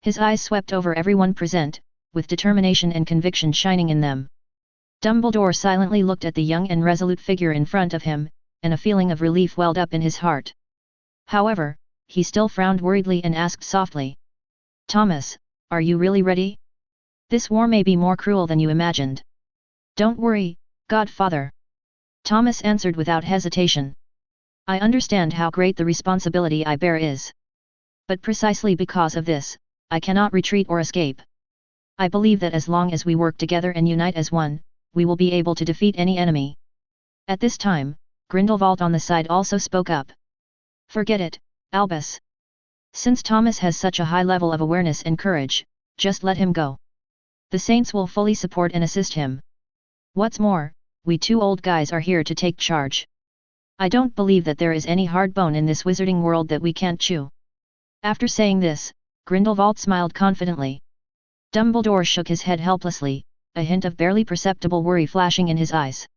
His eyes swept over everyone present, with determination and conviction shining in them. Dumbledore silently looked at the young and resolute figure in front of him, and a feeling of relief welled up in his heart. However, he still frowned worriedly and asked softly. Thomas, are you really ready? This war may be more cruel than you imagined. Don't worry, Godfather. Thomas answered without hesitation. I understand how great the responsibility I bear is. But precisely because of this, I cannot retreat or escape. I believe that as long as we work together and unite as one, we will be able to defeat any enemy. At this time, Grindelwald on the side also spoke up. Forget it, Albus. Since Thomas has such a high level of awareness and courage, just let him go. The Saints will fully support and assist him. What's more, we two old guys are here to take charge. I don't believe that there is any hard bone in this wizarding world that we can't chew. After saying this, Grindelwald smiled confidently. Dumbledore shook his head helplessly, a hint of barely perceptible worry flashing in his eyes.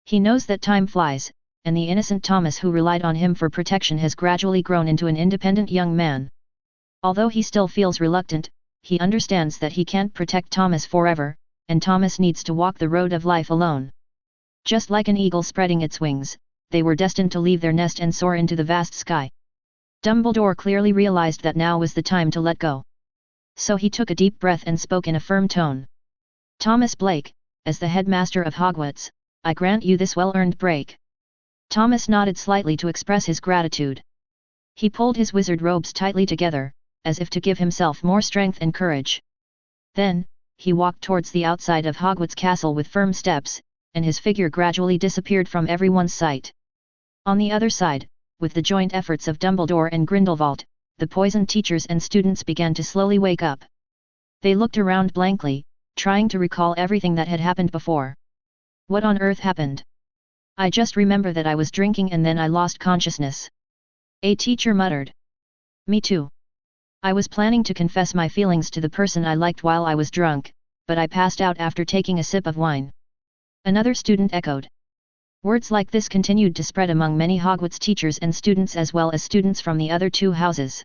He knows that time flies, and the innocent Thomas who relied on him for protection has gradually grown into an independent young man. Although he still feels reluctant, he understands that he can't protect Thomas forever, and Thomas needs to walk the road of life alone. Just like an eagle spreading its wings, they were destined to leave their nest and soar into the vast sky. Dumbledore clearly realized that now was the time to let go. So he took a deep breath and spoke in a firm tone. Thomas Blake, as the headmaster of Hogwarts, I grant you this well-earned break. Thomas nodded slightly to express his gratitude. He pulled his wizard robes tightly together, as if to give himself more strength and courage. Then, he walked towards the outside of Hogwarts Castle with firm steps, and his figure gradually disappeared from everyone's sight. On the other side, with the joint efforts of Dumbledore and Grindelwald, the poisoned teachers and students began to slowly wake up. They looked around blankly, trying to recall everything that had happened before. What on earth happened? I just remember that I was drinking and then I lost consciousness. A teacher muttered. Me too. I was planning to confess my feelings to the person I liked while I was drunk, but I passed out after taking a sip of wine. Another student echoed. Words like this continued to spread among many Hogwarts teachers and students as well as students from the other two houses.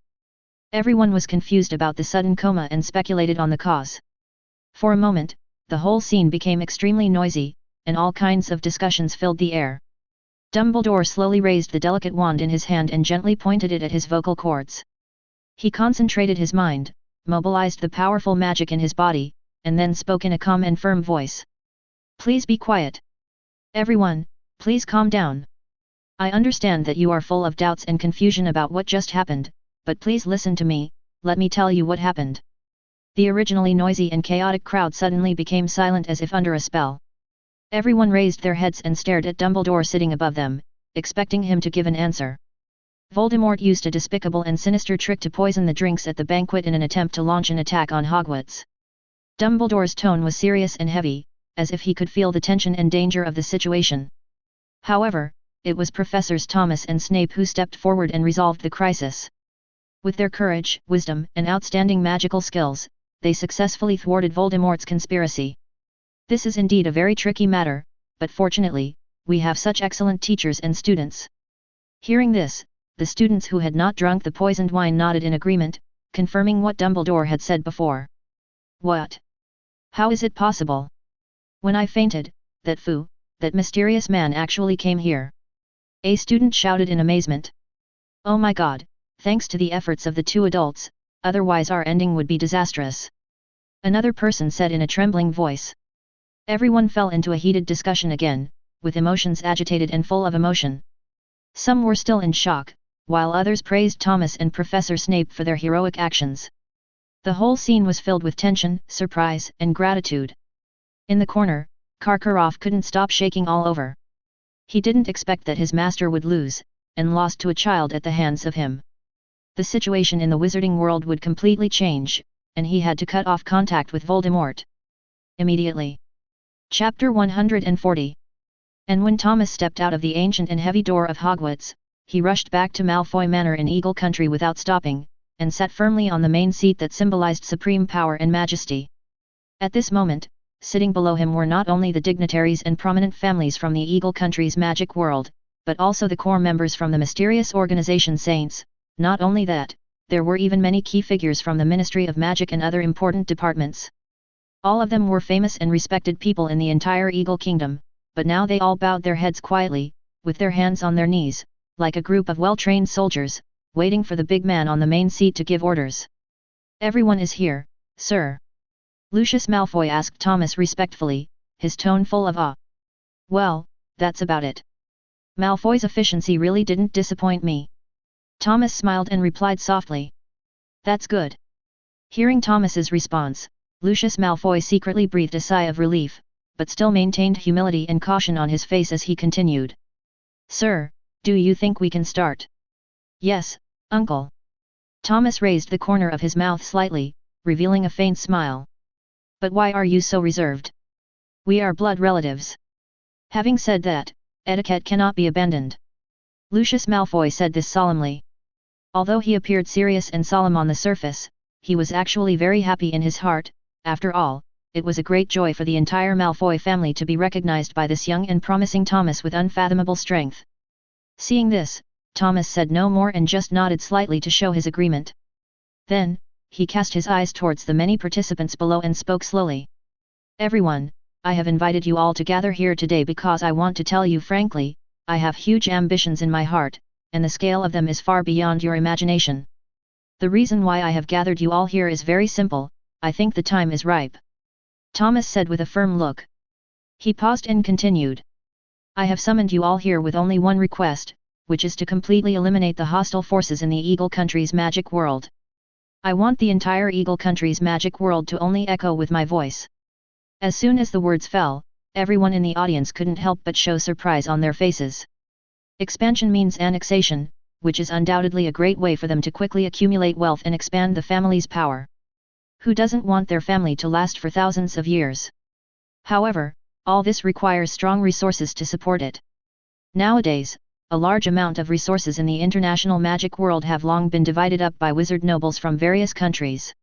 Everyone was confused about the sudden coma and speculated on the cause. For a moment, the whole scene became extremely noisy, and all kinds of discussions filled the air. Dumbledore slowly raised the delicate wand in his hand and gently pointed it at his vocal cords. He concentrated his mind, mobilized the powerful magic in his body, and then spoke in a calm and firm voice. Please be quiet. Everyone, please calm down. I understand that you are full of doubts and confusion about what just happened, but please listen to me, let me tell you what happened. The originally noisy and chaotic crowd suddenly became silent as if under a spell. Everyone raised their heads and stared at Dumbledore sitting above them, expecting him to give an answer. Voldemort used a despicable and sinister trick to poison the drinks at the banquet in an attempt to launch an attack on Hogwarts. Dumbledore's tone was serious and heavy, as if he could feel the tension and danger of the situation. However, it was Professors Thomas and Snape who stepped forward and resolved the crisis. With their courage, wisdom, and outstanding magical skills, they successfully thwarted Voldemort's conspiracy. This is indeed a very tricky matter, but fortunately, we have such excellent teachers and students. Hearing this, the students who had not drunk the poisoned wine nodded in agreement, confirming what Dumbledore had said before. What? How is it possible? When I fainted, that mysterious man actually came here. A student shouted in amazement. Oh my god, thanks to the efforts of the two adults, otherwise our ending would be disastrous. Another person said in a trembling voice. Everyone fell into a heated discussion again, with emotions agitated and full of emotion. Some were still in shock, while others praised Thomas and Professor Snape for their heroic actions. The whole scene was filled with tension, surprise, and gratitude. In the corner, Karkaroff couldn't stop shaking all over. He didn't expect that his master would lose, and lost to a child at the hands of him. The situation in the wizarding world would completely change, and he had to cut off contact with Voldemort. Immediately. Chapter 140. And when Thomas stepped out of the ancient and heavy door of Hogwarts, he rushed back to Malfoy Manor in Eagle Country without stopping, and sat firmly on the main seat that symbolized supreme power and majesty. At this moment, sitting below him were not only the dignitaries and prominent families from the Eagle Country's magic world, but also the core members from the mysterious organization Saints. Not only that, there were even many key figures from the Ministry of Magic and other important departments. All of them were famous and respected people in the entire Eagle Kingdom, but now they all bowed their heads quietly, with their hands on their knees, like a group of well-trained soldiers, waiting for the big man on the main seat to give orders. Everyone is here, sir. Lucius Malfoy asked Thomas respectfully, his tone full of awe. Well, that's about it. Malfoy's efficiency really didn't disappoint me. Thomas smiled and replied softly. That's good. Hearing Thomas's response, Lucius Malfoy secretly breathed a sigh of relief, but still maintained humility and caution on his face as he continued. Sir, do you think we can start? Yes, Uncle. Thomas raised the corner of his mouth slightly, revealing a faint smile. But why are you so reserved? We are blood relatives. Having said that, etiquette cannot be abandoned. Lucius Malfoy said this solemnly. Although he appeared serious and solemn on the surface, he was actually very happy in his heart. After all, it was a great joy for the entire Malfoy family to be recognized by this young and promising Thomas with unfathomable strength. Seeing this, Thomas said no more and just nodded slightly to show his agreement. Then, he cast his eyes towards the many participants below and spoke slowly. Everyone, I have invited you all to gather here today because I want to tell you frankly, I have huge ambitions in my heart, and the scale of them is far beyond your imagination. The reason why I have gathered you all here is very simple, I think the time is ripe. Thomas said with a firm look. He paused and continued. I have summoned you all here with only one request, which is to completely eliminate the hostile forces in the Eagle Country's magic world. I want the entire Eagle Country's magic world to only echo with my voice. As soon as the words fell, everyone in the audience couldn't help but show surprise on their faces. Expansion means annexation, which is undoubtedly a great way for them to quickly accumulate wealth and expand the family's power. Who doesn't want their family to last for thousands of years? However, all this requires strong resources to support it. Nowadays, a large amount of resources in the international magic world have long been divided up by wizard nobles from various countries.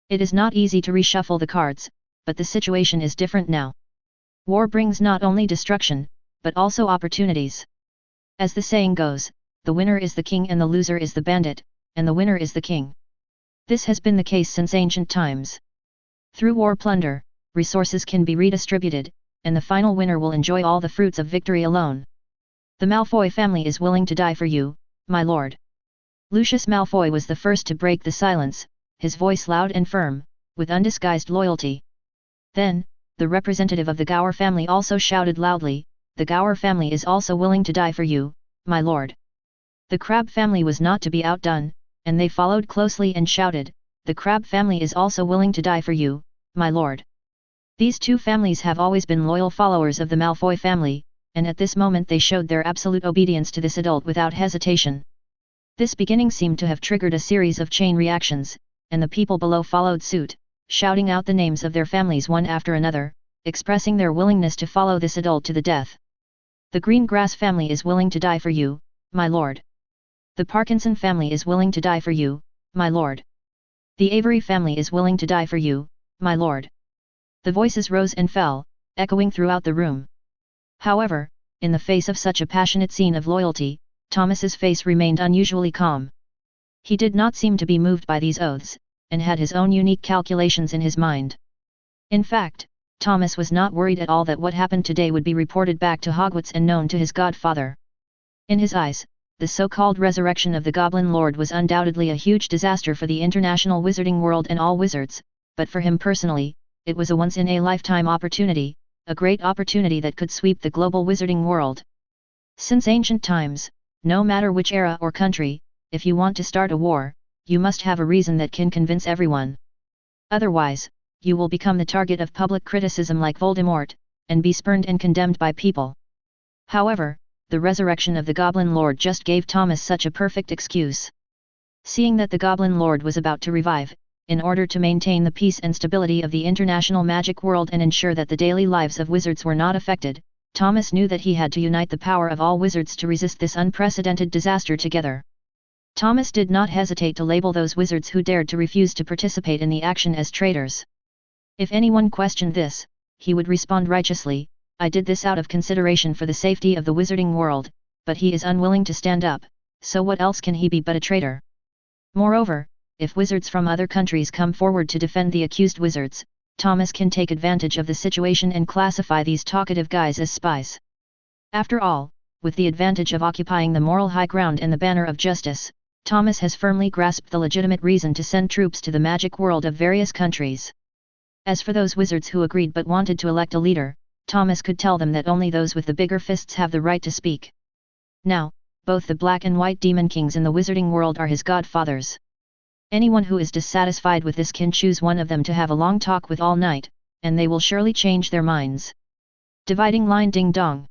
It is not easy to reshuffle the cards, but the situation is different now. War brings not only destruction, but also opportunities. As the saying goes, the winner is the king and the loser is the bandit, and the winner is the king. This has been the case since ancient times. Through war plunder, resources can be redistributed, and the final winner will enjoy all the fruits of victory alone. The Malfoy family is willing to die for you, my lord. Lucius Malfoy was the first to break the silence, his voice loud and firm, with undisguised loyalty. Then, the representative of the Gower family also shouted loudly, the Gower family is also willing to die for you, my lord. The Crabbe family was not to be outdone, and they followed closely and shouted, the Crabbe family is also willing to die for you, my lord. These two families have always been loyal followers of the Malfoy family, and at this moment they showed their absolute obedience to this adult without hesitation. This beginning seemed to have triggered a series of chain reactions, and the people below followed suit, shouting out the names of their families one after another, expressing their willingness to follow this adult to the death. The Greengrass family is willing to die for you, my lord. The Parkinson family is willing to die for you, my lord. The Avery family is willing to die for you, my lord. The voices rose and fell, echoing throughout the room. However, in the face of such a passionate scene of loyalty, Thomas's face remained unusually calm. He did not seem to be moved by these oaths, and had his own unique calculations in his mind. In fact, Thomas was not worried at all that what happened today would be reported back to Hogwarts and known to his godfather. In his eyes, the so-called resurrection of the Goblin Lord was undoubtedly a huge disaster for the international wizarding world and all wizards, but for him personally, it was a once-in-a-lifetime opportunity, a great opportunity that could sweep the global wizarding world. Since ancient times, no matter which era or country, if you want to start a war, you must have a reason that can convince everyone. Otherwise, you will become the target of public criticism like Voldemort, and be spurned and condemned by people. However, the resurrection of the Goblin Lord just gave Thomas such a perfect excuse. Seeing that the Goblin Lord was about to revive, in order to maintain the peace and stability of the international magic world and ensure that the daily lives of wizards were not affected, Thomas knew that he had to unite the power of all wizards to resist this unprecedented disaster together. Thomas did not hesitate to label those wizards who dared to refuse to participate in the action as traitors. If anyone questioned this, he would respond righteously, I did this out of consideration for the safety of the wizarding world, but he is unwilling to stand up, so what else can he be but a traitor? Moreover, if wizards from other countries come forward to defend the accused wizards, Thomas can take advantage of the situation and classify these talkative guys as spies. After all, with the advantage of occupying the moral high ground and the banner of justice, Thomas has firmly grasped the legitimate reason to send troops to the magic world of various countries. As for those wizards who agreed but wanted to elect a leader, Thomas could tell them that only those with the bigger fists have the right to speak. Now, both the Black and White Demon Kings in the Wizarding world are his godfathers. Anyone who is dissatisfied with this can choose one of them to have a long talk with all night, and they will surely change their minds. Dividing line ding dong.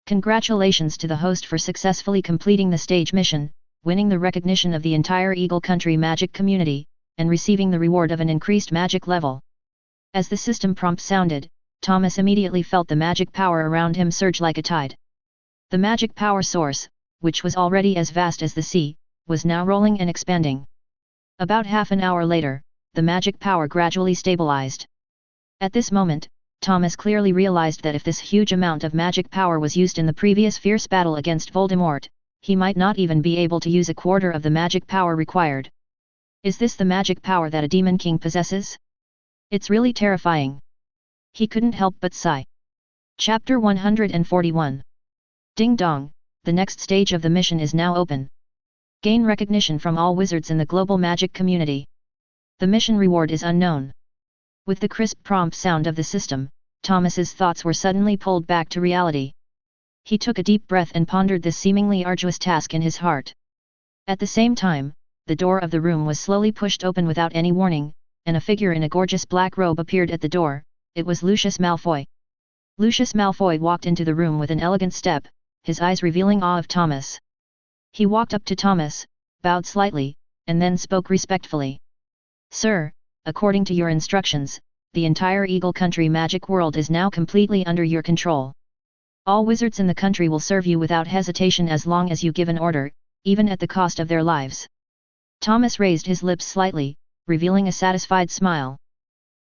Congratulations to the host for successfully completing the stage mission, winning the recognition of the entire Eagle Country magic community, and receiving the reward of an increased magic level. As the system prompt sounded, Thomas immediately felt the magic power around him surge like a tide. The magic power source, which was already as vast as the sea, was now rolling and expanding. About half an hour later, the magic power gradually stabilized. At this moment, Thomas clearly realized that if this huge amount of magic power was used in the previous fierce battle against Voldemort, he might not even be able to use a quarter of the magic power required. Is this the magic power that a Demon King possesses? It's really terrifying. He couldn't help but sigh. Chapter 141. Ding dong, the next stage of the mission is now open. Gain recognition from all wizards in the global magic community. The mission reward is unknown. With the crisp prompt sound of the system, Thomas's thoughts were suddenly pulled back to reality. He took a deep breath and pondered this seemingly arduous task in his heart. At the same time, the door of the room was slowly pushed open without any warning, and a figure in a gorgeous black robe appeared at the door. It was Lucius Malfoy. Lucius Malfoy walked into the room with an elegant step, his eyes revealing awe of Thomas. He walked up to Thomas, bowed slightly, and then spoke respectfully. Sir, according to your instructions, the entire Eagle Country magic world is now completely under your control. All wizards in the country will serve you without hesitation as long as you give an order, even at the cost of their lives. Thomas raised his lips slightly, revealing a satisfied smile.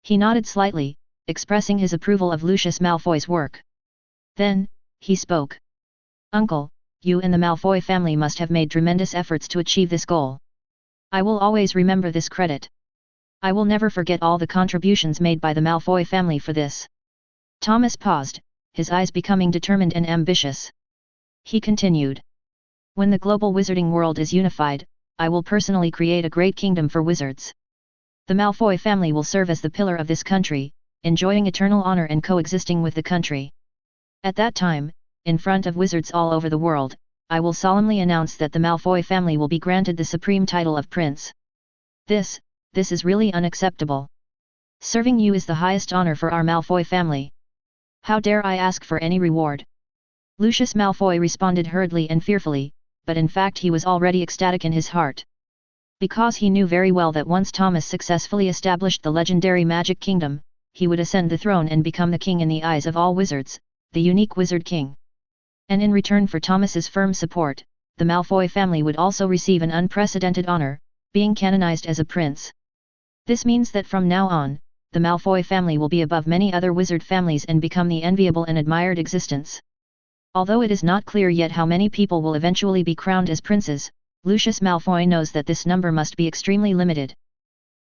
He nodded slightly, expressing his approval of Lucius Malfoy's work. Then, he spoke. Uncle, you and the Malfoy family must have made tremendous efforts to achieve this goal. I will always remember this credit. I will never forget all the contributions made by the Malfoy family for this. Thomas paused, his eyes becoming determined and ambitious. He continued. When the global wizarding world is unified, I will personally create a great kingdom for wizards. The Malfoy family will serve as the pillar of this country, enjoying eternal honor and coexisting with the country. At that time, in front of wizards all over the world, I will solemnly announce that the Malfoy family will be granted the supreme title of Prince. This is really unacceptable. Serving you is the highest honor for our Malfoy family. How dare I ask for any reward? Lucius Malfoy responded hurriedly and fearfully, but in fact he was already ecstatic in his heart. Because he knew very well that once Thomas successfully established the legendary Magic Kingdom, he would ascend the throne and become the king in the eyes of all wizards, the unique Wizard King. And in return for Thomas's firm support, the Malfoy family would also receive an unprecedented honor, being canonized as a prince. This means that from now on, the Malfoy family will be above many other wizard families and become the enviable and admired existence. Although it is not clear yet how many people will eventually be crowned as princes, Lucius Malfoy knows that this number must be extremely limited.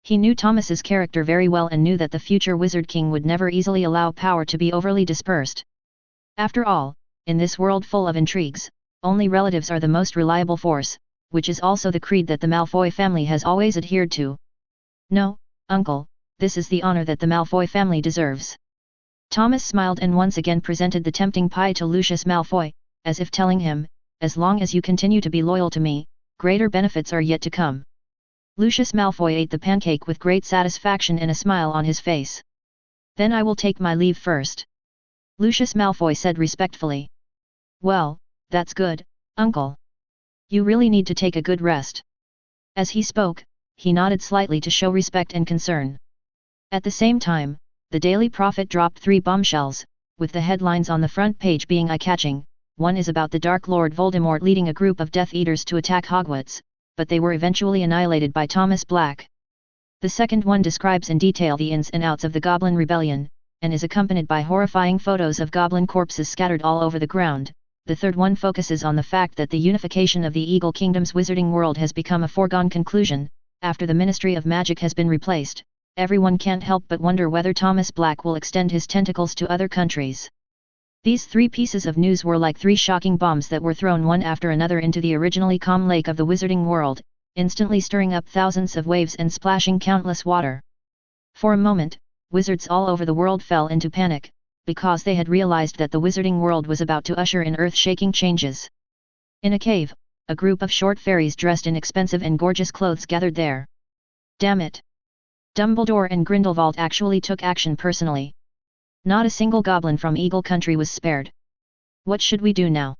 He knew Thomas's character very well and knew that the future Wizard King would never easily allow power to be overly dispersed. After all, in this world full of intrigues, only relatives are the most reliable force, which is also the creed that the Malfoy family has always adhered to. No, uncle, this is the honor that the Malfoy family deserves. Thomas smiled and once again presented the tempting pie to Lucius Malfoy, as if telling him, as long as you continue to be loyal to me, greater benefits are yet to come. Lucius Malfoy ate the pancake with great satisfaction and a smile on his face. Then I will take my leave first. Lucius Malfoy said respectfully. Well, that's good, uncle. You really need to take a good rest. As he spoke, he nodded slightly to show respect and concern. At the same time, the Daily Prophet dropped 3 bombshells, with the headlines on the front page being eye-catching. One is about the Dark Lord Voldemort leading a group of Death Eaters to attack Hogwarts, but they were eventually annihilated by Thomas Black. The second one describes in detail the ins and outs of the Goblin Rebellion, and is accompanied by horrifying photos of goblin corpses scattered all over the ground. The third one focuses on the fact that the unification of the Eagle Kingdom's wizarding world has become a foregone conclusion. After the Ministry of Magic has been replaced, everyone can't help but wonder whether Thomas Black will extend his tentacles to other countries. These 3 pieces of news were like 3 shocking bombs that were thrown one after another into the originally calm lake of the wizarding world, instantly stirring up thousands of waves and splashing countless water. For a moment, wizards all over the world fell into panic, because they had realized that the wizarding world was about to usher in earth-shaking changes. In a cave, a group of short fairies dressed in expensive and gorgeous clothes gathered there. Damn it! Dumbledore and Grindelwald actually took action personally. Not a single goblin from Eagle Country was spared. What should we do now?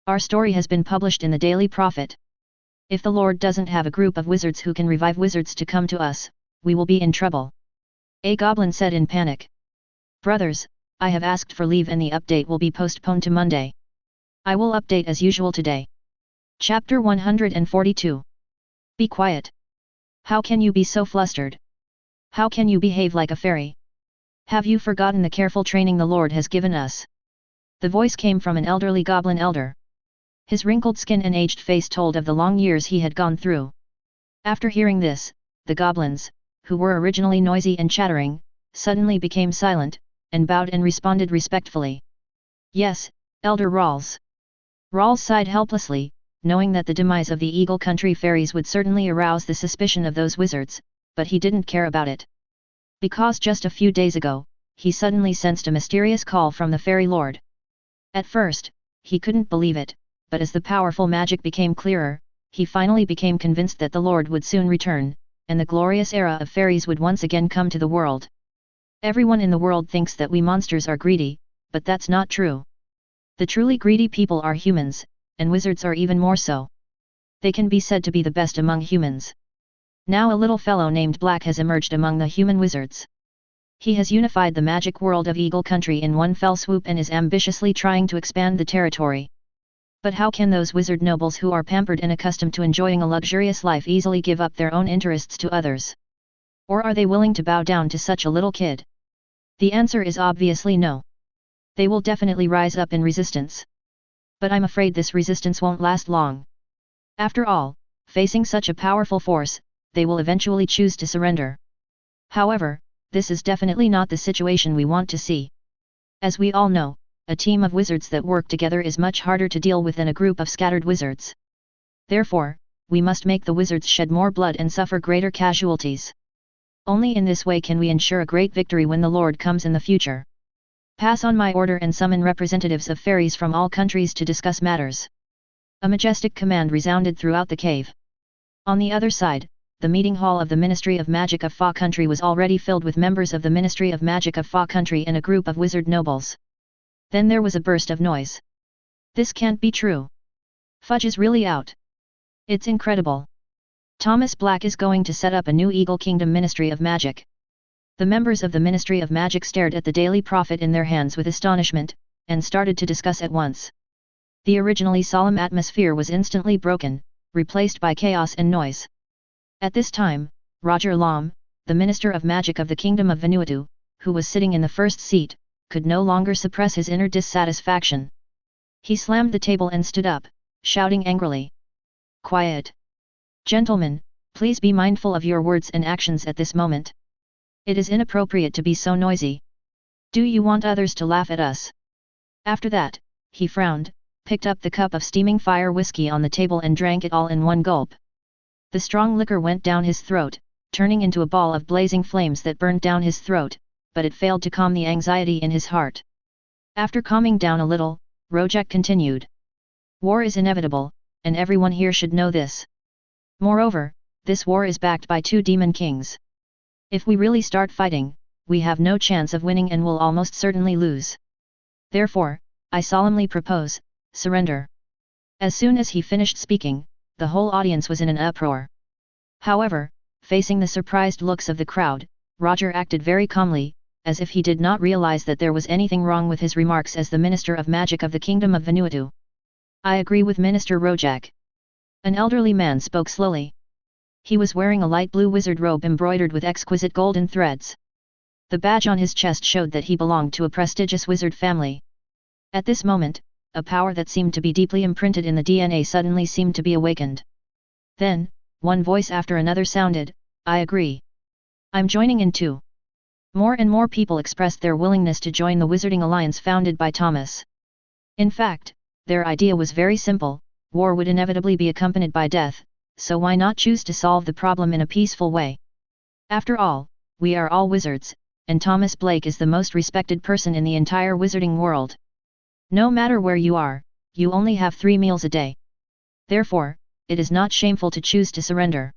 Our story has been published in the Daily Prophet. If the Lord doesn't have a group of wizards who can revive wizards to come to us, we will be in trouble. A goblin said in panic. Brothers, I have asked for leave and the update will be postponed to Monday. I will update as usual today. Chapter 142. Be quiet. How can you be so flustered? How can you behave like a fairy? Have you forgotten the careful training the Lord has given us? The voice came from an elderly goblin elder. His wrinkled skin and aged face told of the long years he had gone through. After hearing this, the goblins, who were originally noisy and chattering, suddenly became silent, and bowed and responded respectfully. Yes, Elder Rawls. Rawls sighed helplessly, knowing that the demise of the Eagle Country fairies would certainly arouse the suspicion of those wizards, but he didn't care about it. Because just a few days ago, he suddenly sensed a mysterious call from the Fairy Lord. At first, he couldn't believe it, but as the powerful magic became clearer, he finally became convinced that the Lord would soon return, and the glorious era of fairies would once again come to the world. Everyone in the world thinks that we monsters are greedy, but that's not true. The truly greedy people are humans, and wizards are even more so. They can be said to be the best among humans. Now a little fellow named Black has emerged among the human wizards. He has unified the magic world of Eagle Country in one fell swoop and is ambitiously trying to expand the territory. But how can those wizard nobles who are pampered and accustomed to enjoying a luxurious life easily give up their own interests to others? Or are they willing to bow down to such a little kid? The answer is obviously no. They will definitely rise up in resistance. But I'm afraid this resistance won't last long. After all, facing such a powerful force, they will eventually choose to surrender. However, this is definitely not the situation we want to see. As we all know, a team of wizards that work together is much harder to deal with than a group of scattered wizards. Therefore, we must make the wizards shed more blood and suffer greater casualties. Only in this way can we ensure a great victory when the Lord comes in the future. Pass on my order and summon representatives of fairies from all countries to discuss matters. A majestic command resounded throughout the cave. On the other side, the meeting hall of the Ministry of Magic of Fa Country was already filled with members of the Ministry of Magic of Fa Country and a group of wizard nobles. Then there was a burst of noise. This can't be true. Fudge is really out. It's incredible. Thomas Black is going to set up a new Eagle Kingdom Ministry of Magic. The members of the Ministry of Magic stared at the Daily Prophet in their hands with astonishment, and started to discuss at once. The originally solemn atmosphere was instantly broken, replaced by chaos and noise. At this time, Roger Lom, the Minister of Magic of the Kingdom of Vanuatu, who was sitting in the first seat, could no longer suppress his inner dissatisfaction. He slammed the table and stood up, shouting angrily. Quiet! Gentlemen, please be mindful of your words and actions at this moment. It is inappropriate to be so noisy. Do you want others to laugh at us? After that, he frowned, picked up the cup of steaming fire whiskey on the table and drank it all in one gulp. The strong liquor went down his throat, turning into a ball of blazing flames that burned down his throat, but it failed to calm the anxiety in his heart. After calming down a little, Rojak continued. War is inevitable, and everyone here should know this. Moreover, this war is backed by two demon kings. If we really start fighting, we have no chance of winning and will almost certainly lose. Therefore, I solemnly propose, surrender. As soon as he finished speaking, the whole audience was in an uproar. However, facing the surprised looks of the crowd, Roger acted very calmly, as if he did not realize that there was anything wrong with his remarks as the Minister of Magic of the Kingdom of Vanuatu. I agree with Minister Rojak. An elderly man spoke slowly. He was wearing a light blue wizard robe embroidered with exquisite golden threads. The badge on his chest showed that he belonged to a prestigious wizard family. At this moment, a power that seemed to be deeply imprinted in the DNA suddenly seemed to be awakened. Then, one voice after another sounded, I agree. I'm joining in too. More and more people expressed their willingness to join the Wizarding Alliance founded by Thomas. In fact, their idea was very simple, war would inevitably be accompanied by death, so why not choose to solve the problem in a peaceful way? After all, we are all wizards, and Thomas Blake is the most respected person in the entire wizarding world. No matter where you are, you only have 3 meals a day. Therefore, it is not shameful to choose to surrender.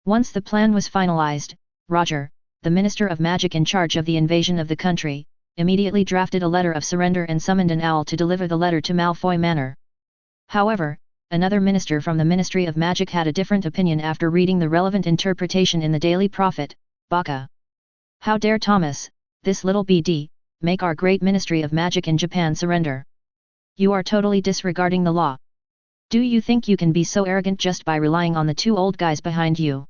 Once the plan was finalized, Roger, the Minister of Magic in charge of the invasion of the country, immediately drafted a letter of surrender and summoned an owl to deliver the letter to Malfoy Manor. However, another minister from the Ministry of Magic had a different opinion after reading the relevant interpretation in the Daily Prophet, Baka. How dare Thomas, this little BD, make our great Ministry of Magic in Japan surrender? You are totally disregarding the law. Do you think you can be so arrogant just by relying on the two old guys behind you?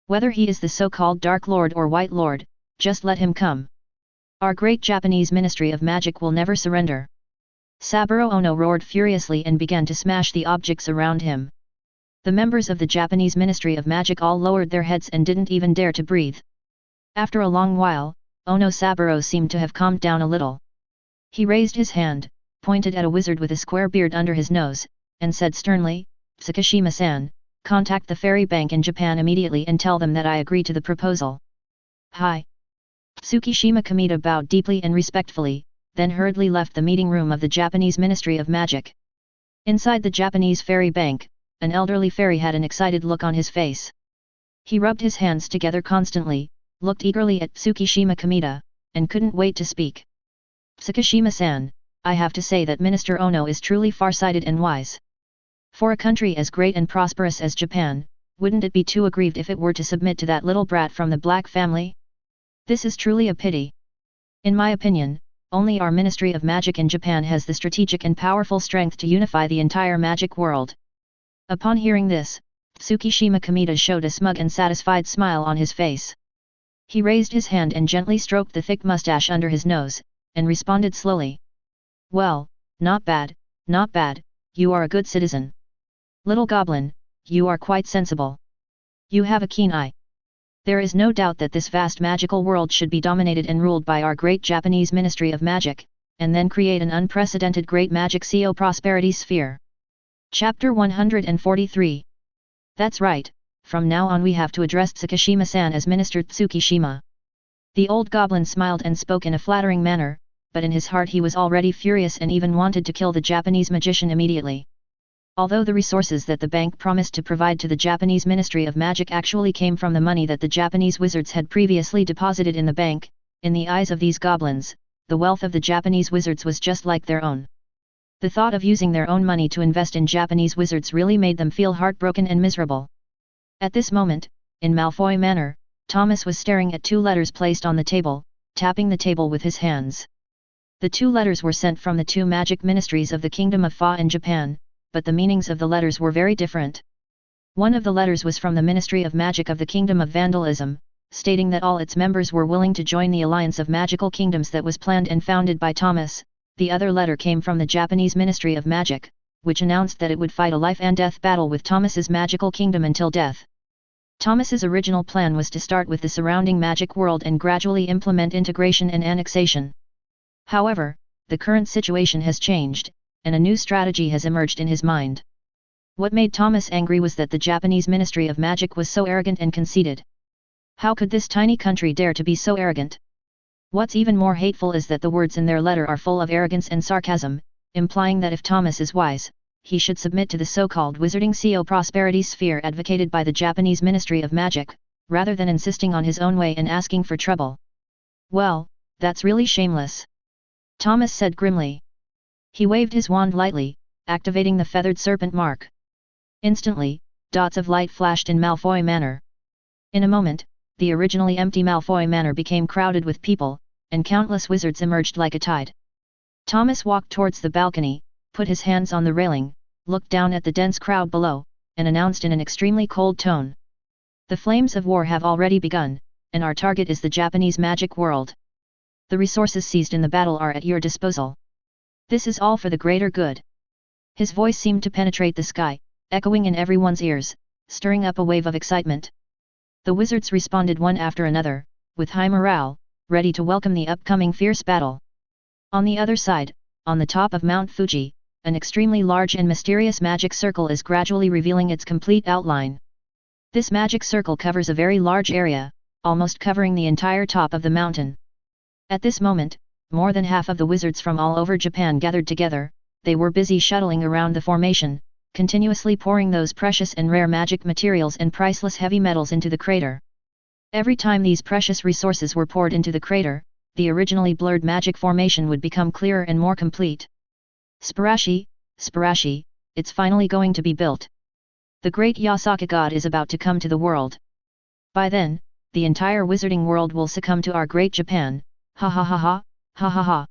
Whether he is the so-called Dark Lord or White Lord, just let him come. Our great Japanese Ministry of Magic will never surrender. Saburo Ono roared furiously and began to smash the objects around him. The members of the Japanese Ministry of Magic all lowered their heads and didn't even dare to breathe. After a long while, Ono Saburo seemed to have calmed down a little. He raised his hand, pointed at a wizard with a square beard under his nose, and said sternly, "Tsukishima-san, contact the ferry bank in Japan immediately and tell them that I agree to the proposal." "Hi." Tsukishima Kamita bowed deeply and respectfully, then hurriedly left the meeting room of the Japanese Ministry of Magic. Inside the Japanese ferry bank, an elderly fairy had an excited look on his face. He rubbed his hands together constantly, looked eagerly at Tsukishima Kamita, and couldn't wait to speak. "Tsukishima-san, I have to say that Minister Ono is truly far-sighted and wise. For a country as great and prosperous as Japan, wouldn't it be too aggrieved if it were to submit to that little brat from the Black family? This is truly a pity. In my opinion, only our Ministry of Magic in Japan has the strategic and powerful strength to unify the entire magic world." Upon hearing this, Tsukishima Kamita showed a smug and satisfied smile on his face. He raised his hand and gently stroked the thick mustache under his nose, and responded slowly. "Well, not bad, not bad, you are a good citizen. Little goblin, you are quite sensible. You have a keen eye. There is no doubt that this vast magical world should be dominated and ruled by our great Japanese Ministry of Magic, and then create an unprecedented great magic prosperity sphere." Chapter 143. That's right, from now on we have to address Tsukishima-san as Minister Tsukishima. The old goblin smiled and spoke in a flattering manner, but in his heart he was already furious and even wanted to kill the Japanese magician immediately. Although the resources that the bank promised to provide to the Japanese Ministry of Magic actually came from the money that the Japanese wizards had previously deposited in the bank, in the eyes of these goblins, the wealth of the Japanese wizards was just like their own. The thought of using their own money to invest in Japanese wizards really made them feel heartbroken and miserable. At this moment, in Malfoy Manor, Thomas was staring at two letters placed on the table, tapping the table with his hands. The two letters were sent from the two magic ministries of the Kingdom of Fa in Japan, but the meanings of the letters were very different. One of the letters was from the Ministry of Magic of the Kingdom of Vandalism, stating that all its members were willing to join the alliance of magical kingdoms that was planned and founded by Thomas. The other letter came from the Japanese Ministry of Magic, which announced that it would fight a life and death battle with Thomas's magical kingdom until death. Thomas's original plan was to start with the surrounding magic world and gradually implement integration and annexation. However, the current situation has changed, and a new strategy has emerged in his mind. What made Thomas angry was that the Japanese Ministry of Magic was so arrogant and conceited. How could this tiny country dare to be so arrogant? What's even more hateful is that the words in their letter are full of arrogance and sarcasm, implying that if Thomas is wise, he should submit to the so-called wizarding prosperity sphere advocated by the Japanese Ministry of Magic, rather than insisting on his own way and asking for trouble. Well, that's really shameless. Thomas said grimly. He waved his wand lightly, activating the feathered serpent mark. Instantly, dots of light flashed in Malfoy Manor. In a moment, the originally empty Malfoy Manor became crowded with people, and countless wizards emerged like a tide. Thomas walked towards the balcony, put his hands on the railing, looked down at the dense crowd below, and announced in an extremely cold tone. "The flames of war have already begun, and our target is the Japanese magic world. The resources seized in the battle are at your disposal. This is all for the greater good." His voice seemed to penetrate the sky, echoing in everyone's ears, stirring up a wave of excitement. The wizards responded one after another, with high morale, ready to welcome the upcoming fierce battle. On the other side, on the top of Mount Fuji, an extremely large and mysterious magic circle is gradually revealing its complete outline. This magic circle covers a very large area, almost covering the entire top of the mountain. At this moment, more than half of the wizards from all over Japan gathered together. They were busy shuttling around the formation, continuously pouring those precious and rare magic materials and priceless heavy metals into the crater. Every time these precious resources were poured into the crater, the originally blurred magic formation would become clearer and more complete. Sparashi, Sparashi, it's finally going to be built. The great Yasaka god is about to come to the world. By then, the entire wizarding world will succumb to our great Japan, ha ha ha ha, ha ha ha.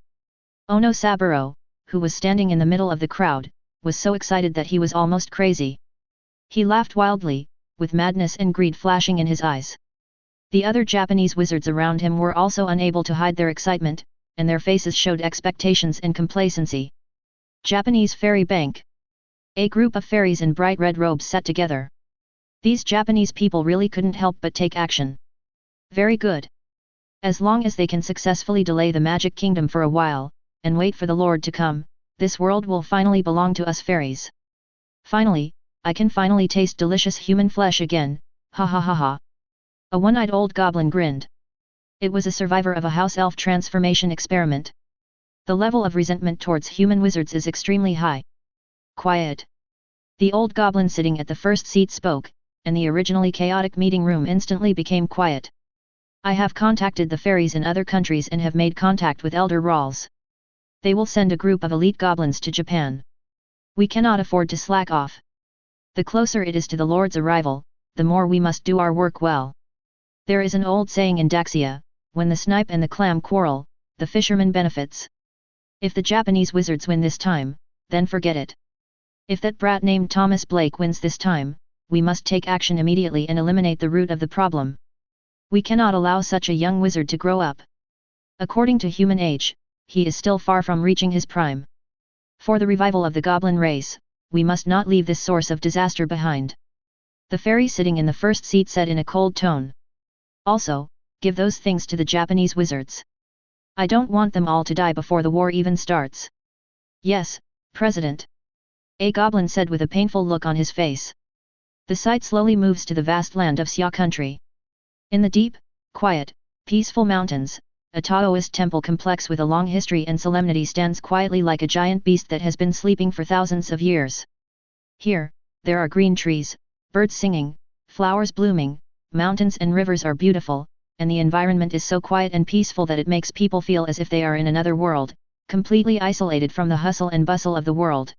Ono Saburo, who was standing in the middle of the crowd, was so excited that he was almost crazy. He laughed wildly, with madness and greed flashing in his eyes. The other Japanese wizards around him were also unable to hide their excitement, and their faces showed expectations and complacency. Japanese Fairy Bank. A group of fairies in bright red robes sat together. These Japanese people really couldn't help but take action. Very good. As long as they can successfully delay the Magic Kingdom for a while, and wait for the Lord to come, this world will finally belong to us fairies. Finally, I can finally taste delicious human flesh again, ha ha ha ha. A one-eyed old goblin grinned. It was a survivor of a house elf transformation experiment. The level of resentment towards human wizards is extremely high. Quiet. The old goblin sitting at the first seat spoke, and the originally chaotic meeting room instantly became quiet. I have contacted the fairies in other countries and have made contact with Elder Rawls. They will send a group of elite goblins to Japan. We cannot afford to slack off. The closer it is to the Lord's arrival, the more we must do our work well. There is an old saying in Daxia, when the snipe and the clam quarrel, the fisherman benefits. If the Japanese wizards win this time, then forget it. If that brat named Thomas Blake wins this time, we must take action immediately and eliminate the root of the problem. We cannot allow such a young wizard to grow up. According to human age, he is still far from reaching his prime. For the revival of the goblin race, we must not leave this source of disaster behind. The fairy sitting in the first seat said in a cold tone. Also, give those things to the Japanese wizards. I don't want them all to die before the war even starts. Yes, President. A goblin said with a painful look on his face. The sight slowly moves to the vast land of Xia country. In the deep, quiet, peaceful mountains, a Taoist temple complex with a long history and solemnity stands quietly like a giant beast that has been sleeping for thousands of years. Here, there are green trees, birds singing, flowers blooming, mountains and rivers are beautiful, and the environment is so quiet and peaceful that it makes people feel as if they are in another world, completely isolated from the hustle and bustle of the world.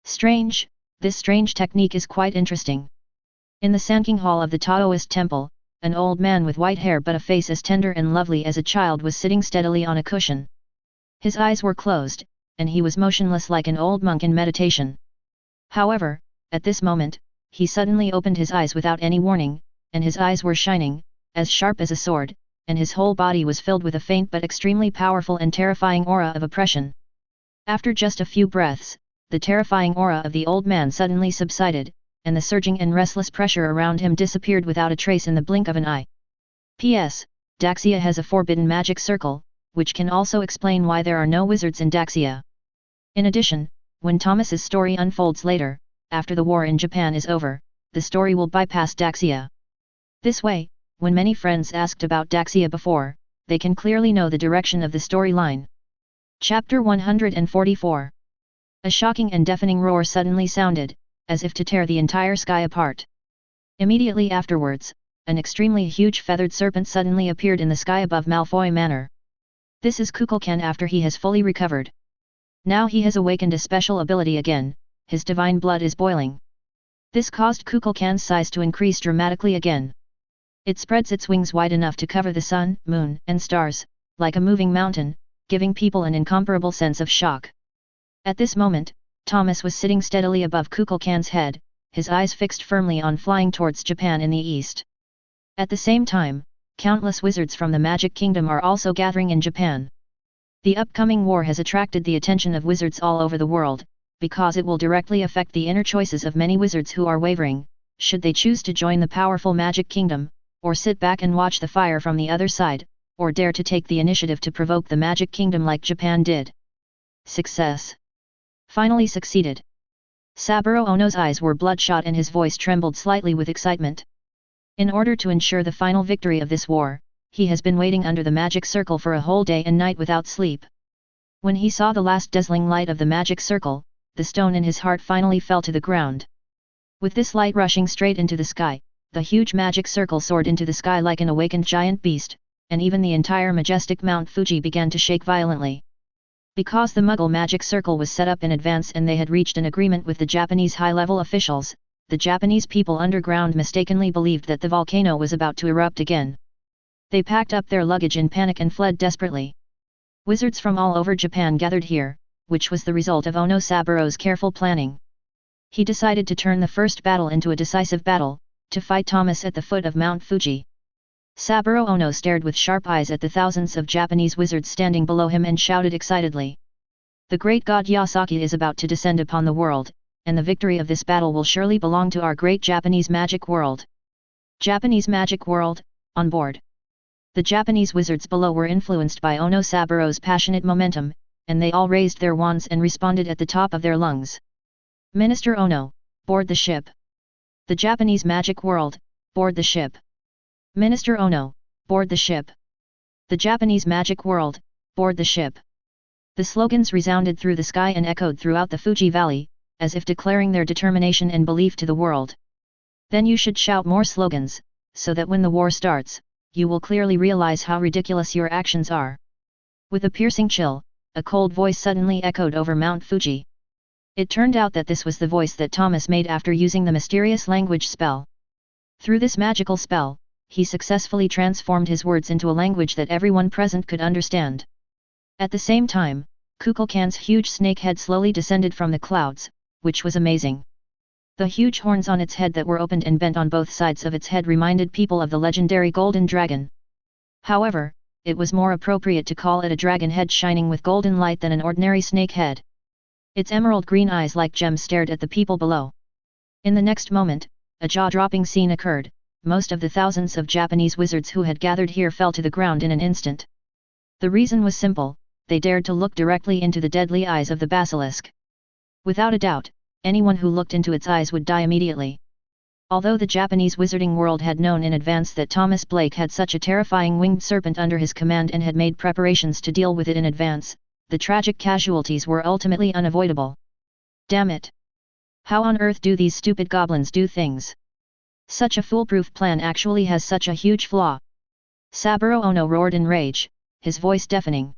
Strange, this strange technique is quite interesting. In the Sanking Hall of the Taoist temple, an old man with white hair but a face as tender and lovely as a child was sitting steadily on a cushion. His eyes were closed, and he was motionless like an old monk in meditation. However, at this moment, he suddenly opened his eyes without any warning, and his eyes were shining, as sharp as a sword, and his whole body was filled with a faint but extremely powerful and terrifying aura of oppression. After just a few breaths, the terrifying aura of the old man suddenly subsided, and the surging and restless pressure around him disappeared without a trace in the blink of an eye. P.S. Daxia has a forbidden magic circle, which can also explain why there are no wizards in Daxia. In addition, when Thomas's story unfolds later, after the war in Japan is over, the story will bypass Daxia. This way, when many friends asked about Daxia before, they can clearly know the direction of the storyline. Chapter 144. A shocking and deafening roar suddenly sounded, as if to tear the entire sky apart. Immediately afterwards, an extremely huge feathered serpent suddenly appeared in the sky above Malfoy Manor. This is Kukulkan after he has fully recovered. Now he has awakened a special ability again, his divine blood is boiling. This caused Kukulkan's size to increase dramatically again. It spreads its wings wide enough to cover the sun, moon, and stars, like a moving mountain, giving people an incomparable sense of shock. At this moment, Thomas was sitting steadily above Kukulkan's head, his eyes fixed firmly on flying towards Japan in the east. At the same time, countless wizards from the Magic Kingdom are also gathering in Japan. The upcoming war has attracted the attention of wizards all over the world, because it will directly affect the inner choices of many wizards who are wavering, should they choose to join the powerful Magic Kingdom, or sit back and watch the fire from the other side, or dare to take the initiative to provoke the Magic Kingdom like Japan did. Success. Finally succeeded. Saburo Ono's eyes were bloodshot and his voice trembled slightly with excitement. In order to ensure the final victory of this war, he has been waiting under the magic circle for a whole day and night without sleep. When he saw the last dazzling light of the magic circle, the stone in his heart finally fell to the ground. With this light rushing straight into the sky, the huge magic circle soared into the sky like an awakened giant beast, and even the entire majestic Mount Fuji began to shake violently. Because the Muggle magic circle was set up in advance and they had reached an agreement with the Japanese high-level officials, the Japanese people underground mistakenly believed that the volcano was about to erupt again. They packed up their luggage in panic and fled desperately. Wizards from all over Japan gathered here, which was the result of Ono Saburo's careful planning. He decided to turn the first battle into a decisive battle, to fight Thomas at the foot of Mount Fuji. Saburo Ono stared with sharp eyes at the thousands of Japanese wizards standing below him and shouted excitedly. The great god Yasaki is about to descend upon the world, and the victory of this battle will surely belong to our great Japanese magic world. Japanese magic world, on board. The Japanese wizards below were influenced by Ono Saburo's passionate momentum, and they all raised their wands and responded at the top of their lungs. Minister Ono, board the ship. The Japanese magic world, board the ship. Minister Ono, board the ship. The Japanese magic world, board the ship. The slogans resounded through the sky and echoed throughout the Fuji Valley, as if declaring their determination and belief to the world. Then you should shout more slogans, so that when the war starts, you will clearly realize how ridiculous your actions are. With a piercing chill, a cold voice suddenly echoed over Mount Fuji. It turned out that this was the voice that Thomas made after using the mysterious language spell. Through this magical spell, he successfully transformed his words into a language that everyone present could understand. At the same time, Kukulkan's huge snake head slowly descended from the clouds, which was amazing. The huge horns on its head that were opened and bent on both sides of its head reminded people of the legendary golden dragon. However, it was more appropriate to call it a dragon head shining with golden light than an ordinary snake head. Its emerald green eyes like gems stared at the people below. In the next moment, a jaw-dropping scene occurred. Most of the thousands of Japanese wizards who had gathered here fell to the ground in an instant. The reason was simple: they dared to look directly into the deadly eyes of the basilisk. Without a doubt, anyone who looked into its eyes would die immediately. Although the Japanese wizarding world had known in advance that Thomas Blake had such a terrifying winged serpent under his command and had made preparations to deal with it in advance, the tragic casualties were ultimately unavoidable. Damn it! How on earth do these stupid goblins do things? Such a foolproof plan actually has such a huge flaw. Saburo Ono roared in rage, his voice deafening.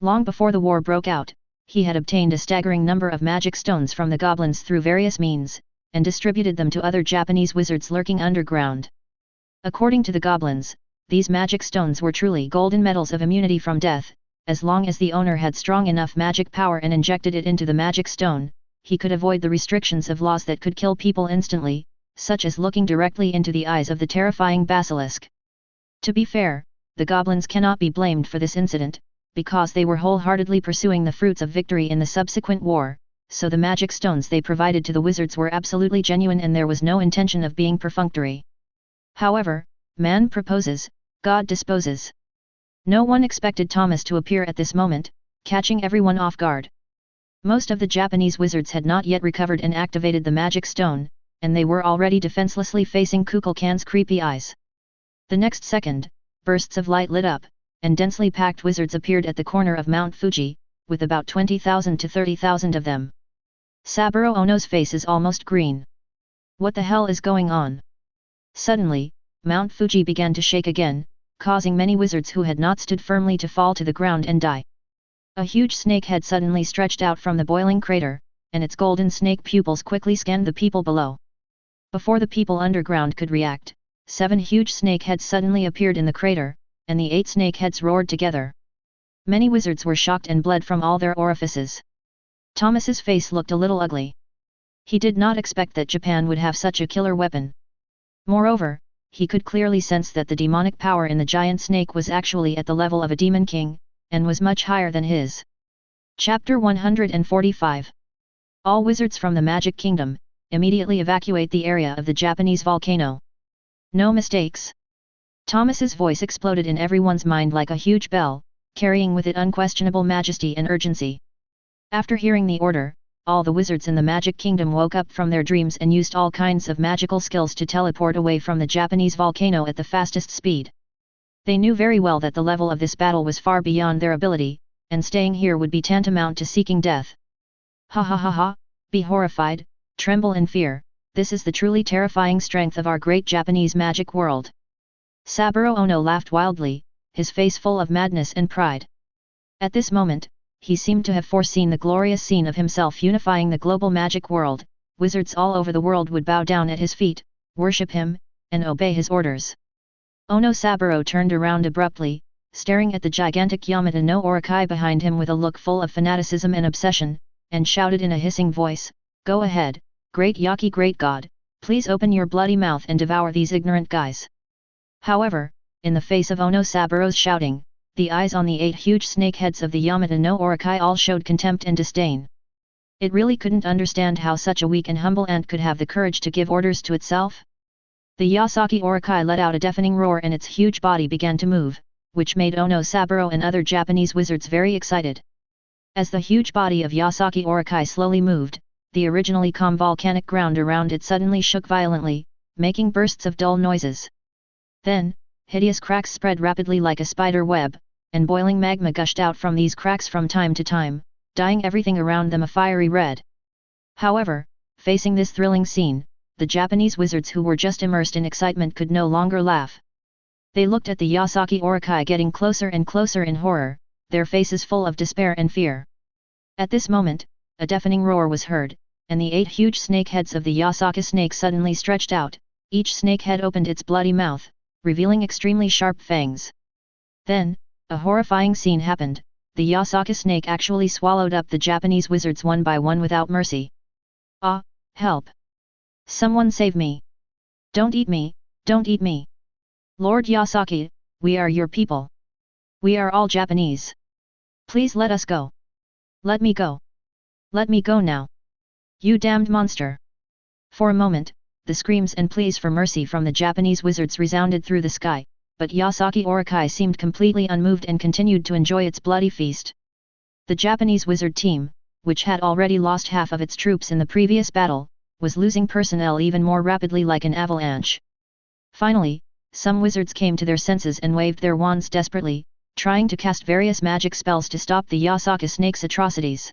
Long before the war broke out, he had obtained a staggering number of magic stones from the goblins through various means, and distributed them to other Japanese wizards lurking underground. According to the goblins, these magic stones were truly golden medals of immunity from death. As long as the owner had strong enough magic power and injected it into the magic stone, he could avoid the restrictions of laws that could kill people instantly, such as looking directly into the eyes of the terrifying basilisk. To be fair, the goblins cannot be blamed for this incident, because they were wholeheartedly pursuing the fruits of victory in the subsequent war, so the magic stones they provided to the wizards were absolutely genuine and there was no intention of being perfunctory. However, man proposes, God disposes. No one expected Thomas to appear at this moment, catching everyone off guard. Most of the Japanese wizards had not yet recovered and activated the magic stone, and they were already defenselessly facing Kukulkan's creepy eyes. The next second, bursts of light lit up, and densely packed wizards appeared at the corner of Mount Fuji, with about 20,000 to 30,000 of them. Saburo Ono's face is almost green. What the hell is going on? Suddenly, Mount Fuji began to shake again, causing many wizards who had not stood firmly to fall to the ground and die. A huge snake head suddenly stretched out from the boiling crater, and its golden snake pupils quickly scanned the people below. Before the people underground could react, 7 huge snake heads suddenly appeared in the crater, and the 8 snake heads roared together. Many wizards were shocked and bled from all their orifices. Thomas's face looked a little ugly. He did not expect that Japan would have such a killer weapon. Moreover, he could clearly sense that the demonic power in the giant snake was actually at the level of a demon king, and was much higher than his. Chapter 145. All wizards from the Magic Kingdom, immediately evacuate the area of the Japanese volcano. No mistakes. Thomas's voice exploded in everyone's mind like a huge bell, carrying with it unquestionable majesty and urgency. After hearing the order, all the wizards in the Magic Kingdom woke up from their dreams and used all kinds of magical skills to teleport away from the Japanese volcano at the fastest speed. They knew very well that the level of this battle was far beyond their ability, and staying here would be tantamount to seeking death. Ha ha ha ha, Be horrified, tremble in fear, this is the truly terrifying strength of our great Japanese magic world. Saburo Ono laughed wildly, his face full of madness and pride. At this moment, he seemed to have foreseen the glorious scene of himself unifying the global magic world. Wizards all over the world would bow down at his feet, worship him, and obey his orders. Ono Saburo turned around abruptly, staring at the gigantic Yamata no Orokai behind him with a look full of fanaticism and obsession, and shouted in a hissing voice, "Go ahead, great Yaki great god, please open your bloody mouth and devour these ignorant guys." However, in the face of Ono Saburo's shouting, the eyes on the 8 huge snake heads of the Yamata no Orokai all showed contempt and disdain. It really couldn't understand how such a weak and humble ant could have the courage to give orders to itself. The Yasaki Orokai let out a deafening roar and its huge body began to move, which made Ono Saburo and other Japanese wizards very excited. As the huge body of Yasaki Orokai slowly moved, the originally calm volcanic ground around it suddenly shook violently, making bursts of dull noises. Then, hideous cracks spread rapidly like a spider web, and boiling magma gushed out from these cracks from time to time, dyeing everything around them a fiery red. However, facing this thrilling scene, the Japanese wizards who were just immersed in excitement could no longer laugh. They looked at the Yasaki Orokai getting closer and closer in horror, their faces full of despair and fear. At this moment, a deafening roar was heard, and the 8 huge snake heads of the Yasaka snake suddenly stretched out, each snake head opened its bloody mouth, revealing extremely sharp fangs. Then, a horrifying scene happened. The Yasaka snake actually swallowed up the Japanese wizards one by one without mercy. Ah, help! Someone save me! Don't eat me, don't eat me! Lord Yasaki, we are your people. We are all Japanese. Please let us go. Let me go. Let me go now. You damned monster! For a moment, the screams and pleas for mercy from the Japanese wizards resounded through the sky, but Yasaki Orokai seemed completely unmoved and continued to enjoy its bloody feast. The Japanese wizard team, which had already lost half of its troops in the previous battle, was losing personnel even more rapidly like an avalanche. Finally, some wizards came to their senses and waved their wands desperately, trying to cast various magic spells to stop the Yasaka snake's atrocities.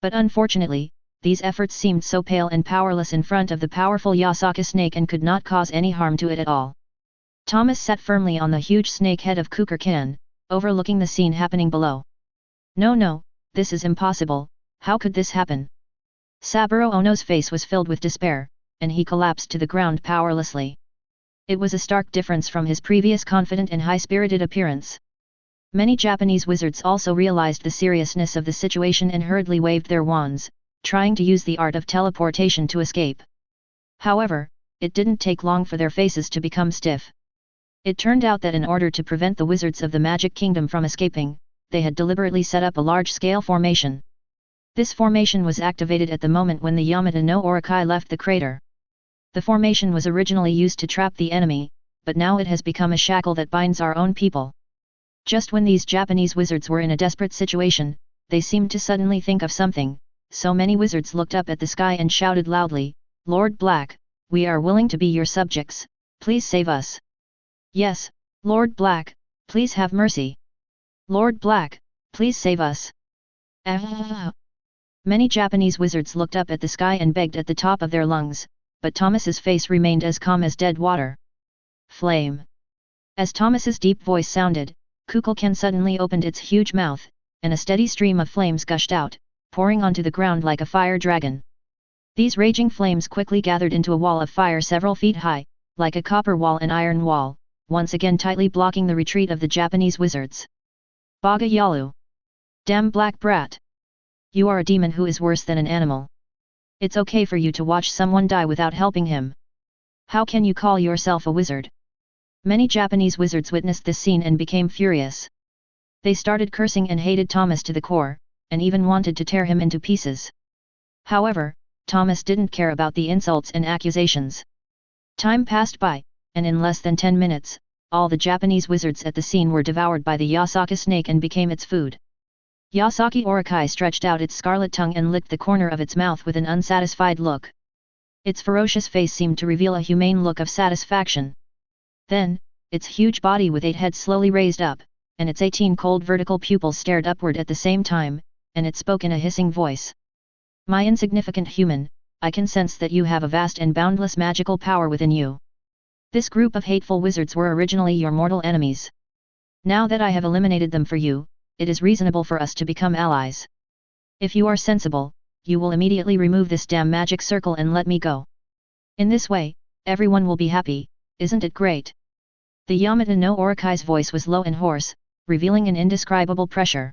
But unfortunately, these efforts seemed so pale and powerless in front of the powerful Yasaka snake and could not cause any harm to it at all. Thomas sat firmly on the huge snake head of Kukulkan, overlooking the scene happening below. No, this is impossible, how could this happen? Saburo Ono's face was filled with despair, and he collapsed to the ground powerlessly. It was a stark difference from his previous confident and high-spirited appearance. Many Japanese wizards also realized the seriousness of the situation and hurriedly waved their wands, trying to use the art of teleportation to escape. However, it didn't take long for their faces to become stiff. It turned out that in order to prevent the wizards of the Magic Kingdom from escaping, they had deliberately set up a large-scale formation. This formation was activated at the moment when the Yamata no Orokai left the crater. The formation was originally used to trap the enemy, but now it has become a shackle that binds our own people. Just when these Japanese wizards were in a desperate situation, they seemed to suddenly think of something, so many wizards looked up at the sky and shouted loudly, "Lord Black, we are willing to be your subjects, please save us." "Yes, Lord Black, please have mercy. Lord Black, please save us." Ah! Many Japanese wizards looked up at the sky and begged at the top of their lungs, but Thomas's face remained as calm as dead water. Flame! As Thomas's deep voice sounded, Kukulkan suddenly opened its huge mouth, and a steady stream of flames gushed out, pouring onto the ground like a fire dragon. These raging flames quickly gathered into a wall of fire several feet high, like a copper wall and iron wall, once again tightly blocking the retreat of the Japanese wizards. Baga Yalu! Damn black brat! You are a demon who is worse than an animal. It's okay for you to watch someone die without helping him. How can you call yourself a wizard? Many Japanese wizards witnessed this scene and became furious. They started cursing and hated Thomas to the core, and even wanted to tear him into pieces. However, Thomas didn't care about the insults and accusations. Time passed by, and in less than 10 minutes, all the Japanese wizards at the scene were devoured by the Yasaka snake and became its food. Yasaki Orokai stretched out its scarlet tongue and licked the corner of its mouth with an unsatisfied look. Its ferocious face seemed to reveal a humane look of satisfaction. Then, its huge body with 8 heads slowly raised up, and its 18 cold vertical pupils stared upward at the same time, and it spoke in a hissing voice. My insignificant human, I can sense that you have a vast and boundless magical power within you. This group of hateful wizards were originally your mortal enemies. Now that I have eliminated them for you, it is reasonable for us to become allies. If you are sensible, you will immediately remove this damn magic circle and let me go. In this way, everyone will be happy, isn't it great? The Yamata no Orikai's voice was low and hoarse, revealing an indescribable pressure.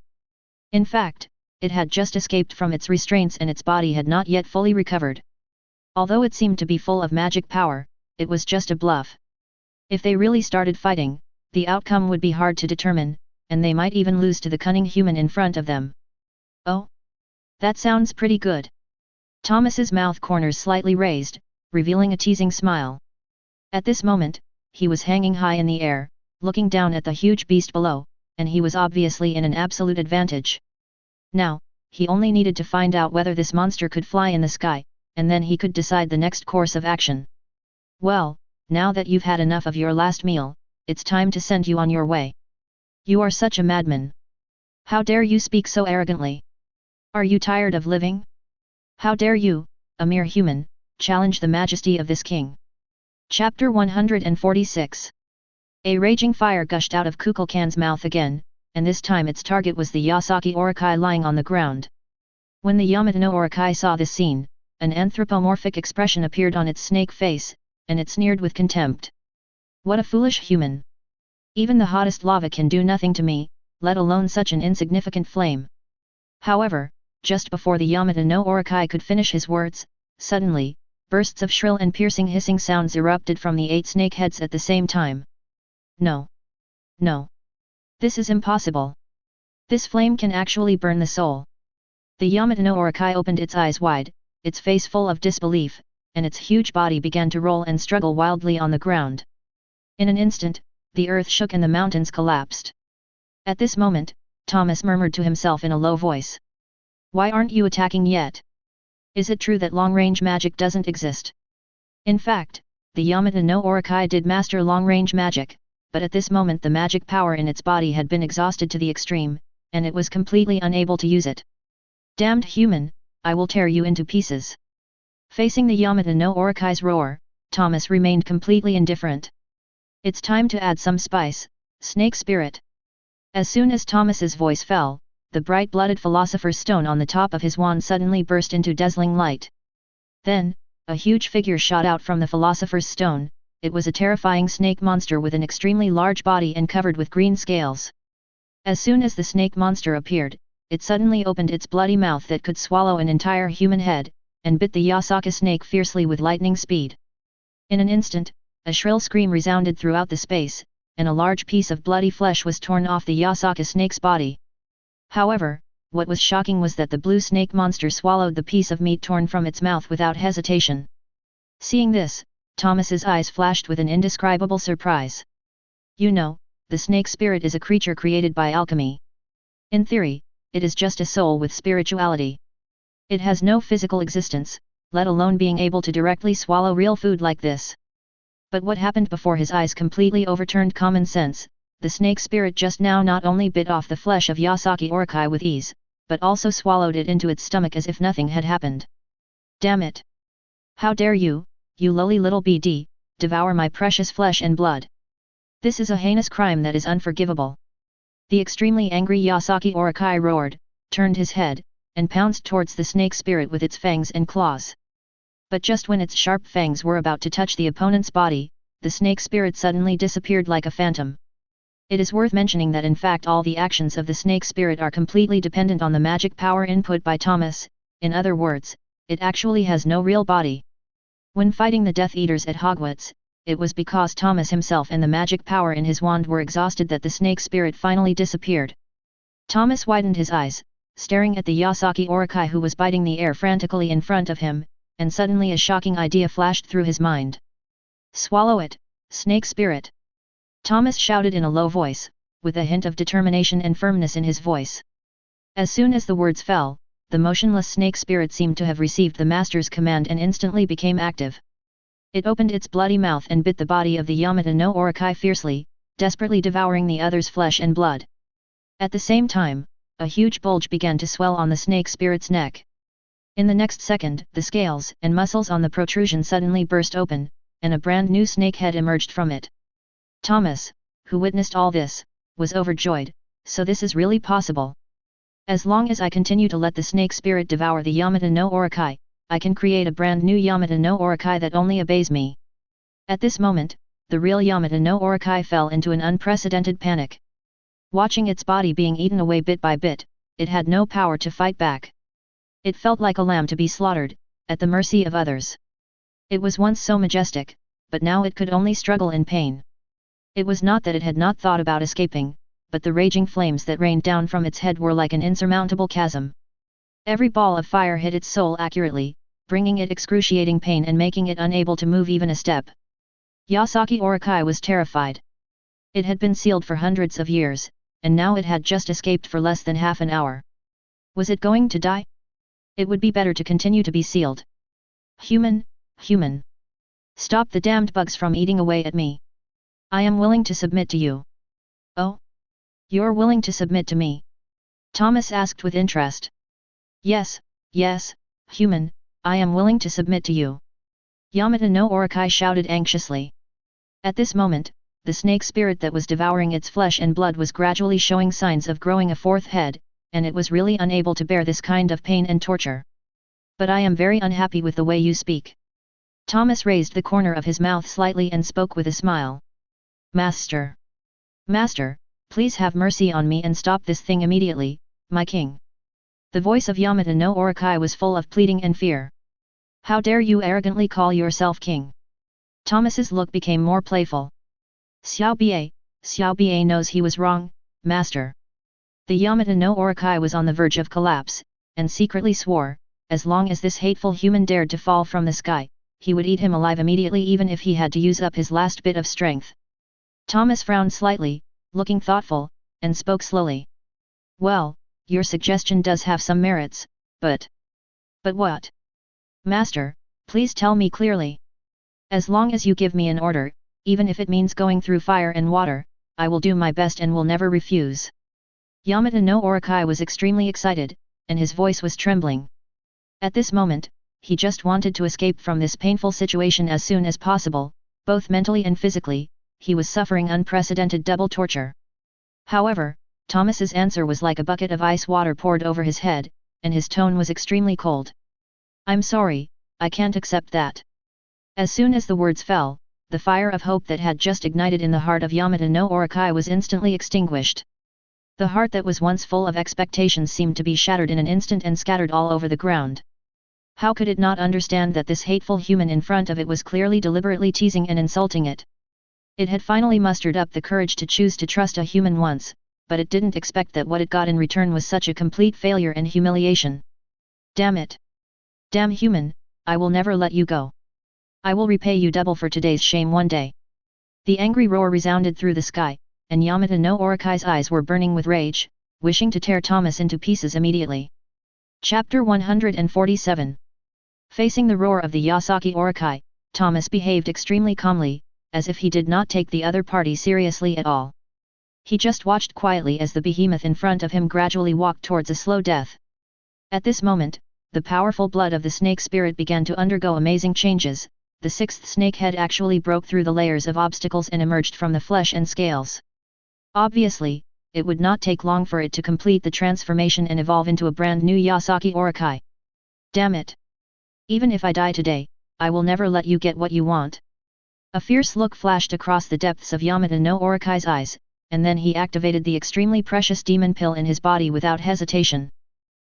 In fact, it had just escaped from its restraints and its body had not yet fully recovered. Although it seemed to be full of magic power, it was just a bluff. If they really started fighting, the outcome would be hard to determine, and they might even lose to the cunning human in front of them. Oh? That sounds pretty good. Thomas's mouth corners slightly raised, revealing a teasing smile. At this moment, he was hanging high in the air, looking down at the huge beast below, and he was obviously in an absolute advantage. Now, he only needed to find out whether this monster could fly in the sky, and then he could decide the next course of action. Well, now that you've had enough of your last meal, it's time to send you on your way. You are such a madman. How dare you speak so arrogantly? Are you tired of living? How dare you, a mere human, challenge the majesty of this king? Chapter 146. A raging fire gushed out of Kukulkan's mouth again, and this time its target was the Yasaki Orokai lying on the ground. When the Yamata no Orokai saw this scene, an anthropomorphic expression appeared on its snake face, and it sneered with contempt. What a foolish human! Even the hottest lava can do nothing to me, let alone such an insignificant flame. However, just before the Yamata no Orokai could finish his words, suddenly, bursts of shrill and piercing hissing sounds erupted from the 8 snake heads at the same time. No! No! This is impossible! This flame can actually burn the soul! The Yamata no Orokai opened its eyes wide, its face full of disbelief, and its huge body began to roll and struggle wildly on the ground. In an instant, the earth shook and the mountains collapsed. At this moment, Thomas murmured to himself in a low voice. Why aren't you attacking yet? Is it true that long-range magic doesn't exist? In fact, the Yamata no Orokai did master long-range magic, but at this moment the magic power in its body had been exhausted to the extreme, and it was completely unable to use it. Damned human, I will tear you into pieces. Facing the Yamata no Orikai's roar, Thomas remained completely indifferent. It's time to add some spice, snake spirit. As soon as Thomas's voice fell, the bright-blooded philosopher's stone on the top of his wand suddenly burst into dazzling light. Then, a huge figure shot out from the philosopher's stone. It was a terrifying snake monster with an extremely large body and covered with green scales. As soon as the snake monster appeared, it suddenly opened its bloody mouth that could swallow an entire human head, and bit the Yasaka snake fiercely with lightning speed. In an instant, a shrill scream resounded throughout the space, and a large piece of bloody flesh was torn off the Yasaka snake's body. However, what was shocking was that the blue snake monster swallowed the piece of meat torn from its mouth without hesitation. Seeing this, Thomas's eyes flashed with an indescribable surprise. You know, the snake spirit is a creature created by alchemy. In theory, it is just a soul with spirituality. It has no physical existence, let alone being able to directly swallow real food like this. But what happened before his eyes completely overturned common sense? The snake spirit just now not only bit off the flesh of Yasaki Orokai with ease, but also swallowed it into its stomach as if nothing had happened. Damn it! How dare you, you lowly little BD, devour my precious flesh and blood! This is a heinous crime that is unforgivable. The extremely angry Yasaki Orokai roared, turned his head, and pounced towards the snake spirit with its fangs and claws. But just when its sharp fangs were about to touch the opponent's body, the snake spirit suddenly disappeared like a phantom. It is worth mentioning that in fact all the actions of the snake spirit are completely dependent on the magic power input by Thomas. In other words, it actually has no real body. When fighting the Death Eaters at Hogwarts, it was because Thomas himself and the magic power in his wand were exhausted that the snake spirit finally disappeared. Thomas widened his eyes, staring at the Yasaki Orokai who was biting the air frantically in front of him, and suddenly a shocking idea flashed through his mind. Swallow it, snake spirit! Thomas shouted in a low voice, with a hint of determination and firmness in his voice. As soon as the words fell, the motionless snake spirit seemed to have received the master's command and instantly became active. It opened its bloody mouth and bit the body of the Yamata no Orokai fiercely, desperately devouring the other's flesh and blood. At the same time, a huge bulge began to swell on the snake spirit's neck. In the next second, the scales and muscles on the protrusion suddenly burst open, and a brand new snake head emerged from it. Thomas, who witnessed all this, was overjoyed. So this is really possible. As long as I continue to let the snake spirit devour the Yamata no Orokai, I can create a brand new Yamata no Orokai that only obeys me. At this moment, the real Yamata no Orokai fell into an unprecedented panic. Watching its body being eaten away bit by bit, it had no power to fight back. It felt like a lamb to be slaughtered, at the mercy of others. It was once so majestic, but now it could only struggle in pain. It was not that it had not thought about escaping, but the raging flames that rained down from its head were like an insurmountable chasm. Every ball of fire hit its soul accurately, bringing it excruciating pain and making it unable to move even a step. Yasaki Orokai was terrified. It had been sealed for hundreds of years, and now it had just escaped for less than half an hour. Was it going to die? It would be better to continue to be sealed. Human. Stop the damned bugs from eating away at me. I am willing to submit to you. Oh? You're willing to submit to me? Thomas asked with interest. Yes, human, I am willing to submit to you. Yamata no Orokai shouted anxiously. At this moment, the snake spirit that was devouring its flesh and blood was gradually showing signs of growing a fourth head, and it was really unable to bear this kind of pain and torture. But I am very unhappy with the way you speak. Thomas raised the corner of his mouth slightly and spoke with a smile. Master, please have mercy on me and stop this thing immediately, my king. The voice of Yamata no Orokai was full of pleading and fear. How dare you arrogantly call yourself king? Thomas's look became more playful. Xiao Bie knows he was wrong, master. The Yamata no Orokai was on the verge of collapse, and secretly swore, as long as this hateful human dared to fall from the sky, he would eat him alive immediately even if he had to use up his last bit of strength. Thomas frowned slightly, looking thoughtful, and spoke slowly. Well, your suggestion does have some merits, but... But what? Master, please tell me clearly. As long as you give me an order, even if it means going through fire and water, I will do my best and will never refuse. Yamata no Orokai was extremely excited, and his voice was trembling. At this moment, he just wanted to escape from this painful situation as soon as possible, both mentally and physically. He was suffering unprecedented double torture. However, Thomas's answer was like a bucket of ice water poured over his head, and his tone was extremely cold. I'm sorry, I can't accept that. As soon as the words fell, the fire of hope that had just ignited in the heart of Yamata no Orokai was instantly extinguished. The heart that was once full of expectations seemed to be shattered in an instant and scattered all over the ground. How could it not understand that this hateful human in front of it was clearly deliberately teasing and insulting it? It had finally mustered up the courage to choose to trust a human once, but it didn't expect that what it got in return was such a complete failure and humiliation. Damn it! Damn human, I will never let you go. I will repay you double for today's shame one day. The angry roar resounded through the sky, and Yamata no Orokai's eyes were burning with rage, wishing to tear Thomas into pieces immediately. Chapter 147. Facing the roar of the Yasaki Orokai, Thomas behaved extremely calmly, as if he did not take the other party seriously at all. He just watched quietly as the behemoth in front of him gradually walked towards a slow death. At this moment, the powerful blood of the snake spirit began to undergo amazing changes. The sixth snake head actually broke through the layers of obstacles and emerged from the flesh and scales. Obviously, it would not take long for it to complete the transformation and evolve into a brand new Yasaki Orokai. Damn it! Even if I die today, I will never let you get what you want. A fierce look flashed across the depths of Yamata no Orokai's eyes, and then he activated the extremely precious demon pill in his body without hesitation.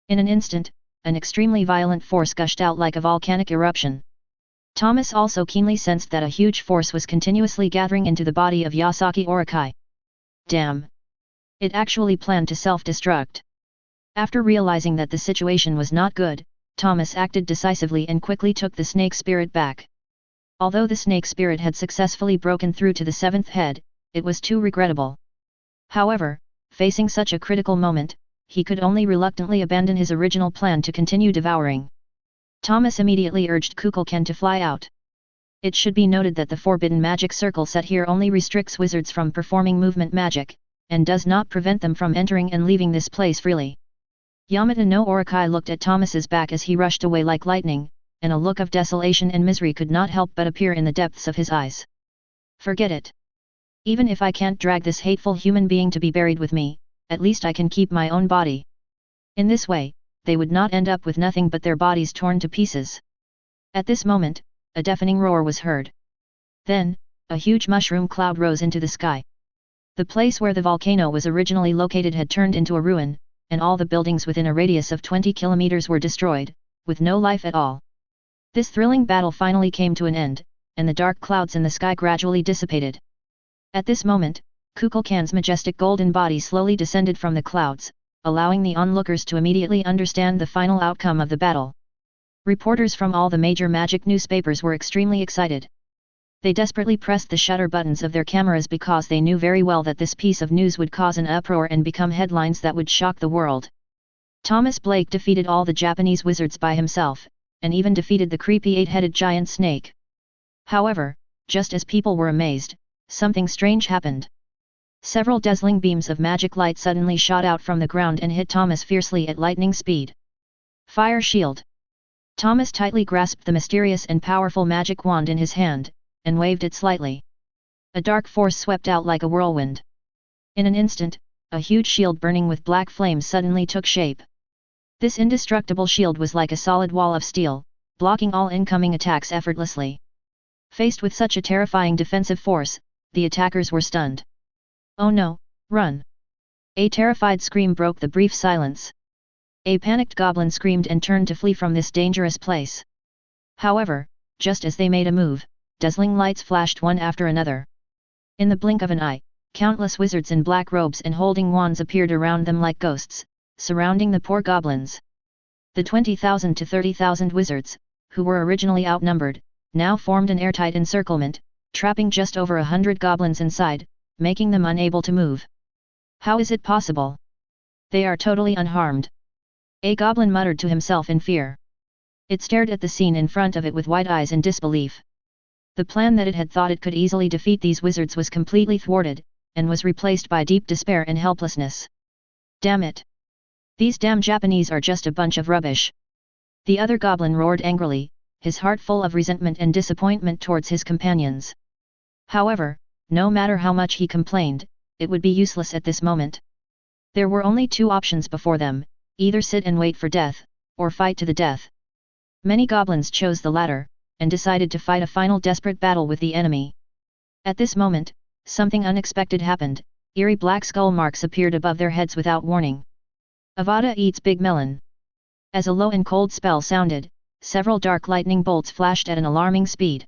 In an instant, an extremely violent force gushed out like a volcanic eruption. Thomas also keenly sensed that a huge force was continuously gathering into the body of Yasaki Orokai. Damn! It actually planned to self-destruct. After realizing that the situation was not good, Thomas acted decisively and quickly took the snake spirit back. Although the snake spirit had successfully broken through to the seventh head, it was too regrettable. However, facing such a critical moment, he could only reluctantly abandon his original plan to continue devouring. Thomas immediately urged Kukulkan to fly out. It should be noted that the forbidden magic circle set here only restricts wizards from performing movement magic, and does not prevent them from entering and leaving this place freely. Yamata no Orokai looked at Thomas's back as he rushed away like lightning, and a look of desolation and misery could not help but appear in the depths of his eyes. Forget it. Even if I can't drag this hateful human being to be buried with me, at least I can keep my own body. In this way, they would not end up with nothing but their bodies torn to pieces. At this moment, a deafening roar was heard. Then, a huge mushroom cloud rose into the sky. The place where the volcano was originally located had turned into a ruin, and all the buildings within a radius of 20 kilometers were destroyed, with no life at all. This thrilling battle finally came to an end, and the dark clouds in the sky gradually dissipated. At this moment, Kukulkan's majestic golden body slowly descended from the clouds, allowing the onlookers to immediately understand the final outcome of the battle. Reporters from all the major magic newspapers were extremely excited. They desperately pressed the shutter buttons of their cameras because they knew very well that this piece of news would cause an uproar and become headlines that would shock the world. Thomas Blake defeated all the Japanese wizards by himself, and even defeated the creepy 8-headed giant snake. However, just as people were amazed, something strange happened. Several dazzling beams of magic light suddenly shot out from the ground and hit Thomas fiercely at lightning speed. Fire shield! Thomas tightly grasped the mysterious and powerful magic wand in his hand, and waved it slightly. A dark force swept out like a whirlwind. In an instant, a huge shield burning with black flames suddenly took shape. This indestructible shield was like a solid wall of steel, blocking all incoming attacks effortlessly. Faced with such a terrifying defensive force, the attackers were stunned. Oh no, run! A terrified scream broke the brief silence. A panicked goblin screamed and turned to flee from this dangerous place. However, just as they made a move, dazzling lights flashed one after another. In the blink of an eye, countless wizards in black robes and holding wands appeared around them like ghosts, surrounding the poor goblins. The 20,000 to 30,000 wizards, who were originally outnumbered, now formed an airtight encirclement, trapping just over 100 goblins inside, making them unable to move. How is it possible? They are totally unharmed. A goblin muttered to himself in fear. It stared at the scene in front of it with wide eyes in disbelief. The plan that it had thought it could easily defeat these wizards was completely thwarted, and was replaced by deep despair and helplessness. Damn it! These damn Japanese are just a bunch of rubbish! The other goblin roared angrily, his heart full of resentment and disappointment towards his companions. However, no matter how much he complained, it would be useless at this moment. There were only two options before them, either sit and wait for death, or fight to the death. Many goblins chose the latter, and decided to fight a final desperate battle with the enemy. At this moment, something unexpected happened. Eerie black skull marks appeared above their heads without warning. Avada eats big melon. As a low and cold spell sounded, several dark lightning bolts flashed at an alarming speed.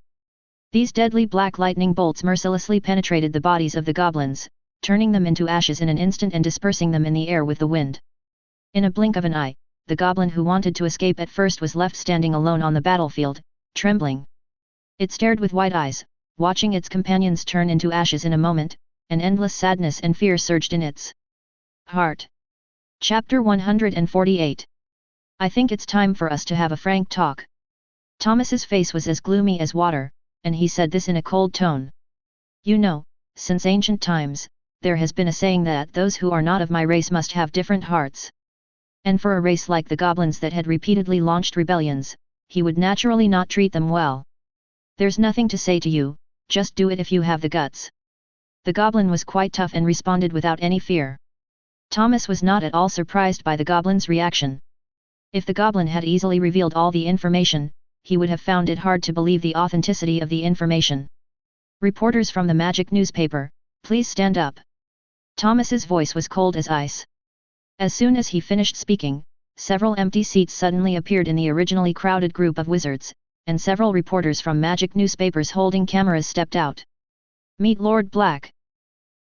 These deadly black lightning bolts mercilessly penetrated the bodies of the goblins, turning them into ashes in an instant and dispersing them in the air with the wind. In a blink of an eye, the goblin who wanted to escape at first was left standing alone on the battlefield, trembling. It stared with wide eyes, watching its companions turn into ashes in a moment, and endless sadness and fear surged in its heart. Chapter 148. I think it's time for us to have a frank talk. Thomas's face was as gloomy as water, and he said this in a cold tone. You know, since ancient times, there has been a saying that those who are not of my race must have different hearts. And for a race like the goblins that had repeatedly launched rebellions, he would naturally not treat them well. There's nothing to say to you, just do it if you have the guts. The goblin was quite tough and responded without any fear. Thomas was not at all surprised by the goblin's reaction. If the goblin had easily revealed all the information, he would have found it hard to believe the authenticity of the information. Reporters from the magic newspaper, please stand up. Thomas's voice was cold as ice. As soon as he finished speaking, several empty seats suddenly appeared in the originally crowded group of wizards, and several reporters from magic newspapers holding cameras stepped out. Meet Lord Black.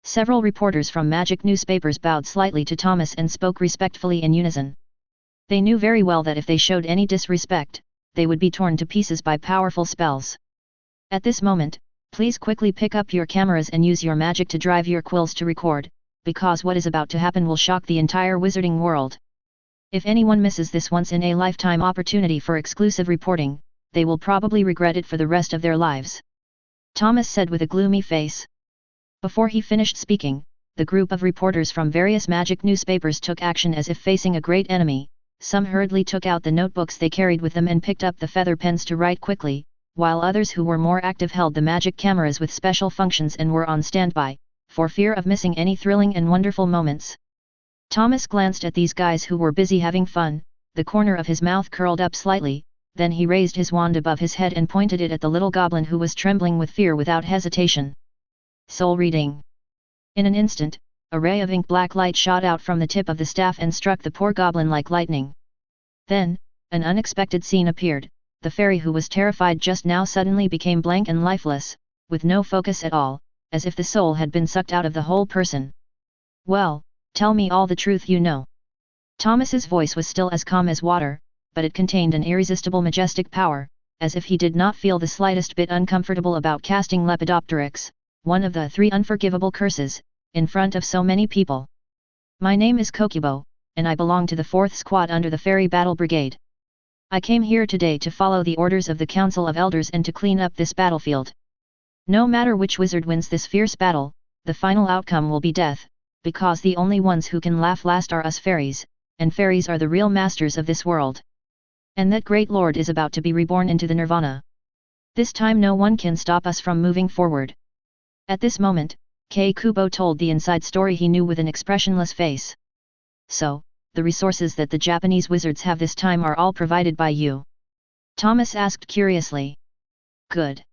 Several reporters from magic newspapers bowed slightly to Thomas and spoke respectfully in unison. They knew very well that if they showed any disrespect, they would be torn to pieces by powerful spells. At this moment, please quickly pick up your cameras and use your magic to drive your quills to record, because what is about to happen will shock the entire wizarding world. If anyone misses this once-in-a-lifetime opportunity for exclusive reporting, they will probably regret it for the rest of their lives. Thomas said with a gloomy face. Before he finished speaking, the group of reporters from various magic newspapers took action as if facing a great enemy, some hurriedly took out the notebooks they carried with them and picked up the feather pens to write quickly, while others who were more active held the magic cameras with special functions and were on standby, for fear of missing any thrilling and wonderful moments. Thomas glanced at these guys who were busy having fun, the corner of his mouth curled up slightly, then he raised his wand above his head and pointed it at the little goblin who was trembling with fear without hesitation. Soul reading. In an instant, a ray of ink-black light shot out from the tip of the staff and struck the poor goblin like lightning. Then, an unexpected scene appeared. The fairy who was terrified just now suddenly became blank and lifeless, with no focus at all, as if the soul had been sucked out of the whole person. "Well, tell me all the truth you know." Thomas's voice was still as calm as water, but it contained an irresistible majestic power, as if he did not feel the slightest bit uncomfortable about casting Lepidopteryx, one of the 3 unforgivable curses, in front of so many people. "My name is Kokubo, and I belong to the 4th Squad under the Fairy Battle Brigade. I came here today to follow the orders of the Council of Elders and to clean up this battlefield. No matter which wizard wins this fierce battle, the final outcome will be death, because the only ones who can laugh last are us fairies, and fairies are the real masters of this world. And that great lord is about to be reborn into the nirvana. This time no one can stop us from moving forward." At this moment, Kubo told the inside story he knew with an expressionless face. "So, the resources that the Japanese wizards have this time are all provided by you?" Thomas asked curiously. "Good."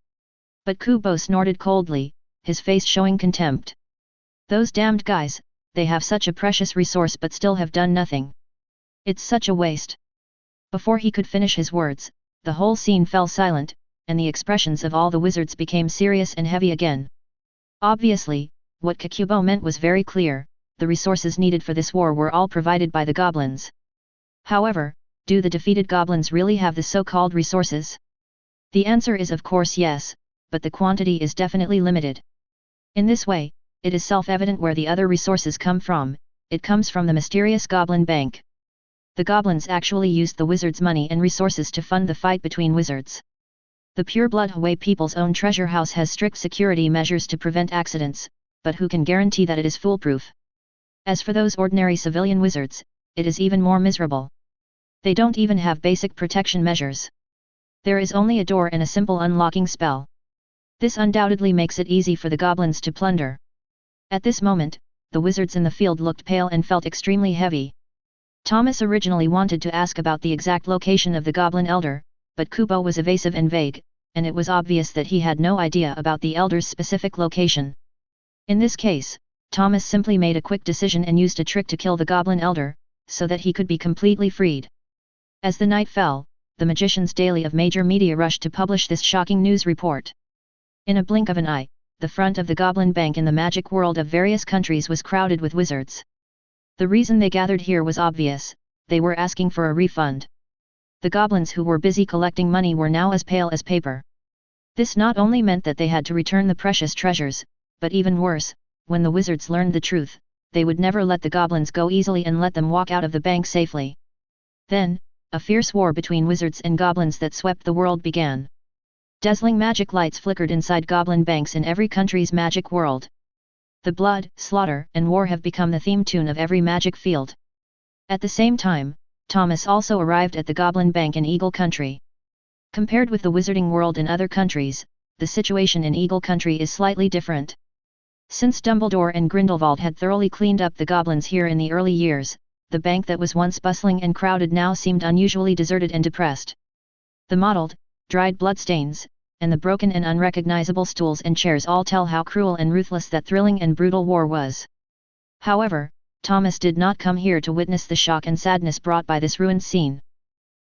But Kubo snorted coldly, his face showing contempt. "Those damned guys, they have such a precious resource but still have done nothing. It's such a waste." Before he could finish his words, the whole scene fell silent, and the expressions of all the wizards became serious and heavy again. Obviously, what Kubo meant was very clear: the resources needed for this war were all provided by the goblins. However, do the defeated goblins really have the so-called resources? The answer is of course yes, but the quantity is definitely limited. In this way, it is self-evident where the other resources come from. It comes from the mysterious Goblin Bank. The goblins actually used the wizards' money and resources to fund the fight between wizards. The pure-blood Hui people's own treasure house has strict security measures to prevent accidents, but who can guarantee that it is foolproof? As for those ordinary civilian wizards, it is even more miserable. They don't even have basic protection measures. There is only a door and a simple unlocking spell. This undoubtedly makes it easy for the goblins to plunder. At this moment, the wizards in the field looked pale and felt extremely heavy. Thomas originally wanted to ask about the exact location of the Goblin Elder, but Kubo was evasive and vague, and it was obvious that he had no idea about the Elder's specific location. In this case, Thomas simply made a quick decision and used a trick to kill the Goblin Elder, so that he could be completely freed. As the night fell, the Magician's Daily of major media rushed to publish this shocking news report. In a blink of an eye, the front of the Goblin Bank in the magic world of various countries was crowded with wizards. The reason they gathered here was obvious: they were asking for a refund. The goblins who were busy collecting money were now as pale as paper. This not only meant that they had to return the precious treasures, but even worse, when the wizards learned the truth, they would never let the goblins go easily and let them walk out of the bank safely. Then, a fierce war between wizards and goblins that swept the world began. Dazzling magic lights flickered inside goblin banks in every country's magic world. The blood, slaughter, and war have become the theme tune of every magic field. At the same time, Thomas also arrived at the Goblin Bank in Eagle Country. Compared with the wizarding world in other countries, the situation in Eagle Country is slightly different. Since Dumbledore and Grindelwald had thoroughly cleaned up the goblins here in the early years, the bank that was once bustling and crowded now seemed unusually deserted and depressed. The mottled, dried bloodstains, and the broken and unrecognizable stools and chairs all tell how cruel and ruthless that thrilling and brutal war was. However, Thomas did not come here to witness the shock and sadness brought by this ruined scene.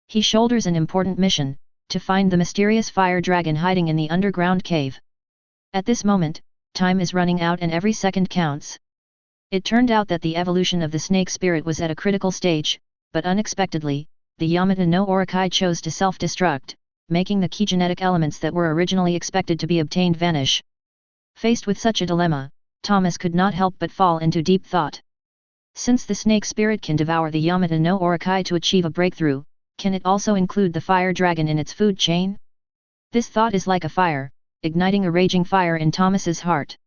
He shoulders an important mission: to find the mysterious fire dragon hiding in the underground cave. At this moment, time is running out and every second counts. It turned out that the evolution of the snake spirit was at a critical stage, but unexpectedly, the Yamata no Orokai chose to self-destruct, making the key genetic elements that were originally expected to be obtained vanish. Faced with such a dilemma, Thomas could not help but fall into deep thought. Since the snake spirit can devour the Yamata no Orokai to achieve a breakthrough, can it also include the fire dragon in its food chain? This thought is like a fire, igniting a raging fire in Thomas's heart.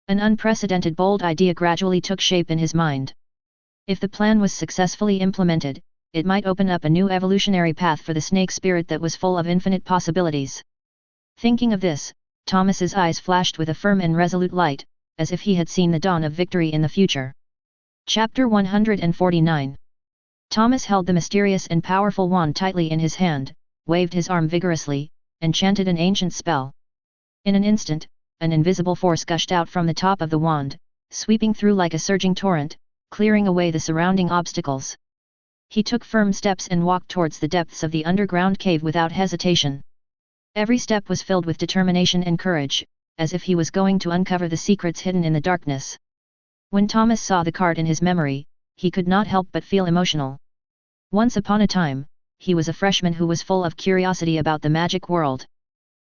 An unprecedented bold idea gradually took shape in his mind. If the plan was successfully implemented, it might open up a new evolutionary path for the snake spirit that was full of infinite possibilities. Thinking of this, Thomas's eyes flashed with a firm and resolute light, as if he had seen the dawn of victory in the future. Chapter 149. Thomas held the mysterious and powerful wand tightly in his hand, waved his arm vigorously, and chanted an ancient spell. In an instant, an invisible force gushed out from the top of the wand, sweeping through like a surging torrent, clearing away the surrounding obstacles. He took firm steps and walked towards the depths of the underground cave without hesitation. Every step was filled with determination and courage, as if he was going to uncover the secrets hidden in the darkness. When Thomas saw the card in his memory, he could not help but feel emotional. Once upon a time, he was a freshman who was full of curiosity about the magic world.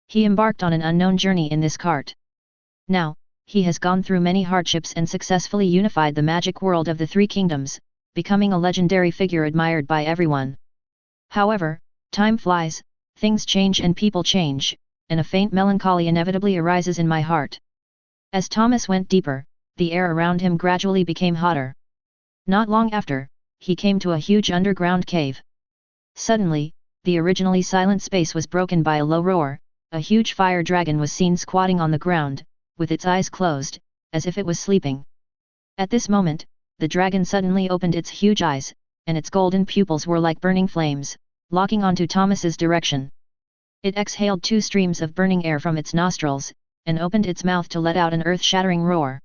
He embarked on an unknown journey in this cart. Now, he has gone through many hardships and successfully unified the magic world of the Three Kingdoms, becoming a legendary figure admired by everyone. However, time flies, things change and people change, and a faint melancholy inevitably arises in my heart. As Thomas went deeper, the air around him gradually became hotter. Not long after, he came to a huge underground cave. Suddenly, the originally silent space was broken by a low roar. A huge fire dragon was seen squatting on the ground, with its eyes closed, as if it was sleeping. At this moment, the dragon suddenly opened its huge eyes, and its golden pupils were like burning flames, locking onto Thomas's direction. It exhaled 2 streams of burning air from its nostrils, and opened its mouth to let out an earth-shattering roar.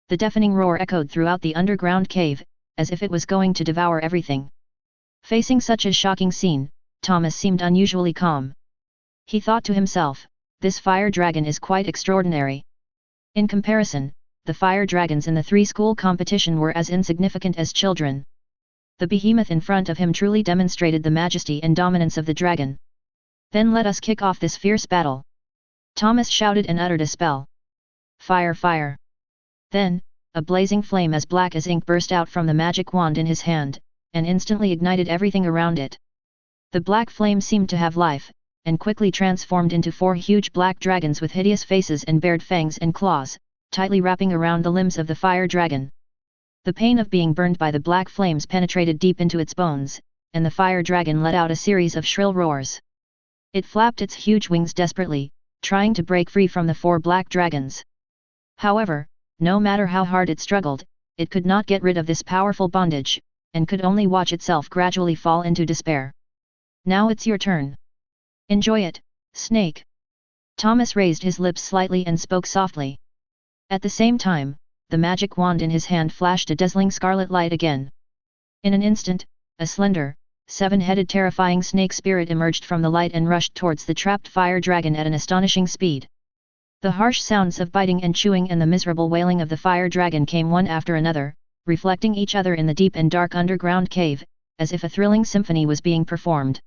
The deafening roar echoed throughout the underground cave, as if it was going to devour everything. Facing such a shocking scene, Thomas seemed unusually calm. He thought to himself, this fire dragon is quite extraordinary. In comparison, the fire dragons in the 3-school competition were as insignificant as children. The behemoth in front of him truly demonstrated the majesty and dominance of the dragon. Then let us kick off this fierce battle. Thomas shouted and uttered a spell. Fire, fire. Then, a blazing flame as black as ink burst out from the magic wand in his hand, and instantly ignited everything around it. The black flame seemed to have life, and quickly transformed into 4 huge black dragons with hideous faces and bared fangs and claws, tightly wrapping around the limbs of the fire dragon. The pain of being burned by the black flames penetrated deep into its bones, and the fire dragon let out a series of shrill roars. It flapped its huge wings desperately, trying to break free from the 4 black dragons. However, no matter how hard it struggled, it could not get rid of this powerful bondage, and could only watch itself gradually fall into despair. Now it's your turn. Enjoy it, snake. Thomas raised his lips slightly and spoke softly. At the same time, the magic wand in his hand flashed a dazzling scarlet light again. In an instant, a slender, 7-headed terrifying snake spirit emerged from the light and rushed towards the trapped fire dragon at an astonishing speed. The harsh sounds of biting and chewing and the miserable wailing of the fire dragon came one after another, reflecting each other in the deep and dark underground cave, as if a thrilling symphony was being performed.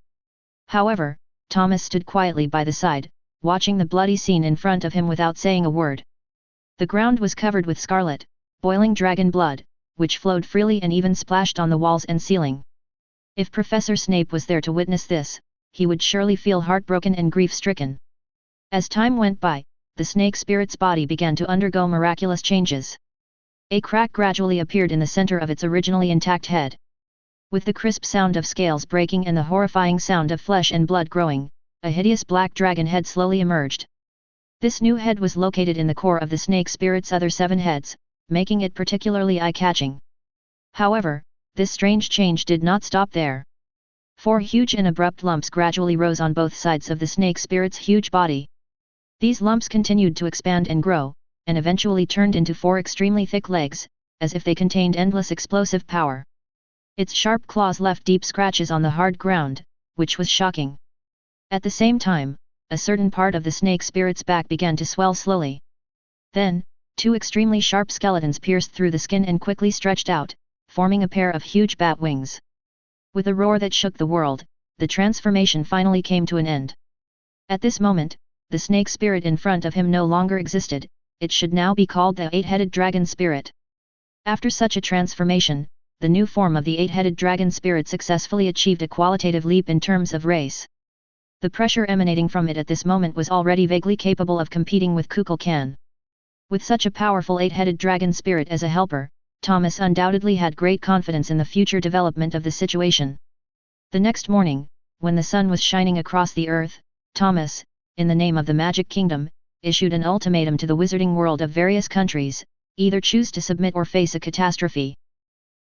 However, Thomas stood quietly by the side, watching the bloody scene in front of him without saying a word. The ground was covered with scarlet, boiling dragon blood, which flowed freely and even splashed on the walls and ceiling. If Professor Snape was there to witness this, he would surely feel heartbroken and grief-stricken. As time went by, the snake spirit's body began to undergo miraculous changes. A crack gradually appeared in the center of its originally intact head. With the crisp sound of scales breaking and the horrifying sound of flesh and blood growing, a hideous black dragon head slowly emerged. This new head was located in the core of the snake spirit's other 7 heads, making it particularly eye-catching. However, this strange change did not stop there. 4 huge and abrupt lumps gradually rose on both sides of the snake spirit's huge body. These lumps continued to expand and grow, and eventually turned into 4 extremely thick legs, as if they contained endless explosive power. Its sharp claws left deep scratches on the hard ground, which was shocking. At the same time, a certain part of the snake spirit's back began to swell slowly. Then, 2 extremely sharp skeletons pierced through the skin and quickly stretched out, forming a pair of huge bat wings. With a roar that shook the world, the transformation finally came to an end. At this moment, the snake spirit in front of him no longer existed, it should now be called the 8-headed dragon spirit. After such a transformation, the new form of the 8-headed dragon spirit successfully achieved a qualitative leap in terms of race. The pressure emanating from it at this moment was already vaguely capable of competing with Kukulkan. With such a powerful 8-headed dragon spirit as a helper, Thomas undoubtedly had great confidence in the future development of the situation. The next morning, when the sun was shining across the earth, Thomas, in the name of the Magic Kingdom, issued an ultimatum to the wizarding world of various countries: either choose to submit or face a catastrophe.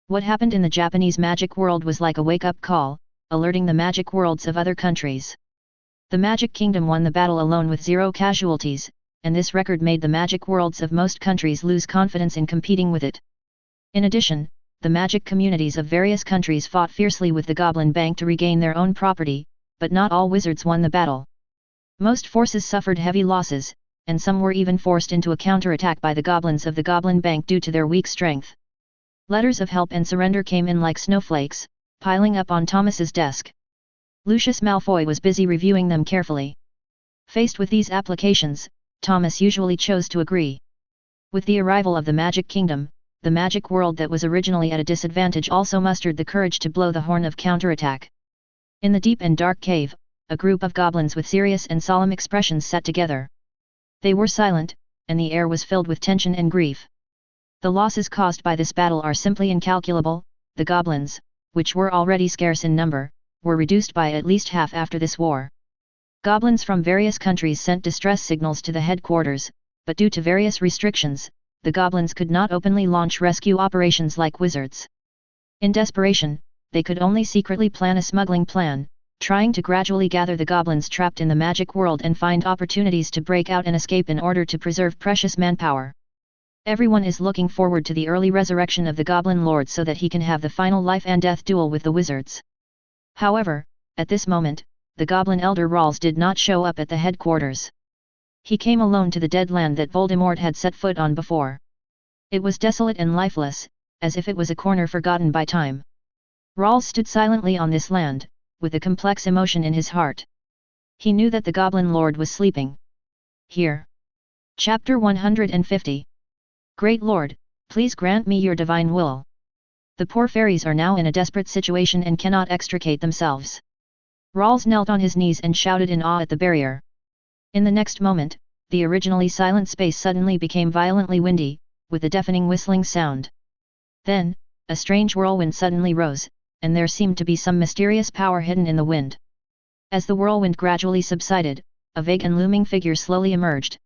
What happened in the Japanese magic world was like a wake-up call, alerting the magic worlds of other countries. The Magic Kingdom won the battle alone with 0 casualties, and this record made the magic worlds of most countries lose confidence in competing with it. In addition, the magic communities of various countries fought fiercely with the Goblin Bank to regain their own property, but not all wizards won the battle. Most forces suffered heavy losses, and some were even forced into a counterattack by the goblins of the Goblin Bank due to their weak strength. Letters of help and surrender came in like snowflakes, piling up on Thomas's desk. Lucius Malfoy was busy reviewing them carefully. Faced with these applications, Thomas usually chose to agree. With the arrival of the Magic Kingdom, the magic world that was originally at a disadvantage also mustered the courage to blow the horn of counterattack. In the deep and dark cave, a group of goblins with serious and solemn expressions sat together. They were silent, and the air was filled with tension and grief. The losses caused by this battle are simply incalculable. The goblins, which were already scarce in number, were reduced by at least half after this war. Goblins from various countries sent distress signals to the headquarters, but due to various restrictions, the goblins could not openly launch rescue operations like wizards. In desperation, they could only secretly plan a smuggling plan, trying to gradually gather the goblins trapped in the magic world and find opportunities to break out and escape in order to preserve precious manpower. Everyone is looking forward to the early resurrection of the Goblin Lord so that he can have the final life and death duel with the wizards. However, at this moment, the Goblin Elder Rawls did not show up at the headquarters. He came alone to the dead land that Voldemort had set foot on before. It was desolate and lifeless, as if it was a corner forgotten by time. Rawls stood silently on this land, with a complex emotion in his heart. He knew that the Goblin Lord was sleeping here. Chapter 150. Great Lord, please grant me your divine will. The poor fairies are now in a desperate situation and cannot extricate themselves. Rawls knelt on his knees and shouted in awe at the barrier. In the next moment, the originally silent space suddenly became violently windy, with a deafening whistling sound. Then, a strange whirlwind suddenly rose, and there seemed to be some mysterious power hidden in the wind. As the whirlwind gradually subsided, a vague and looming figure slowly emerged.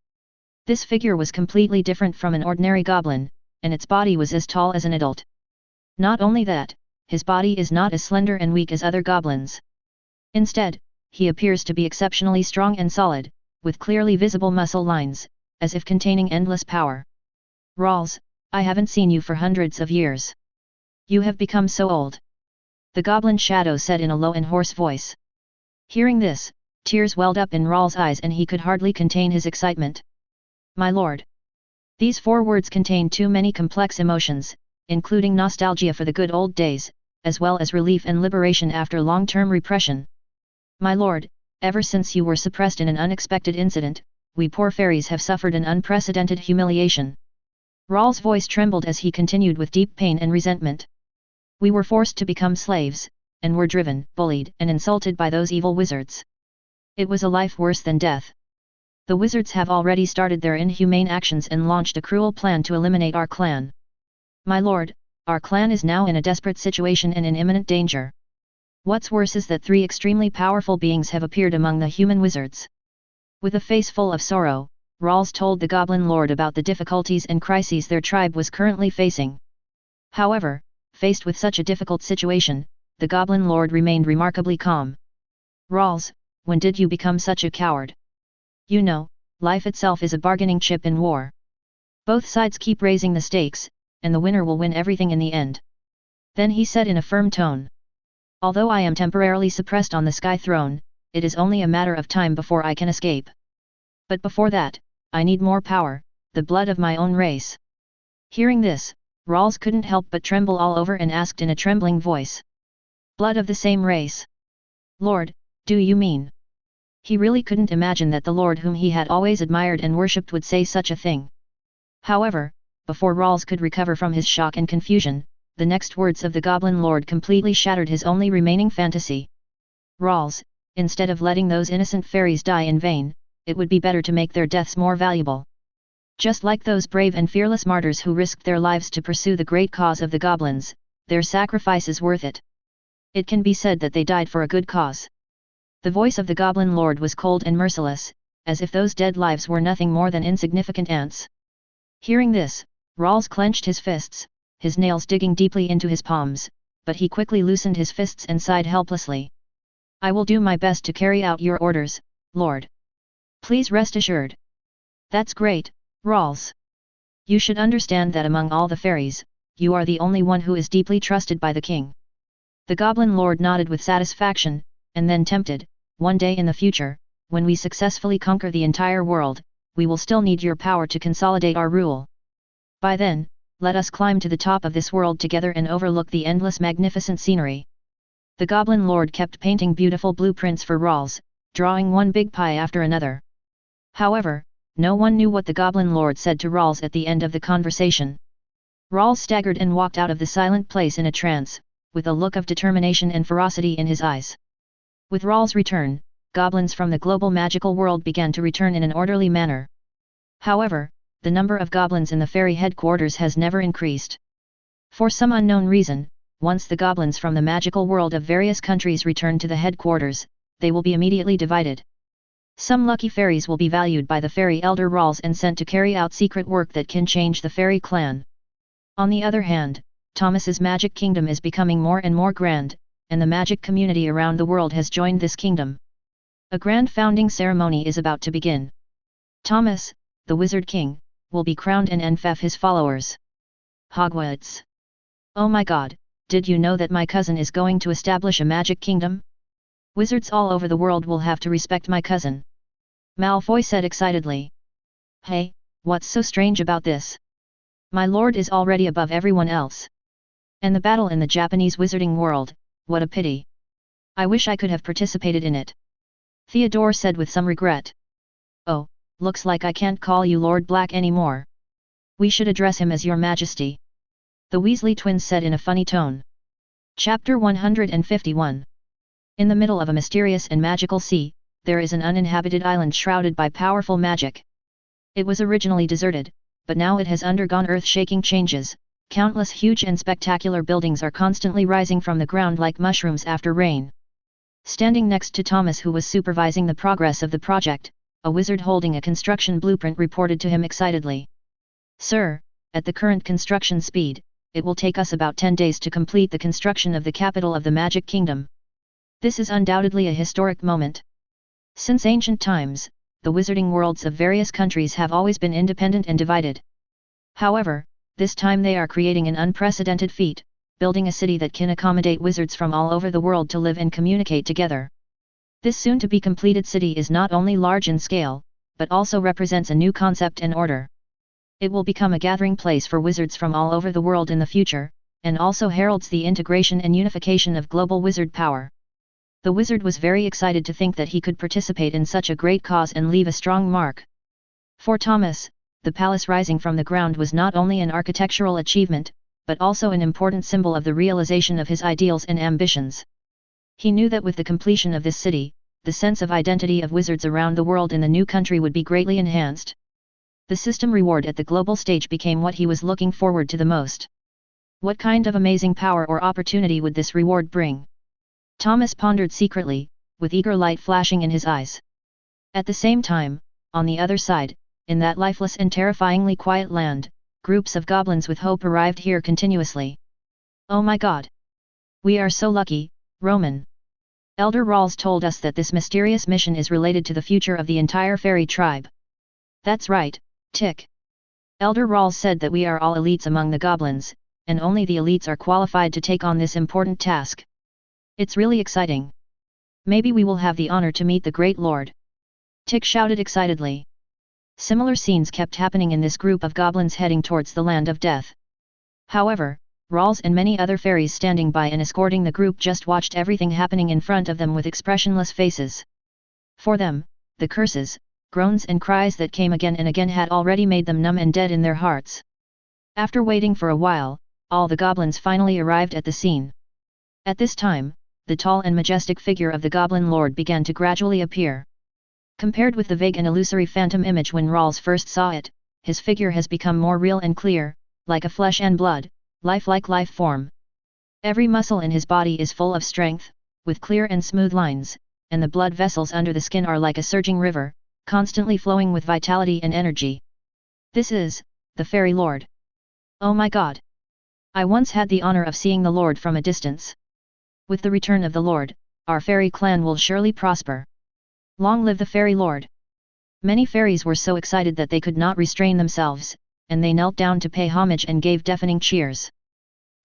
This figure was completely different from an ordinary goblin, and its body was as tall as an adult. Not only that, his body is not as slender and weak as other goblins. Instead, he appears to be exceptionally strong and solid, with clearly visible muscle lines, as if containing endless power. Rawls, I haven't seen you for hundreds of years. You have become so old. The goblin shadow said in a low and hoarse voice. Hearing this, tears welled up in Rawls' eyes and he could hardly contain his excitement. My lord. These 4 words contain too many complex emotions, including nostalgia for the good old days, as well as relief and liberation after long-term repression. My lord, ever since you were suppressed in an unexpected incident, we poor fairies have suffered an unprecedented humiliation. Rawls' voice trembled as he continued with deep pain and resentment. We were forced to become slaves, and were driven, bullied and insulted by those evil wizards. It was a life worse than death. The wizards have already started their inhumane actions and launched a cruel plan to eliminate our clan. My lord, our clan is now in a desperate situation and in imminent danger. What's worse is that 3 extremely powerful beings have appeared among the human wizards. With a face full of sorrow, Rawls told the Goblin Lord about the difficulties and crises their tribe was currently facing. However, faced with such a difficult situation, the Goblin Lord remained remarkably calm. Rawls, when did you become such a coward? You know, life itself is a bargaining chip in war. Both sides keep raising the stakes, and the winner will win everything in the end. Then he said in a firm tone. Although I am temporarily suppressed on the Sky Throne, it is only a matter of time before I can escape. But before that, I need more power, the blood of my own race. Hearing this, Rawls couldn't help but tremble all over and asked in a trembling voice. Blood of the same race? Lord, do you mean? He really couldn't imagine that the Lord whom he had always admired and worshipped would say such a thing. However, before Rawls could recover from his shock and confusion, the next words of the Goblin Lord completely shattered his only remaining fantasy. Rawls, instead of letting those innocent fairies die in vain, it would be better to make their deaths more valuable. Just like those brave and fearless martyrs who risked their lives to pursue the great cause of the goblins, their sacrifice is worth it. It can be said that they died for a good cause. The voice of the Goblin Lord was cold and merciless, as if those dead lives were nothing more than insignificant ants. Hearing this, Rawls clenched his fists, his nails digging deeply into his palms, but he quickly loosened his fists and sighed helplessly. I will do my best to carry out your orders, Lord. Please rest assured. That's great, Rawls. You should understand that among all the fairies, you are the only one who is deeply trusted by the king. The Goblin Lord nodded with satisfaction, and then tempted, one day in the future, when we successfully conquer the entire world, we will still need your power to consolidate our rule. By then, let us climb to the top of this world together and overlook the endless magnificent scenery. The Goblin Lord kept painting beautiful blueprints for Rawls, drawing one big pie after another. However, no one knew what the Goblin Lord said to Rawls at the end of the conversation. Rawls staggered and walked out of the silent place in a trance, with a look of determination and ferocity in his eyes. With Rawls' return, goblins from the global magical world began to return in an orderly manner. However, the number of goblins in the fairy headquarters has never increased. For some unknown reason, once the goblins from the magical world of various countries return to the headquarters, they will be immediately divided. Some lucky fairies will be valued by the fairy elder Rawls and sent to carry out secret work that can change the fairy clan. On the other hand, Thomas's magic kingdom is becoming more and more grand, and the magic community around the world has joined this kingdom. A grand founding ceremony is about to begin. Thomas, the Wizard King, will be crowned and enfeoff his followers. Hogwarts. Oh my god, did you know that my cousin is going to establish a magic kingdom? Wizards all over the world will have to respect my cousin. Malfoy said excitedly. Hey, what's so strange about this? My lord is already above everyone else. And the battle in the Japanese wizarding world, what a pity. I wish I could have participated in it. Theodore said with some regret. Oh, looks like I can't call you Lord Black anymore. We should address him as Your Majesty. The Weasley twins said in a funny tone. Chapter 151. In the middle of a mysterious and magical sea, there is an uninhabited island shrouded by powerful magic. It was originally deserted, but now it has undergone earth-shaking changes. Countless huge and spectacular buildings are constantly rising from the ground like mushrooms after rain. Standing next to Thomas, who was supervising the progress of the project, a wizard holding a construction blueprint reported to him excitedly. Sir, at the current construction speed, it will take us about 10 days to complete the construction of the capital of the Magic Kingdom. This is undoubtedly a historic moment. Since ancient times, the wizarding worlds of various countries have always been independent and divided. However, this time they are creating an unprecedented feat, building a city that can accommodate wizards from all over the world to live and communicate together. This soon-to-be-completed city is not only large in scale, but also represents a new concept and order. It will become a gathering place for wizards from all over the world in the future, and also heralds the integration and unification of global wizard power. The wizard was very excited to think that he could participate in such a great cause and leave a strong mark. For Thomas, the palace rising from the ground was not only an architectural achievement, but also an important symbol of the realization of his ideals and ambitions. He knew that with the completion of this city, the sense of identity of wizards around the world in the new country would be greatly enhanced. The system reward at the global stage became what he was looking forward to the most. What kind of amazing power or opportunity would this reward bring? Thomas pondered secretly, with eager light flashing in his eyes. At the same time, on the other side, in that lifeless and terrifyingly quiet land, groups of goblins with hope arrived here continuously. Oh my god! We are so lucky, Roman. Elder Rawls told us that this mysterious mission is related to the future of the entire fairy tribe. That's right, Tick. Elder Rawls said that we are all elites among the goblins, and only the elites are qualified to take on this important task. It's really exciting. Maybe we will have the honor to meet the Great Lord. Tick shouted excitedly. Similar scenes kept happening in this group of goblins heading towards the land of death. However, Rawls and many other fairies standing by and escorting the group just watched everything happening in front of them with expressionless faces. For them, the curses, groans and cries that came again and again had already made them numb and dead in their hearts. After waiting for a while, all the goblins finally arrived at the scene. At this time, the tall and majestic figure of the Goblin Lord began to gradually appear. Compared with the vague and illusory phantom image when Rawls first saw it, his figure has become more real and clear, like a flesh and blood, lifelike life form. Every muscle in his body is full of strength, with clear and smooth lines, and the blood vessels under the skin are like a surging river, constantly flowing with vitality and energy. This is the Fairy Lord. Oh my god! I once had the honor of seeing the Lord from a distance. With the return of the Lord, our fairy clan will surely prosper. Long live the Fairy Lord! Many fairies were so excited that they could not restrain themselves, and they knelt down to pay homage and gave deafening cheers.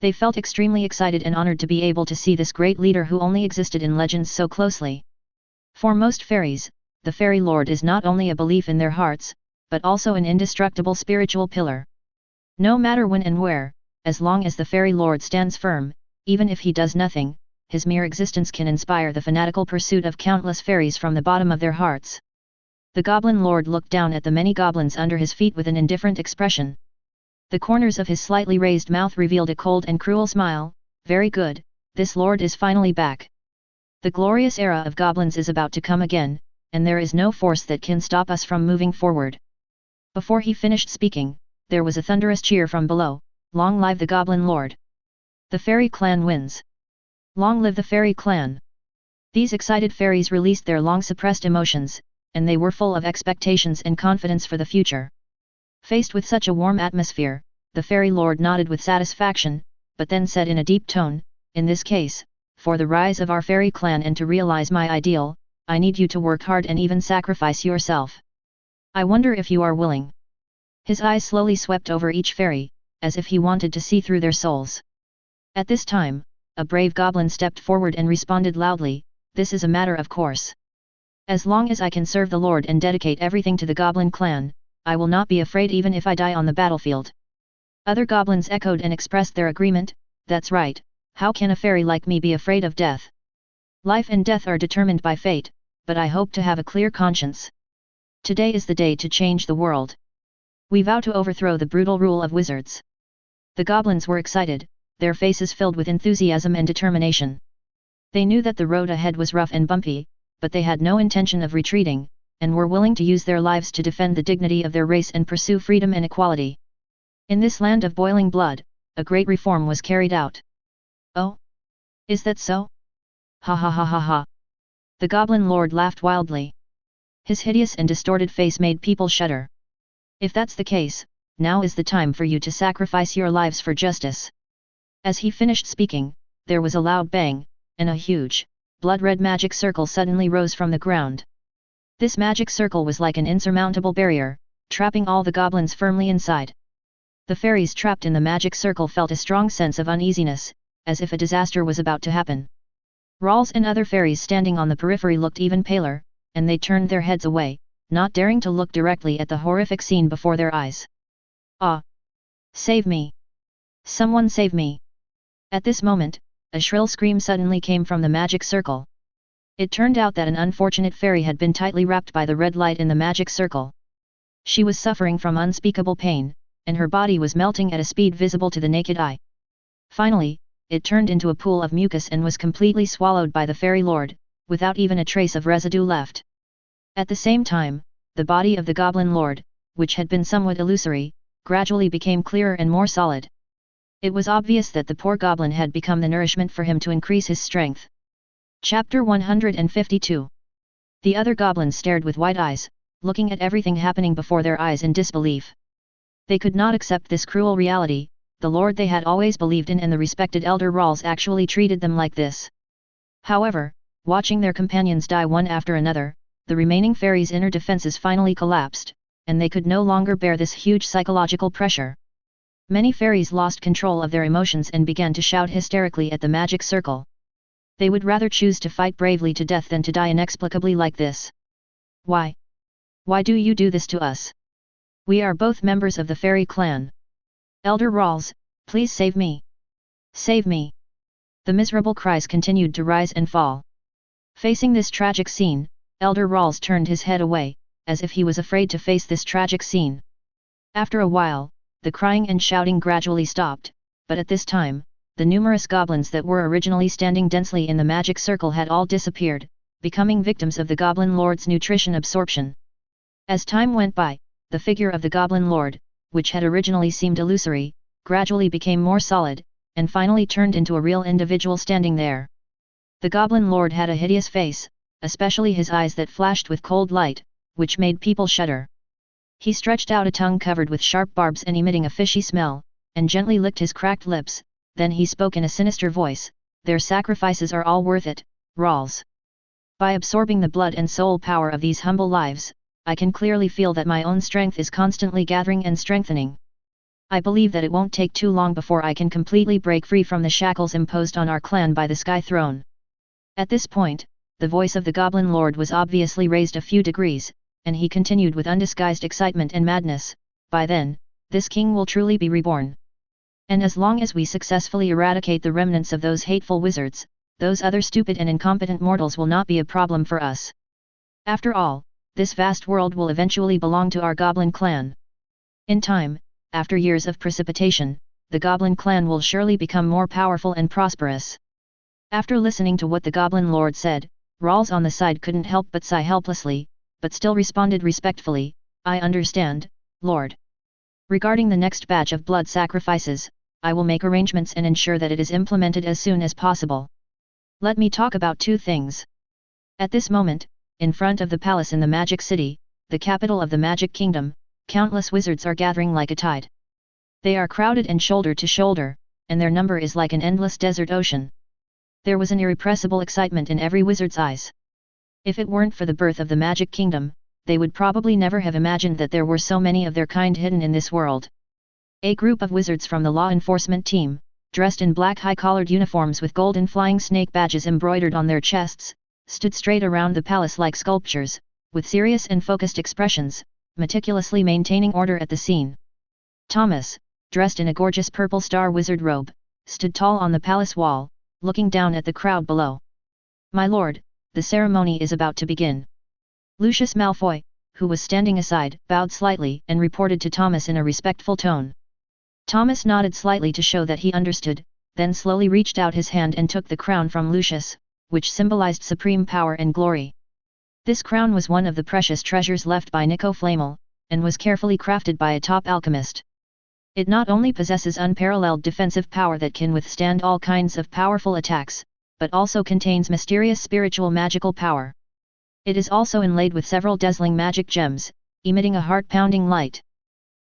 They felt extremely excited and honored to be able to see this great leader who only existed in legends so closely. For most fairies, the Fairy Lord is not only a belief in their hearts, but also an indestructible spiritual pillar. No matter when and where, as long as the Fairy Lord stands firm, even if he does nothing, his mere existence can inspire the fanatical pursuit of countless fairies from the bottom of their hearts. The Goblin Lord looked down at the many goblins under his feet with an indifferent expression. The corners of his slightly raised mouth revealed a cold and cruel smile. Very good, this lord is finally back. The glorious era of goblins is about to come again, and there is no force that can stop us from moving forward. Before he finished speaking, there was a thunderous cheer from below. Long live the Goblin Lord! The Fairy Clan wins! Long live the Fairy Clan! These excited fairies released their long-suppressed emotions, and they were full of expectations and confidence for the future. Faced with such a warm atmosphere, the Fairy Lord nodded with satisfaction, but then said in a deep tone, "In this case, for the rise of our fairy clan and to realize my ideal, I need you to work hard and even sacrifice yourself. I wonder if you are willing." His eyes slowly swept over each fairy, as if he wanted to see through their souls. At this time, a brave goblin stepped forward and responded loudly, "This is a matter of course. As long as I can serve the Lord and dedicate everything to the Goblin clan, I will not be afraid even if I die on the battlefield." Other goblins echoed and expressed their agreement. "That's right, how can a fairy like me be afraid of death? Life and death are determined by fate, but I hope to have a clear conscience. Today is the day to change the world. We vow to overthrow the brutal rule of wizards." The goblins were excited, their faces filled with enthusiasm and determination. They knew that the road ahead was rough and bumpy, but they had no intention of retreating, and were willing to use their lives to defend the dignity of their race and pursue freedom and equality. In this land of boiling blood, a great reform was carried out. "Oh? Is that so? Ha ha ha ha ha!" The Goblin Lord laughed wildly. His hideous and distorted face made people shudder. "If that's the case, now is the time for you to sacrifice your lives for justice." As he finished speaking, there was a loud bang, and a huge, blood-red magic circle suddenly rose from the ground. This magic circle was like an insurmountable barrier, trapping all the goblins firmly inside. The fairies trapped in the magic circle felt a strong sense of uneasiness, as if a disaster was about to happen. Rawls and other fairies standing on the periphery looked even paler, and they turned their heads away, not daring to look directly at the horrific scene before their eyes. "Ah! Save me! Someone save me!" At this moment, a shrill scream suddenly came from the magic circle. It turned out that an unfortunate fairy had been tightly wrapped by the red light in the magic circle. She was suffering from unspeakable pain, and her body was melting at a speed visible to the naked eye. Finally, it turned into a pool of mucus and was completely swallowed by the Fairy Lord, without even a trace of residue left. At the same time, the body of the Goblin Lord, which had been somewhat illusory, gradually became clearer and more solid. It was obvious that the poor goblin had become the nourishment for him to increase his strength. Chapter 152. The other goblins stared with wide eyes, looking at everything happening before their eyes in disbelief. They could not accept this cruel reality. The Lord they had always believed in and the respected Elder Rawls actually treated them like this. However, watching their companions die one after another, the remaining fairies' inner defenses finally collapsed, and they could no longer bear this huge psychological pressure. Many fairies lost control of their emotions and began to shout hysterically at the magic circle. They would rather choose to fight bravely to death than to die inexplicably like this. "Why? Why do you do this to us? We are both members of the fairy clan. Elder Rawls, please save me! Save me!" The miserable cries continued to rise and fall. Facing this tragic scene, Elder Rawls turned his head away, as if he was afraid to face this tragic scene. After a while, the crying and shouting gradually stopped, but at this time, the numerous goblins that were originally standing densely in the magic circle had all disappeared, becoming victims of the Goblin Lord's nutrition absorption. As time went by, the figure of the Goblin Lord, which had originally seemed illusory, gradually became more solid, and finally turned into a real individual standing there. The Goblin Lord had a hideous face, especially his eyes that flashed with cold light, which made people shudder. He stretched out a tongue covered with sharp barbs and emitting a fishy smell, and gently licked his cracked lips. Then he spoke in a sinister voice, "Their sacrifices are all worth it, Rawls. By absorbing the blood and soul power of these humble lives, I can clearly feel that my own strength is constantly gathering and strengthening. I believe that it won't take too long before I can completely break free from the shackles imposed on our clan by the Sky Throne." At this point, the voice of the Goblin Lord was obviously raised a few degrees, and he continued with undisguised excitement and madness, "By then, this king will truly be reborn. And as long as we successfully eradicate the remnants of those hateful wizards, those other stupid and incompetent mortals will not be a problem for us. After all, this vast world will eventually belong to our Goblin clan. In time, after years of precipitation, the Goblin clan will surely become more powerful and prosperous." After listening to what the Goblin Lord said, Rawls on the side couldn't help but sigh helplessly, but still responded respectfully, "I understand, Lord. Regarding the next batch of blood sacrifices, I will make arrangements and ensure that it is implemented as soon as possible. Let me talk about two things." At this moment, in front of the palace in the Magic City, the capital of the Magic Kingdom, countless wizards are gathering like a tide. They are crowded and shoulder to shoulder, and their number is like an endless desert ocean. There was an irrepressible excitement in every wizard's eyes. If it weren't for the birth of the Magic Kingdom, they would probably never have imagined that there were so many of their kind hidden in this world. A group of wizards from the law enforcement team, dressed in black high-collared uniforms with golden flying snake badges embroidered on their chests, stood straight around the palace like sculptures, with serious and focused expressions, meticulously maintaining order at the scene. Thomas, dressed in a gorgeous purple star wizard robe, stood tall on the palace wall, looking down at the crowd below. "My lord, the ceremony is about to begin." Lucius Malfoy, who was standing aside, bowed slightly and reported to Thomas in a respectful tone. Thomas nodded slightly to show that he understood, then slowly reached out his hand and took the crown from Lucius, which symbolized supreme power and glory. This crown was one of the precious treasures left by Nico Flamel, and was carefully crafted by a top alchemist. It not only possesses unparalleled defensive power that can withstand all kinds of powerful attacks, but also contains mysterious spiritual magical power. It is also inlaid with several dazzling magic gems, emitting a heart-pounding light.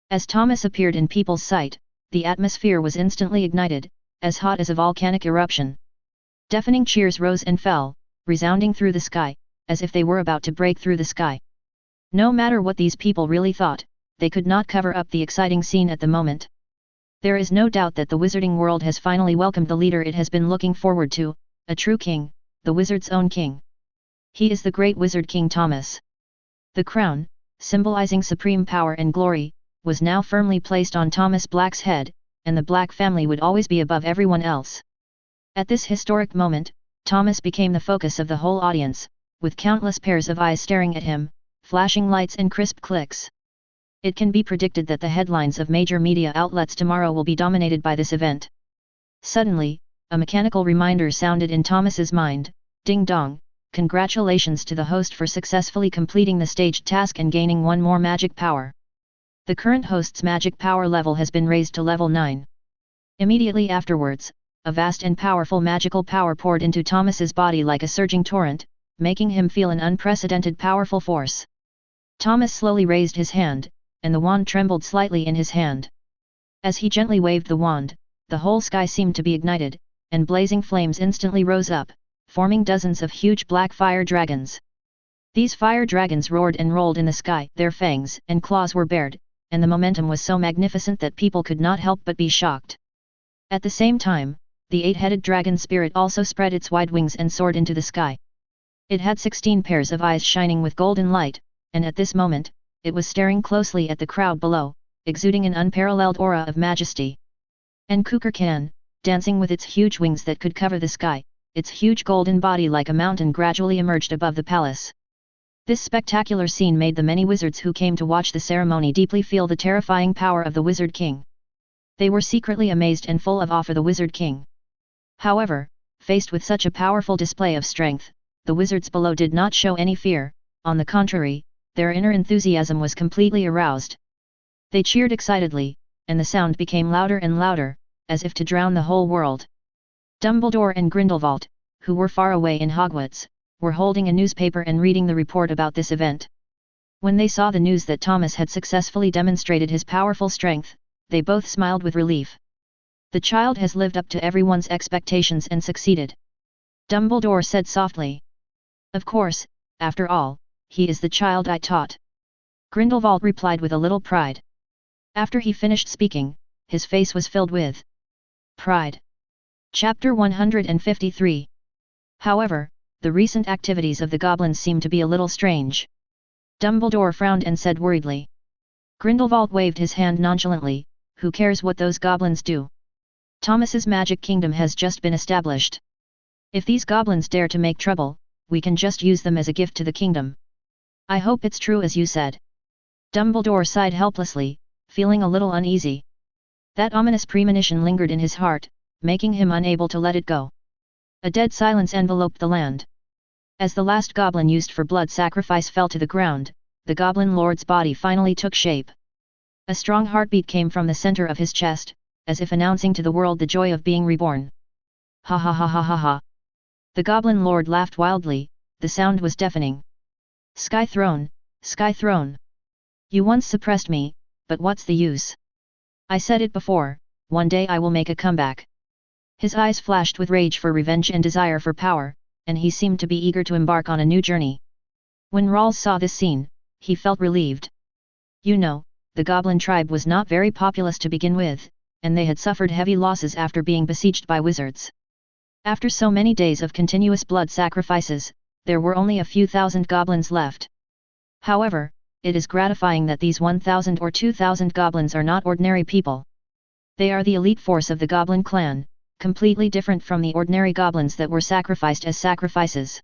As Thomas appeared in people's sight, the atmosphere was instantly ignited, as hot as a volcanic eruption. Deafening cheers rose and fell, resounding through the sky, as if they were about to break through the sky. No matter what these people really thought, they could not cover up the exciting scene at the moment. There is no doubt that the wizarding world has finally welcomed the leader it has been looking forward to, a true king, the wizard's own king. He is the great wizard King Thomas. The crown, symbolizing supreme power and glory, was now firmly placed on Thomas Black's head, and the Black family would always be above everyone else. At this historic moment, Thomas became the focus of the whole audience, with countless pairs of eyes staring at him, flashing lights and crisp clicks. It can be predicted that the headlines of major media outlets tomorrow will be dominated by this event. Suddenly, a mechanical reminder sounded in Thomas's mind, "Ding dong, congratulations to the host for successfully completing the staged task and gaining one more magic power. The current host's magic power level has been raised to level 9. Immediately afterwards, a vast and powerful magical power poured into Thomas's body like a surging torrent, making him feel an unprecedented powerful force. Thomas slowly raised his hand, and the wand trembled slightly in his hand. As he gently waved the wand, the whole sky seemed to be ignited, and blazing flames instantly rose up, forming dozens of huge black fire dragons. These fire dragons roared and rolled in the sky, their fangs and claws were bared, and the momentum was so magnificent that people could not help but be shocked. At the same time, the 8-headed dragon spirit also spread its wide wings and soared into the sky. It had 16 pairs of eyes shining with golden light, and at this moment, it was staring closely at the crowd below, exuding an unparalleled aura of majesty. And Kukulkan, dancing with its huge wings that could cover the sky, its huge golden body like a mountain gradually emerged above the palace. This spectacular scene made the many wizards who came to watch the ceremony deeply feel the terrifying power of the Wizard King. They were secretly amazed and full of awe for the Wizard King. However, faced with such a powerful display of strength, the wizards below did not show any fear. On the contrary, their inner enthusiasm was completely aroused. They cheered excitedly, and the sound became louder and louder, as if to drown the whole world. Dumbledore and Grindelwald, who were far away in Hogwarts, were holding a newspaper and reading the report about this event. When they saw the news that Thomas had successfully demonstrated his powerful strength, they both smiled with relief. The child has lived up to everyone's expectations and succeeded. Dumbledore said softly. Of course, after all, he is the child I taught. Grindelwald replied with a little pride. After he finished speaking, his face was filled with pride. Chapter 153. However, the recent activities of the goblins seemed to be a little strange. Dumbledore frowned and said worriedly. Grindelwald waved his hand nonchalantly. Who cares what those goblins do? Thomas's magic kingdom has just been established. If these goblins dare to make trouble, we can just use them as a gift to the kingdom. I hope it's true as you said. Dumbledore sighed helplessly, feeling a little uneasy. That ominous premonition lingered in his heart, making him unable to let it go. A dead silence enveloped the land. As the last goblin used for blood sacrifice fell to the ground, the Goblin Lord's body finally took shape. A strong heartbeat came from the center of his chest, as if announcing to the world the joy of being reborn. Ha ha ha ha ha ha. The Goblin Lord laughed wildly, the sound was deafening. Sky Throne, Sky Throne. You once suppressed me, but what's the use? I said it before, one day I will make a comeback. His eyes flashed with rage for revenge and desire for power, and he seemed to be eager to embark on a new journey. When Rawls saw this scene, he felt relieved. You know, the Goblin tribe was not very populous to begin with, and they had suffered heavy losses after being besieged by wizards. After so many days of continuous blood sacrifices, there were only a few thousand goblins left. However, it is gratifying that these 1,000 or 2,000 goblins are not ordinary people. They are the elite force of the Goblin clan, completely different from the ordinary goblins that were sacrificed as sacrifices.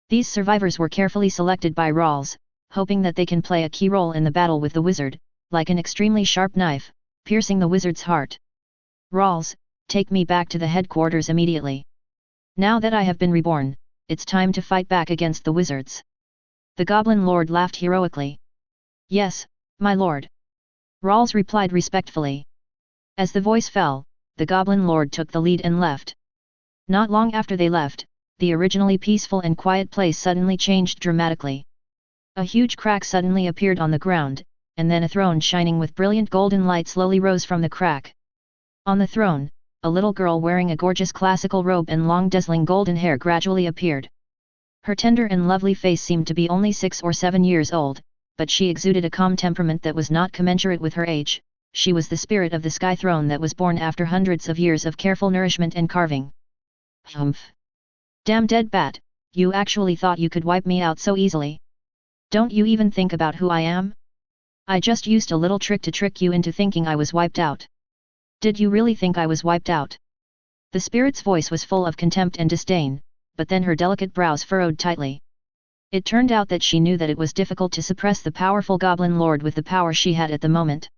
These survivors were carefully selected by Rawls, hoping that they can play a key role in the battle with the wizard, like an extremely sharp knife, piercing the wizard's heart. Rawls, take me back to the headquarters immediately. Now that I have been reborn, it's time to fight back against the wizards. The Goblin Lord laughed heroically. Yes, my lord. Rawls replied respectfully. As the voice fell, the Goblin Lord took the lead and left. Not long after they left, the originally peaceful and quiet place suddenly changed dramatically. A huge crack suddenly appeared on the ground, and then a throne shining with brilliant golden light slowly rose from the crack. On the throne, a little girl wearing a gorgeous classical robe and long dazzling golden hair gradually appeared. Her tender and lovely face seemed to be only 6 or 7 years old, but she exuded a calm temperament that was not commensurate with her age. She was the spirit of the Sky Throne that was born after hundreds of years of careful nourishment and carving. Humph! Damn dead bat, you actually thought you could wipe me out so easily? Don't you even think about who I am? I just used a little trick to trick you into thinking I was wiped out. Did you really think I was wiped out? The spirit's voice was full of contempt and disdain, but then her delicate brows furrowed tightly. It turned out that she knew that it was difficult to suppress the powerful Goblin Lord with the power she had at the moment.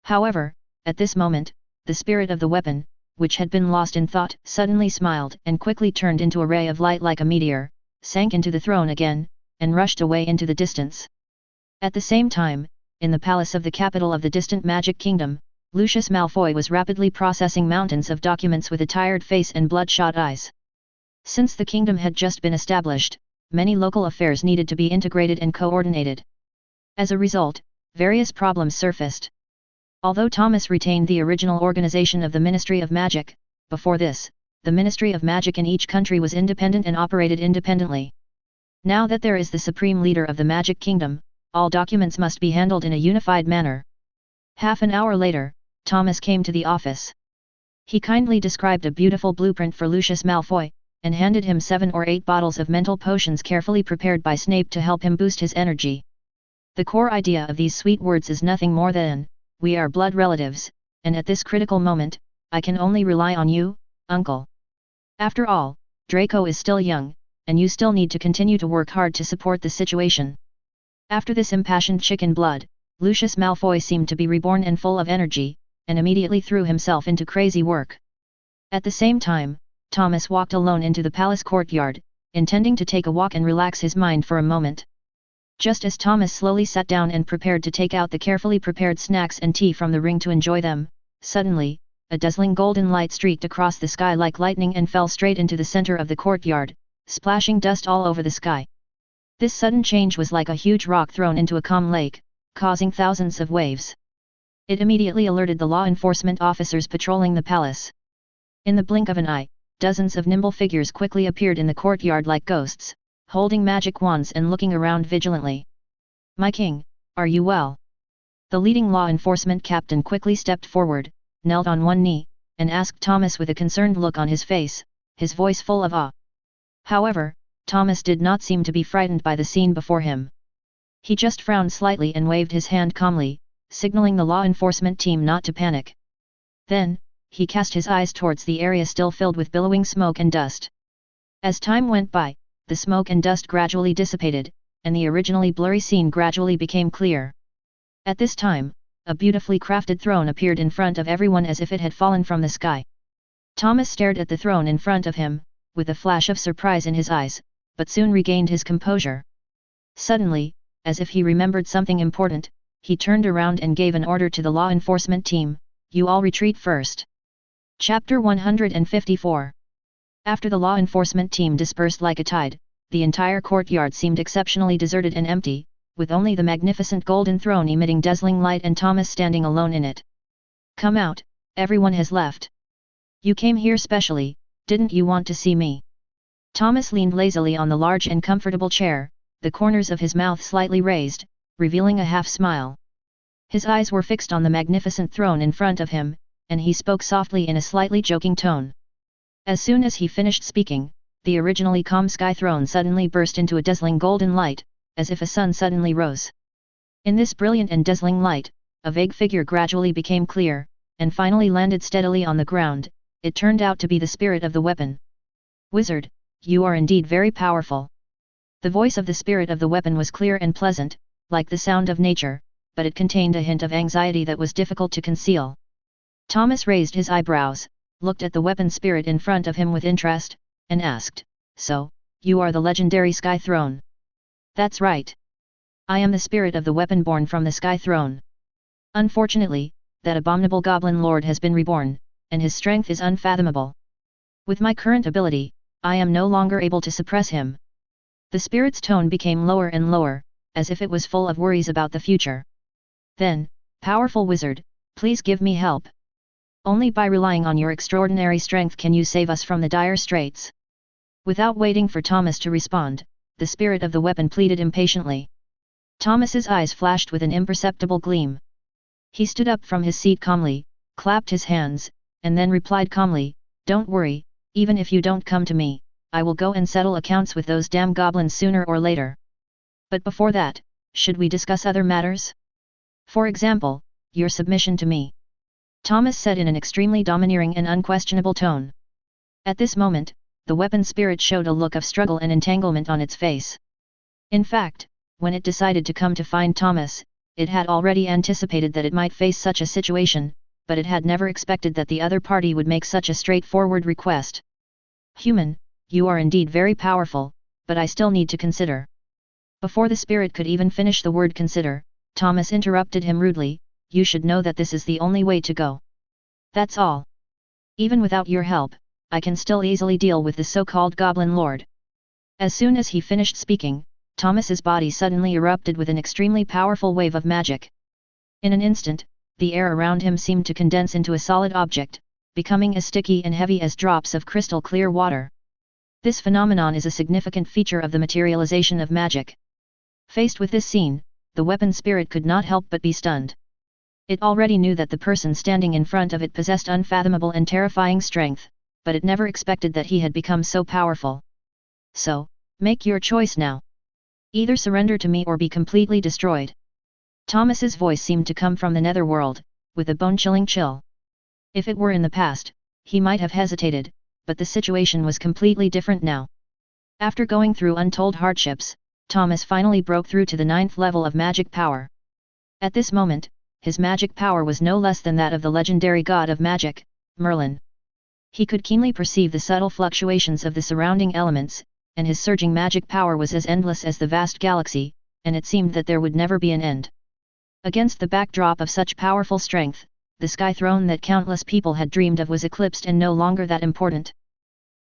However, at this moment, the spirit of the weapon, which had been lost in thought, suddenly smiled and quickly turned into a ray of light like a meteor, sank into the throne again, and rushed away into the distance. At the same time, in the palace of the capital of the distant Magic Kingdom, Lucius Malfoy was rapidly processing mountains of documents with a tired face and bloodshot eyes. Since the kingdom had just been established, many local affairs needed to be integrated and coordinated. As a result, various problems surfaced. Although Thomas retained the original organization of the Ministry of Magic, before this, the Ministry of Magic in each country was independent and operated independently. Now that there is the supreme leader of the Magic Kingdom, all documents must be handled in a unified manner. Half an hour later, Thomas came to the office. He kindly described a beautiful blueprint for Lucius Malfoy, and handed him 7 or 8 bottles of mental potions carefully prepared by Snape to help him boost his energy. The core idea of these sweet words is nothing more than, we are blood relatives, and at this critical moment, I can only rely on you, Uncle. After all, Draco is still young, and you still need to continue to work hard to support the situation. After this impassioned chicken blood, Lucius Malfoy seemed to be reborn and full of energy, and immediately threw himself into crazy work. At the same time, Thomas walked alone into the palace courtyard, intending to take a walk and relax his mind for a moment. Just as Thomas slowly sat down and prepared to take out the carefully prepared snacks and tea from the ring to enjoy them, suddenly, a dazzling golden light streaked across the sky like lightning and fell straight into the center of the courtyard, splashing dust all over the sky. This sudden change was like a huge rock thrown into a calm lake, causing thousands of waves. It immediately alerted the law enforcement officers patrolling the palace. In the blink of an eye, dozens of nimble figures quickly appeared in the courtyard like ghosts, holding magic wands and looking around vigilantly. "My king, are you well?" The leading law enforcement captain quickly stepped forward, knelt on one knee, and asked Thomas with a concerned look on his face, his voice full of awe. However, Thomas did not seem to be frightened by the scene before him. He just frowned slightly and waved his hand calmly, signaling the law enforcement team not to panic. Then, he cast his eyes towards the area still filled with billowing smoke and dust. As time went by, the smoke and dust gradually dissipated, and the originally blurry scene gradually became clear. At this time, a beautifully crafted throne appeared in front of everyone as if it had fallen from the sky. Thomas stared at the throne in front of him, with a flash of surprise in his eyes, but soon regained his composure. Suddenly, as if he remembered something important, he turned around and gave an order to the law enforcement team, "You all retreat first." Chapter 154. After the law enforcement team dispersed like a tide, the entire courtyard seemed exceptionally deserted and empty, with only the magnificent golden throne emitting dazzling light and Thomas standing alone in it. "Come out, everyone has left. You came here specially, didn't you want to see me?" Thomas leaned lazily on the large and comfortable chair, the corners of his mouth slightly raised, revealing a half-smile. His eyes were fixed on the magnificent throne in front of him, and he spoke softly in a slightly joking tone. As soon as he finished speaking, the originally calm sky throne suddenly burst into a dazzling golden light, as if a sun suddenly rose. In this brilliant and dazzling light, a vague figure gradually became clear, and finally landed steadily on the ground. It turned out to be the spirit of the weapon. "Wizard, you are indeed very powerful." The voice of the spirit of the weapon was clear and pleasant, like the sound of nature, but it contained a hint of anxiety that was difficult to conceal. Thomas raised his eyebrows, looked at the weapon spirit in front of him with interest, and asked, "So, you are the legendary Sky Throne?" "That's right. I am the spirit of the weapon born from the Sky Throne. Unfortunately, that abominable goblin lord has been reborn, and his strength is unfathomable. With my current ability, I am no longer able to suppress him." The spirit's tone became lower and lower, as if it was full of worries about the future. "Then, powerful wizard, please give me help. Only by relying on your extraordinary strength can you save us from the dire straits." Without waiting for Thomas to respond, the spirit of the weapon pleaded impatiently. Thomas's eyes flashed with an imperceptible gleam. He stood up from his seat calmly, clapped his hands, and then replied calmly, "Don't worry, even if you don't come to me, I will go and settle accounts with those damn goblins sooner or later. But before that, should we discuss other matters? For example, your submission to me," Thomas said in an extremely domineering and unquestionable tone. At this moment, the weapon spirit showed a look of struggle and entanglement on its face. In fact, when it decided to come to find Thomas, it had already anticipated that it might face such a situation, but it had never expected that the other party would make such a straightforward request. "Human, you are indeed very powerful, but I still need to consider." Before the spirit could even finish the word consider, Thomas interrupted him rudely, "You should know that this is the only way to go. That's all. Even without your help, I can still easily deal with the so-called Goblin Lord." As soon as he finished speaking, Thomas's body suddenly erupted with an extremely powerful wave of magic. In an instant, the air around him seemed to condense into a solid object, becoming as sticky and heavy as drops of crystal clear water. This phenomenon is a significant feature of the materialization of magic. Faced with this scene, the weapon spirit could not help but be stunned. It already knew that the person standing in front of it possessed unfathomable and terrifying strength, but it never expected that he had become so powerful. "So, make your choice now. Either surrender to me or be completely destroyed." Thomas's voice seemed to come from the netherworld, with a bone-chilling chill. If it were in the past, he might have hesitated, but the situation was completely different now. After going through untold hardships, Thomas finally broke through to the 9th level of magic power. At this moment, his magic power was no less than that of the legendary god of magic, Merlin. He could keenly perceive the subtle fluctuations of the surrounding elements, and his surging magic power was as endless as the vast galaxy, and it seemed that there would never be an end. Against the backdrop of such powerful strength, the sky throne that countless people had dreamed of was eclipsed and no longer that important.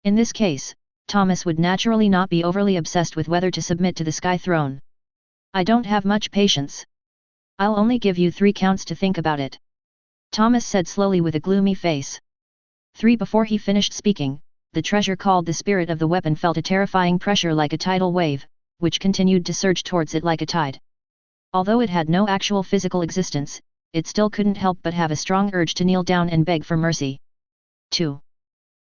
In this case, Thomas would naturally not be overly obsessed with whether to submit to the sky throne. "I don't have much patience. I'll only give you 3 counts to think about it," Thomas said slowly with a gloomy face. 3. Before he finished speaking, the treasure called the spirit of the weapon felt a terrifying pressure like a tidal wave, which continued to surge towards it like a tide. Although it had no actual physical existence, it still couldn't help but have a strong urge to kneel down and beg for mercy. 2.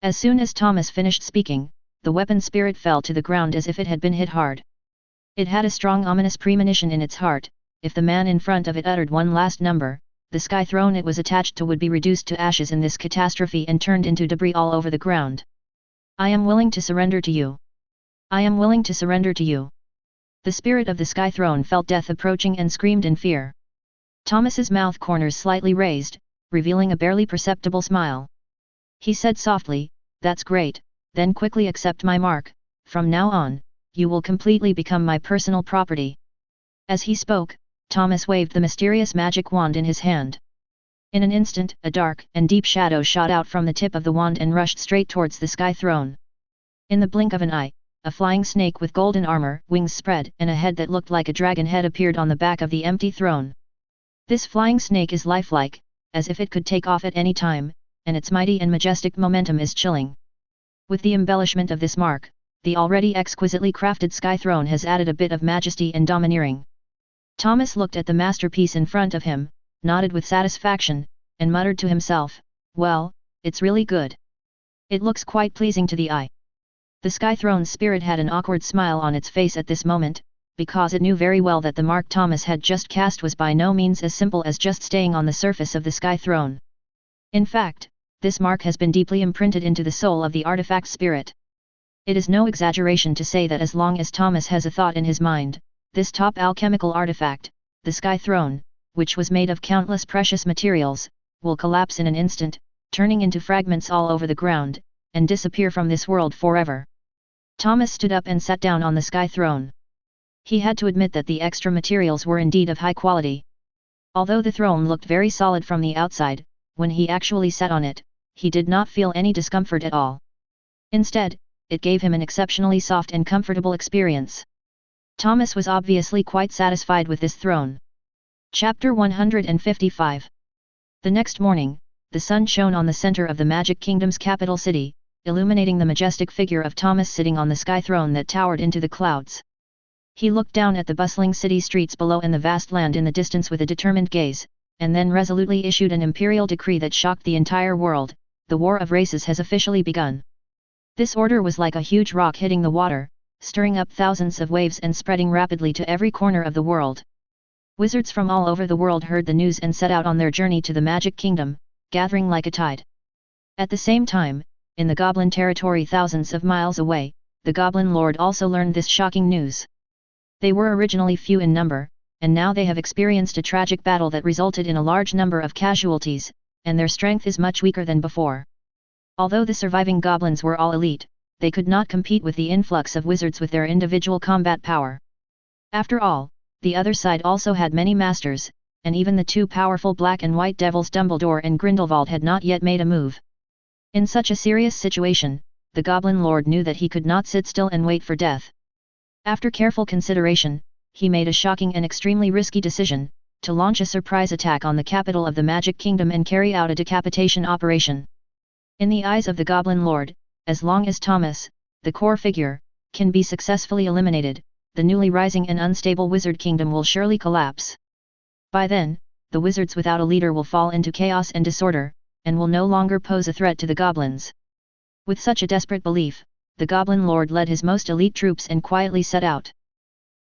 As soon as Thomas finished speaking, the weapon spirit fell to the ground as if it had been hit hard. It had a strong ominous premonition in its heart: if the man in front of it uttered one last number, the sky throne it was attached to would be reduced to ashes in this catastrophe and turned into debris all over the ground. "I am willing to surrender to you. I am willing to surrender to you." The spirit of the sky throne felt death approaching and screamed in fear. Thomas's mouth corners slightly raised, revealing a barely perceptible smile. He said softly, "That's great, then quickly accept my mark. From now on, you will completely become my personal property." As he spoke, Thomas waved the mysterious magic wand in his hand. In an instant, a dark and deep shadow shot out from the tip of the wand and rushed straight towards the sky throne. In the blink of an eye, a flying snake with golden armor, wings spread, and a head that looked like a dragon head appeared on the back of the empty throne. This flying snake is lifelike, as if it could take off at any time, and its mighty and majestic momentum is chilling. With the embellishment of this mark, the already exquisitely crafted sky throne has added a bit of majesty and domineering. Thomas looked at the masterpiece in front of him, nodded with satisfaction, and muttered to himself, "Well, it's really good. It looks quite pleasing to the eye." The sky throne's spirit had an awkward smile on its face at this moment, because it knew very well that the mark Thomas had just cast was by no means as simple as just staying on the surface of the sky throne. In fact, this mark has been deeply imprinted into the soul of the artifact spirit. It is no exaggeration to say that as long as Thomas has a thought in his mind, this top alchemical artifact, the sky throne, which was made of countless precious materials, will collapse in an instant, turning into fragments all over the ground, and disappear from this world forever. Thomas stood up and sat down on the sky throne. He had to admit that the extra materials were indeed of high quality. Although the throne looked very solid from the outside, when he actually sat on it, he did not feel any discomfort at all. Instead, it gave him an exceptionally soft and comfortable experience. Thomas was obviously quite satisfied with this throne. Chapter 155. The next morning, the sun shone on the center of the Magic Kingdom's capital city, illuminating the majestic figure of Thomas sitting on the sky throne that towered into the clouds. He looked down at the bustling city streets below and the vast land in the distance with a determined gaze, and then resolutely issued an imperial decree that shocked the entire world: "The War of Races has officially begun." This order was like a huge rock hitting the water, stirring up thousands of waves and spreading rapidly to every corner of the world. Wizards from all over the world heard the news and set out on their journey to the Magic Kingdom, gathering like a tide. At the same time, in the Goblin territory thousands of miles away, the Goblin Lord also learned this shocking news. They were originally few in number, and now they have experienced a tragic battle that resulted in a large number of casualties, and their strength is much weaker than before. Although the surviving goblins were all elite, they could not compete with the influx of wizards with their individual combat power. After all, the other side also had many masters, and even the two powerful black and white devils Dumbledore and Grindelwald had not yet made a move. In such a serious situation, the Goblin Lord knew that he could not sit still and wait for death. After careful consideration, he made a shocking and extremely risky decision: to launch a surprise attack on the capital of the Magic Kingdom and carry out a decapitation operation. In the eyes of the Goblin Lord, as long as Thomas, the core figure, can be successfully eliminated, the newly rising and unstable Wizard Kingdom will surely collapse. By then, the wizards without a leader will fall into chaos and disorder, and will no longer pose a threat to the goblins. With such a desperate belief, the Goblin Lord led his most elite troops and quietly set out.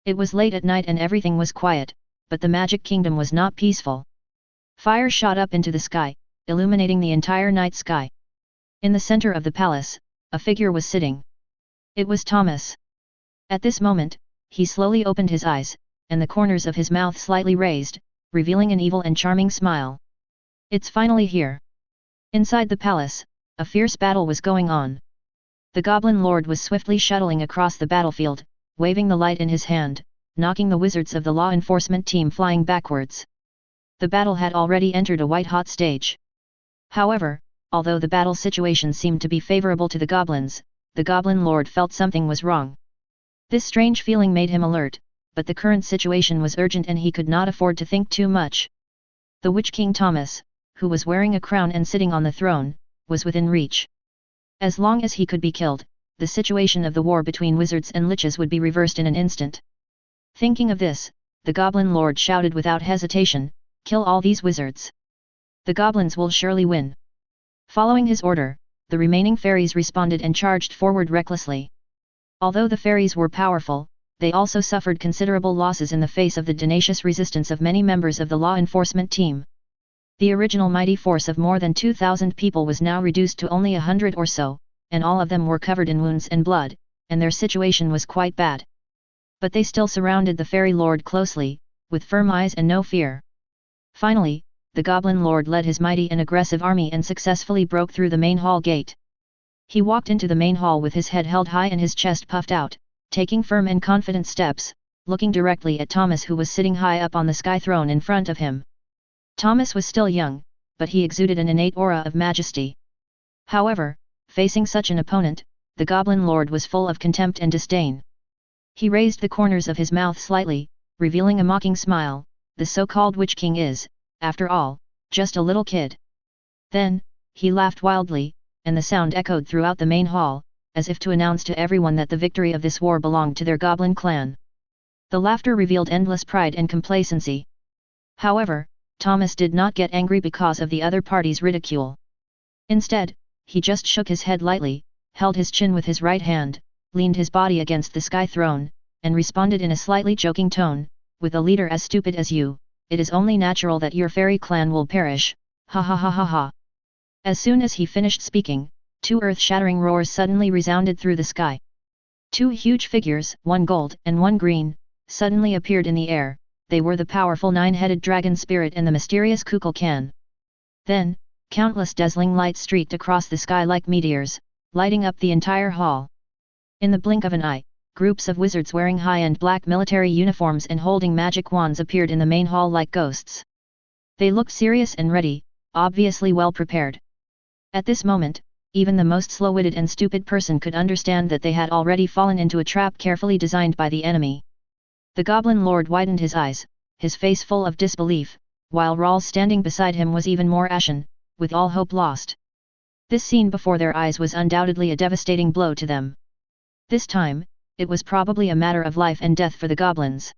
It was late at night and everything was quiet, but the Magic Kingdom was not peaceful. Fire shot up into the sky, illuminating the entire night sky. In the center of the palace, a figure was sitting. It was Thomas. At this moment, he slowly opened his eyes, and the corners of his mouth slightly raised, revealing an evil and charming smile. "It's finally here." Inside the palace, a fierce battle was going on. The Goblin Lord was swiftly shuttling across the battlefield, waving the light in his hand, knocking the wizards of the law enforcement team flying backwards. The battle had already entered a white-hot stage. However, although the battle situation seemed to be favorable to the goblins, the Goblin Lord felt something was wrong. This strange feeling made him alert, but the current situation was urgent and he could not afford to think too much. The Witch King Thomas, who was wearing a crown and sitting on the throne, was within reach. As long as he could be killed, the situation of the war between wizards and liches would be reversed in an instant. Thinking of this, the Goblin Lord shouted without hesitation, "Kill all these wizards! The goblins will surely win." Following his order, the remaining fairies responded and charged forward recklessly. Although the fairies were powerful, they also suffered considerable losses in the face of the tenacious resistance of many members of the law enforcement team. The original mighty force of more than 2,000 people was now reduced to only 100 or so, and all of them were covered in wounds and blood, and their situation was quite bad. But they still surrounded the fairy lord closely, with firm eyes and no fear. Finally, the Goblin Lord led his mighty and aggressive army and successfully broke through the main hall gate. He walked into the main hall with his head held high and his chest puffed out, taking firm and confident steps, looking directly at Thomas, who was sitting high up on the sky throne in front of him. Thomas was still young, but he exuded an innate aura of majesty. However, facing such an opponent, the Goblin Lord was full of contempt and disdain. He raised the corners of his mouth slightly, revealing a mocking smile. The so-called Witch King is, after all, just a little kid. Then, he laughed wildly, and the sound echoed throughout the main hall, as if to announce to everyone that the victory of this war belonged to their goblin clan. The laughter revealed endless pride and complacency. However, Thomas did not get angry because of the other party's ridicule. Instead, he just shook his head lightly, held his chin with his right hand, leaned his body against the sky throne, and responded in a slightly joking tone, "With a leader as stupid as you, it is only natural that your fairy clan will perish, ha ha ha ha ha." As soon as he finished speaking, two earth-shattering roars suddenly resounded through the sky. Two huge figures, one gold and one green, suddenly appeared in the air. They were the powerful nine-headed dragon spirit and the mysterious Kukulkan. Then, countless dazzling lights streaked across the sky like meteors, lighting up the entire hall. In the blink of an eye, groups of wizards wearing high-end black military uniforms and holding magic wands appeared in the main hall like ghosts. They looked serious and ready, obviously well prepared. At this moment, even the most slow-witted and stupid person could understand that they had already fallen into a trap carefully designed by the enemy. The Goblin Lord widened his eyes, his face full of disbelief, while Rawl standing beside him was even more ashen, with all hope lost. This scene before their eyes was undoubtedly a devastating blow to them. This time, it was probably a matter of life and death for the goblins.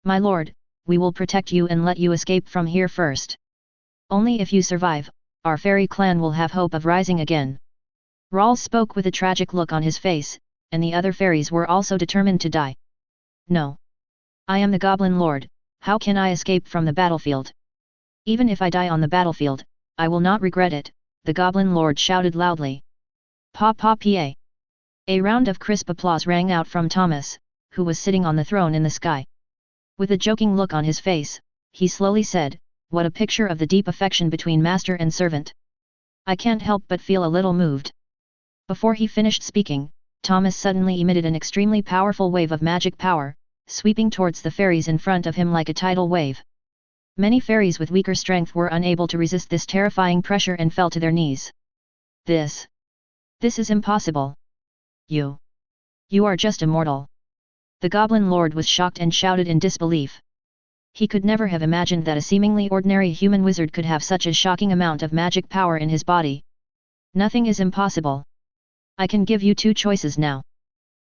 "My lord, we will protect you and let you escape from here first. Only if you survive, our fairy clan will have hope of rising again." Rawl spoke with a tragic look on his face, and the other fairies were also determined to die. "No. I am the Goblin Lord, how can I escape from the battlefield? Even if I die on the battlefield, I will not regret it," the Goblin Lord shouted loudly. "Pa pa pa." A round of crisp applause rang out from Thomas, who was sitting on the throne in the sky. With a joking look on his face, he slowly said, "What a picture of the deep affection between master and servant. I can't help but feel a little moved." Before he finished speaking, Thomas suddenly emitted an extremely powerful wave of magic power, sweeping towards the fairies in front of him like a tidal wave. Many fairies with weaker strength were unable to resist this terrifying pressure and fell to their knees. This is impossible. You are just a mortal." The Goblin Lord was shocked and shouted in disbelief. He could never have imagined that a seemingly ordinary human wizard could have such a shocking amount of magic power in his body. "Nothing is impossible. I can give you two choices now.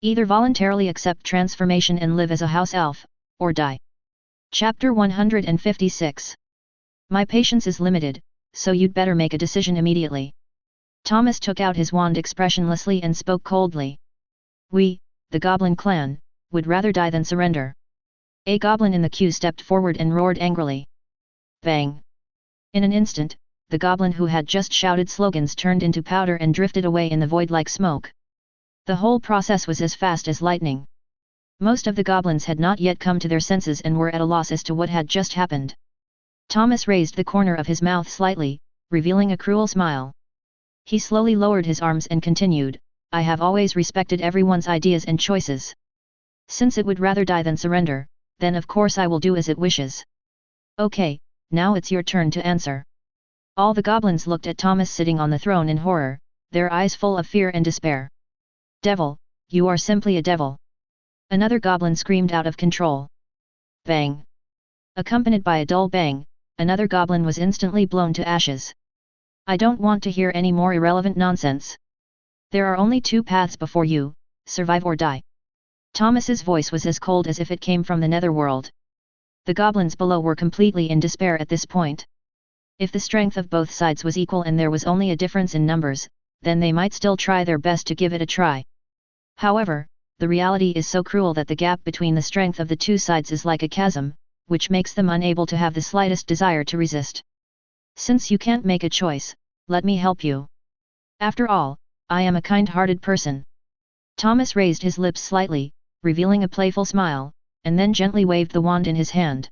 Either voluntarily accept transformation and live as a house elf, or die." Chapter 156. "My patience is limited, so you'd better make a decision immediately." Thomas took out his wand expressionlessly and spoke coldly. "We, the Goblin clan, would rather die than surrender." A goblin in the queue stepped forward and roared angrily. Bang! In an instant, the goblin who had just shouted slogans turned into powder and drifted away in the void like smoke. The whole process was as fast as lightning. Most of the goblins had not yet come to their senses and were at a loss as to what had just happened. Thomas raised the corner of his mouth slightly, revealing a cruel smile. He slowly lowered his arms and continued, "I have always respected everyone's ideas and choices. Since it would rather die than surrender, then of course I will do as it wishes." "Okay, now it's your turn to answer. All the goblins looked at Thomas sitting on the throne in horror, their eyes full of fear and despair. Devil, you are simply a devil! Another goblin screamed out of control. Bang! Accompanied by a dull bang, another goblin was instantly blown to ashes. I don't want to hear any more irrelevant nonsense. There are only two paths before you, survive or die. Thomas's voice was as cold as if it came from the netherworld. The goblins below were completely in despair at this point. If the strength of both sides was equal and there was only a difference in numbers, then they might still try their best to give it a try. However, the reality is so cruel that the gap between the strength of the two sides is like a chasm, which makes them unable to have the slightest desire to resist. Since you can't make a choice, let me help you. After all, I am a kind-hearted person. Thomas raised his lips slightly, revealing a playful smile, and then gently waved the wand in his hand.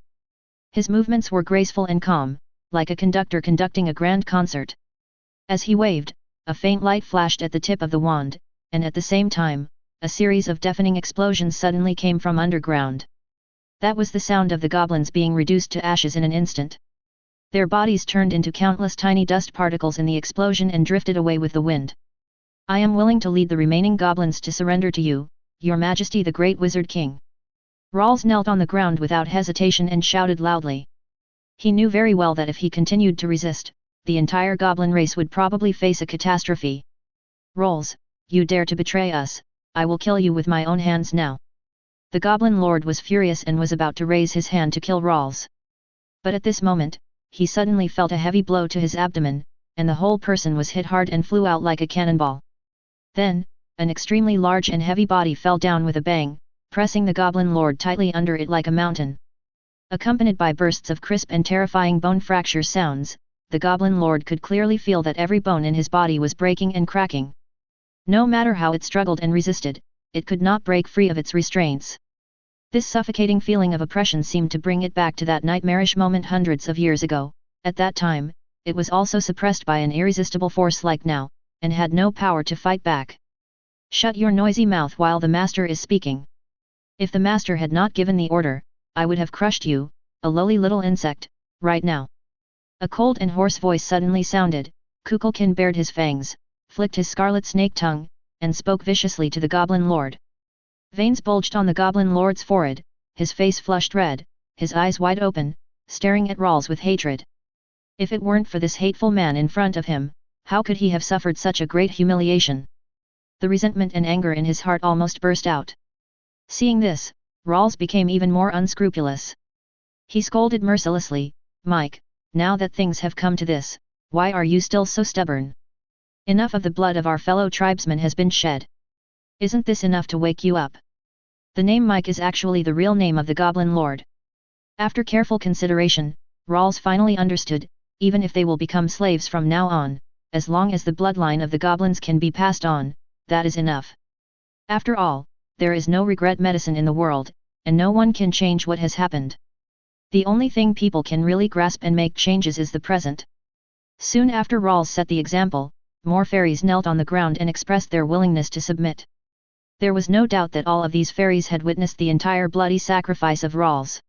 His movements were graceful and calm, like a conductor conducting a grand concert. As he waved, a faint light flashed at the tip of the wand, and at the same time, a series of deafening explosions suddenly came from underground. That was the sound of the goblins being reduced to ashes in an instant. Their bodies turned into countless tiny dust particles in the explosion and drifted away with the wind. I am willing to lead the remaining goblins to surrender to you, Your Majesty the Great Wizard King. Rawls knelt on the ground without hesitation and shouted loudly. He knew very well that if he continued to resist, the entire goblin race would probably face a catastrophe. Rawls, you dare to betray us, I will kill you with my own hands now. The Goblin Lord was furious and was about to raise his hand to kill Rawls. But at this moment, he suddenly felt a heavy blow to his abdomen, and the whole person was hit hard and flew out like a cannonball. Then, an extremely large and heavy body fell down with a bang, pressing the Goblin Lord tightly under it like a mountain. Accompanied by bursts of crisp and terrifying bone fracture sounds, the Goblin Lord could clearly feel that every bone in his body was breaking and cracking. No matter how it struggled and resisted, it could not break free of its restraints. This suffocating feeling of oppression seemed to bring it back to that nightmarish moment hundreds of years ago. At that time, it was also suppressed by an irresistible force like now, and had no power to fight back. Shut your noisy mouth while the master is speaking. If the master had not given the order, I would have crushed you, a lowly little insect, right now. A cold and hoarse voice suddenly sounded. Kukulkan bared his fangs, flicked his scarlet snake tongue, and spoke viciously to the Goblin Lord. Veins bulged on the Goblin Lord's forehead, his face flushed red, his eyes wide open, staring at Rawls with hatred. If it weren't for this hateful man in front of him, how could he have suffered such a great humiliation? The resentment and anger in his heart almost burst out. Seeing this, Rawls became even more unscrupulous. He scolded mercilessly, Mike, now that things have come to this, why are you still so stubborn? Enough of the blood of our fellow tribesmen has been shed. Isn't this enough to wake you up? The name Mike is actually the real name of the Goblin Lord. After careful consideration, Rawls finally understood, even if they will become slaves from now on, as long as the bloodline of the goblins can be passed on, that is enough. After all, there is no regret medicine in the world, and no one can change what has happened. The only thing people can really grasp and make changes is the present. Soon after Rawls set the example, more fairies knelt on the ground and expressed their willingness to submit. There was no doubt that all of these fairies had witnessed the entire bloody sacrifice of Rawls.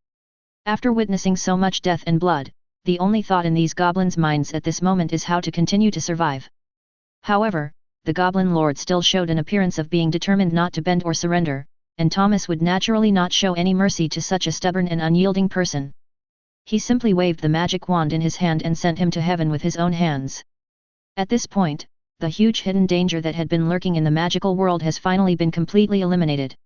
After witnessing so much death and blood, the only thought in these goblins' minds at this moment is how to continue to survive. However, the Goblin Lord still showed an appearance of being determined not to bend or surrender, and Thomas would naturally not show any mercy to such a stubborn and unyielding person. He simply waved the magic wand in his hand and sent him to heaven with his own hands. At this point, the huge hidden danger that had been lurking in the magical world has finally been completely eliminated.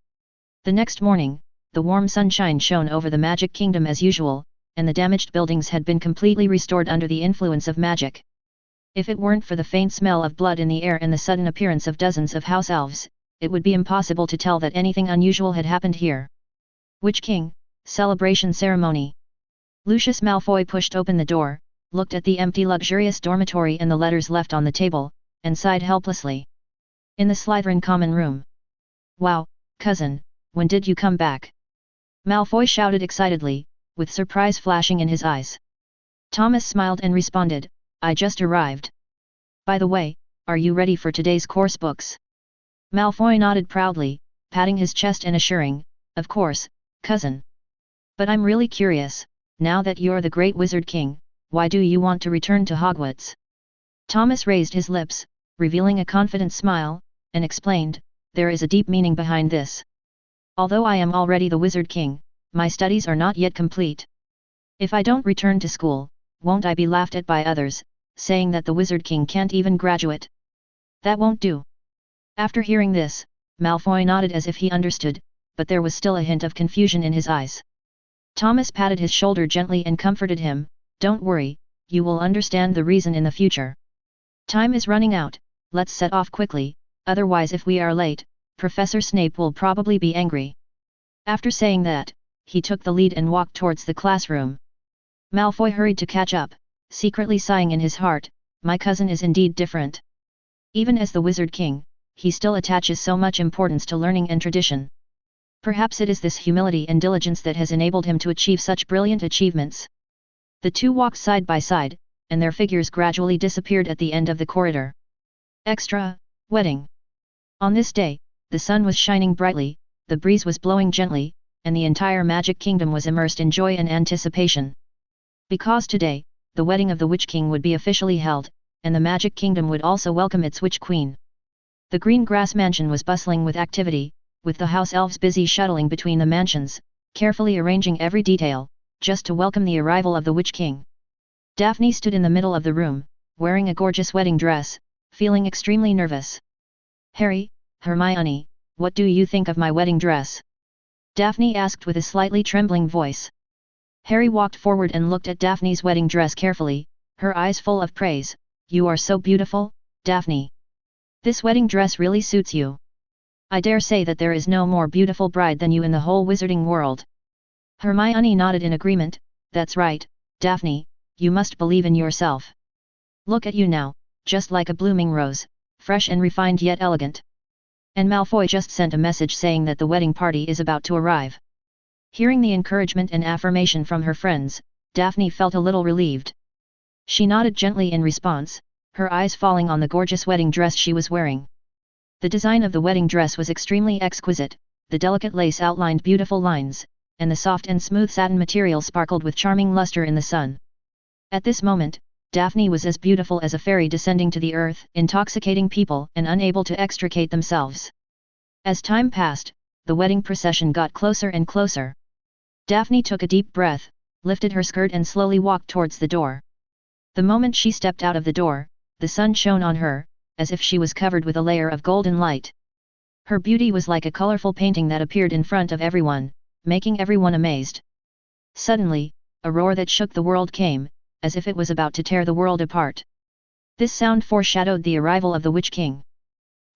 The next morning, the warm sunshine shone over the magic kingdom as usual, and the damaged buildings had been completely restored under the influence of magic. If it weren't for the faint smell of blood in the air and the sudden appearance of dozens of house elves, it would be impossible to tell that anything unusual had happened here. Witch King, celebration ceremony. Lucius Malfoy pushed open the door, looked at the empty luxurious dormitory and the letters left on the table, and sighed helplessly. In the Slytherin common room. Wow, cousin, when did you come back? Malfoy shouted excitedly, with surprise flashing in his eyes. Thomas smiled and responded, I just arrived. By the way, are you ready for today's course books? Malfoy nodded proudly, patting his chest and assuring, of course, cousin. But I'm really curious, now that you're the great wizard king, why do you want to return to Hogwarts? Thomas raised his lips, revealing a confident smile, and explained, there is a deep meaning behind this. Although I am already the wizard king, my studies are not yet complete. If I don't return to school, won't I be laughed at by others, saying that the wizard king can't even graduate? That won't do. After hearing this, Malfoy nodded as if he understood, but there was still a hint of confusion in his eyes. Thomas patted his shoulder gently and comforted him, don't worry, you will understand the reason in the future. Time is running out, let's set off quickly, otherwise if we are late, Professor Snape will probably be angry. After saying that, he took the lead and walked towards the classroom. Malfoy hurried to catch up, secretly sighing in his heart, my cousin is indeed different. Even as the Wizard King, he still attaches so much importance to learning and tradition. Perhaps it is this humility and diligence that has enabled him to achieve such brilliant achievements. The two walked side by side, and their figures gradually disappeared at the end of the corridor. Extra, wedding. On this day, the sun was shining brightly, the breeze was blowing gently, and the entire Magic Kingdom was immersed in joy and anticipation. Because today, the wedding of the Witch King would be officially held, and the Magic Kingdom would also welcome its Witch Queen. The Green Grass Mansion was bustling with activity, with the house elves busy shuttling between the mansions, carefully arranging every detail, just to welcome the arrival of the Witch King. Daphne stood in the middle of the room, wearing a gorgeous wedding dress, feeling extremely nervous. Harry, Hermione, what do you think of my wedding dress? Daphne asked with a slightly trembling voice. Harry walked forward and looked at Daphne's wedding dress carefully, her eyes full of praise. You are so beautiful, Daphne. This wedding dress really suits you. I dare say that there is no more beautiful bride than you in the whole wizarding world. Hermione nodded in agreement, that's right, Daphne, you must believe in yourself. Look at you now, just like a blooming rose, fresh and refined yet elegant. And Malfoy just sent a message saying that the wedding party is about to arrive. Hearing the encouragement and affirmation from her friends, Daphne felt a little relieved. She nodded gently in response, her eyes falling on the gorgeous wedding dress she was wearing. The design of the wedding dress was extremely exquisite, the delicate lace outlined beautiful lines, and the soft and smooth satin material sparkled with charming luster in the sun. At this moment, Daphne was as beautiful as a fairy descending to the earth, intoxicating people and unable to extricate themselves. As time passed, the wedding procession got closer and closer. Daphne took a deep breath, lifted her skirt and slowly walked towards the door. The moment she stepped out of the door, the sun shone on her, as if she was covered with a layer of golden light. Her beauty was like a colorful painting that appeared in front of everyone, making everyone amazed. Suddenly, a roar that shook the world came, as if it was about to tear the world apart. This sound foreshadowed the arrival of the Witch King.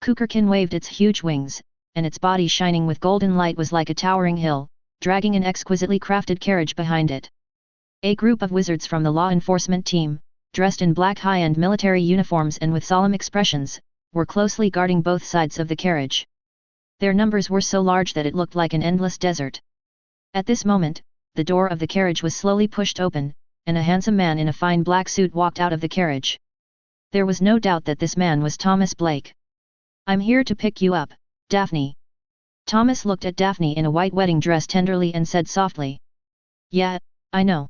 Cucurkin waved its huge wings, and its body shining with golden light was like a towering hill, dragging an exquisitely crafted carriage behind it. A group of wizards from the law enforcement team, dressed in black high-end military uniforms and with solemn expressions, were closely guarding both sides of the carriage. Their numbers were so large that it looked like an endless desert. At this moment, the door of the carriage was slowly pushed open, and a handsome man in a fine black suit walked out of the carriage. There was no doubt that this man was Thomas Blake. I'm here to pick you up, Daphne. Thomas looked at Daphne in a white wedding dress tenderly and said softly. Yeah, I know.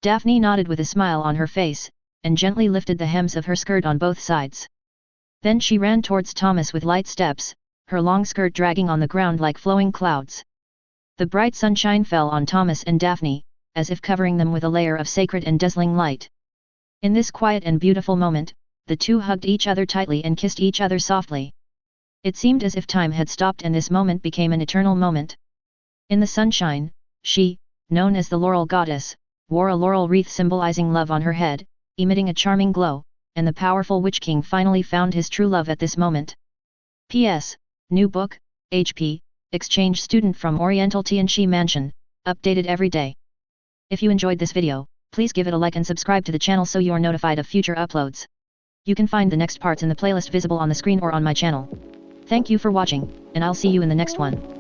Daphne nodded with a smile on her face, and gently lifted the hems of her skirt on both sides. Then she ran towards Thomas with light steps, her long skirt dragging on the ground like flowing clouds. The bright sunshine fell on Thomas and Daphne, as if covering them with a layer of sacred and dazzling light. In this quiet and beautiful moment, the two hugged each other tightly and kissed each other softly. It seemed as if time had stopped and this moment became an eternal moment. In the sunshine, she, known as the Laurel Goddess, wore a laurel wreath symbolizing love on her head, emitting a charming glow, and the powerful Witch King finally found his true love at this moment. P.S. New book, HP, exchange student from Oriental Tianxi Mansion, updated every day. If you enjoyed this video, please give it a like and subscribe to the channel so you are notified of future uploads. You can find the next parts in the playlist visible on the screen or on my channel. Thank you for watching, and I'll see you in the next one.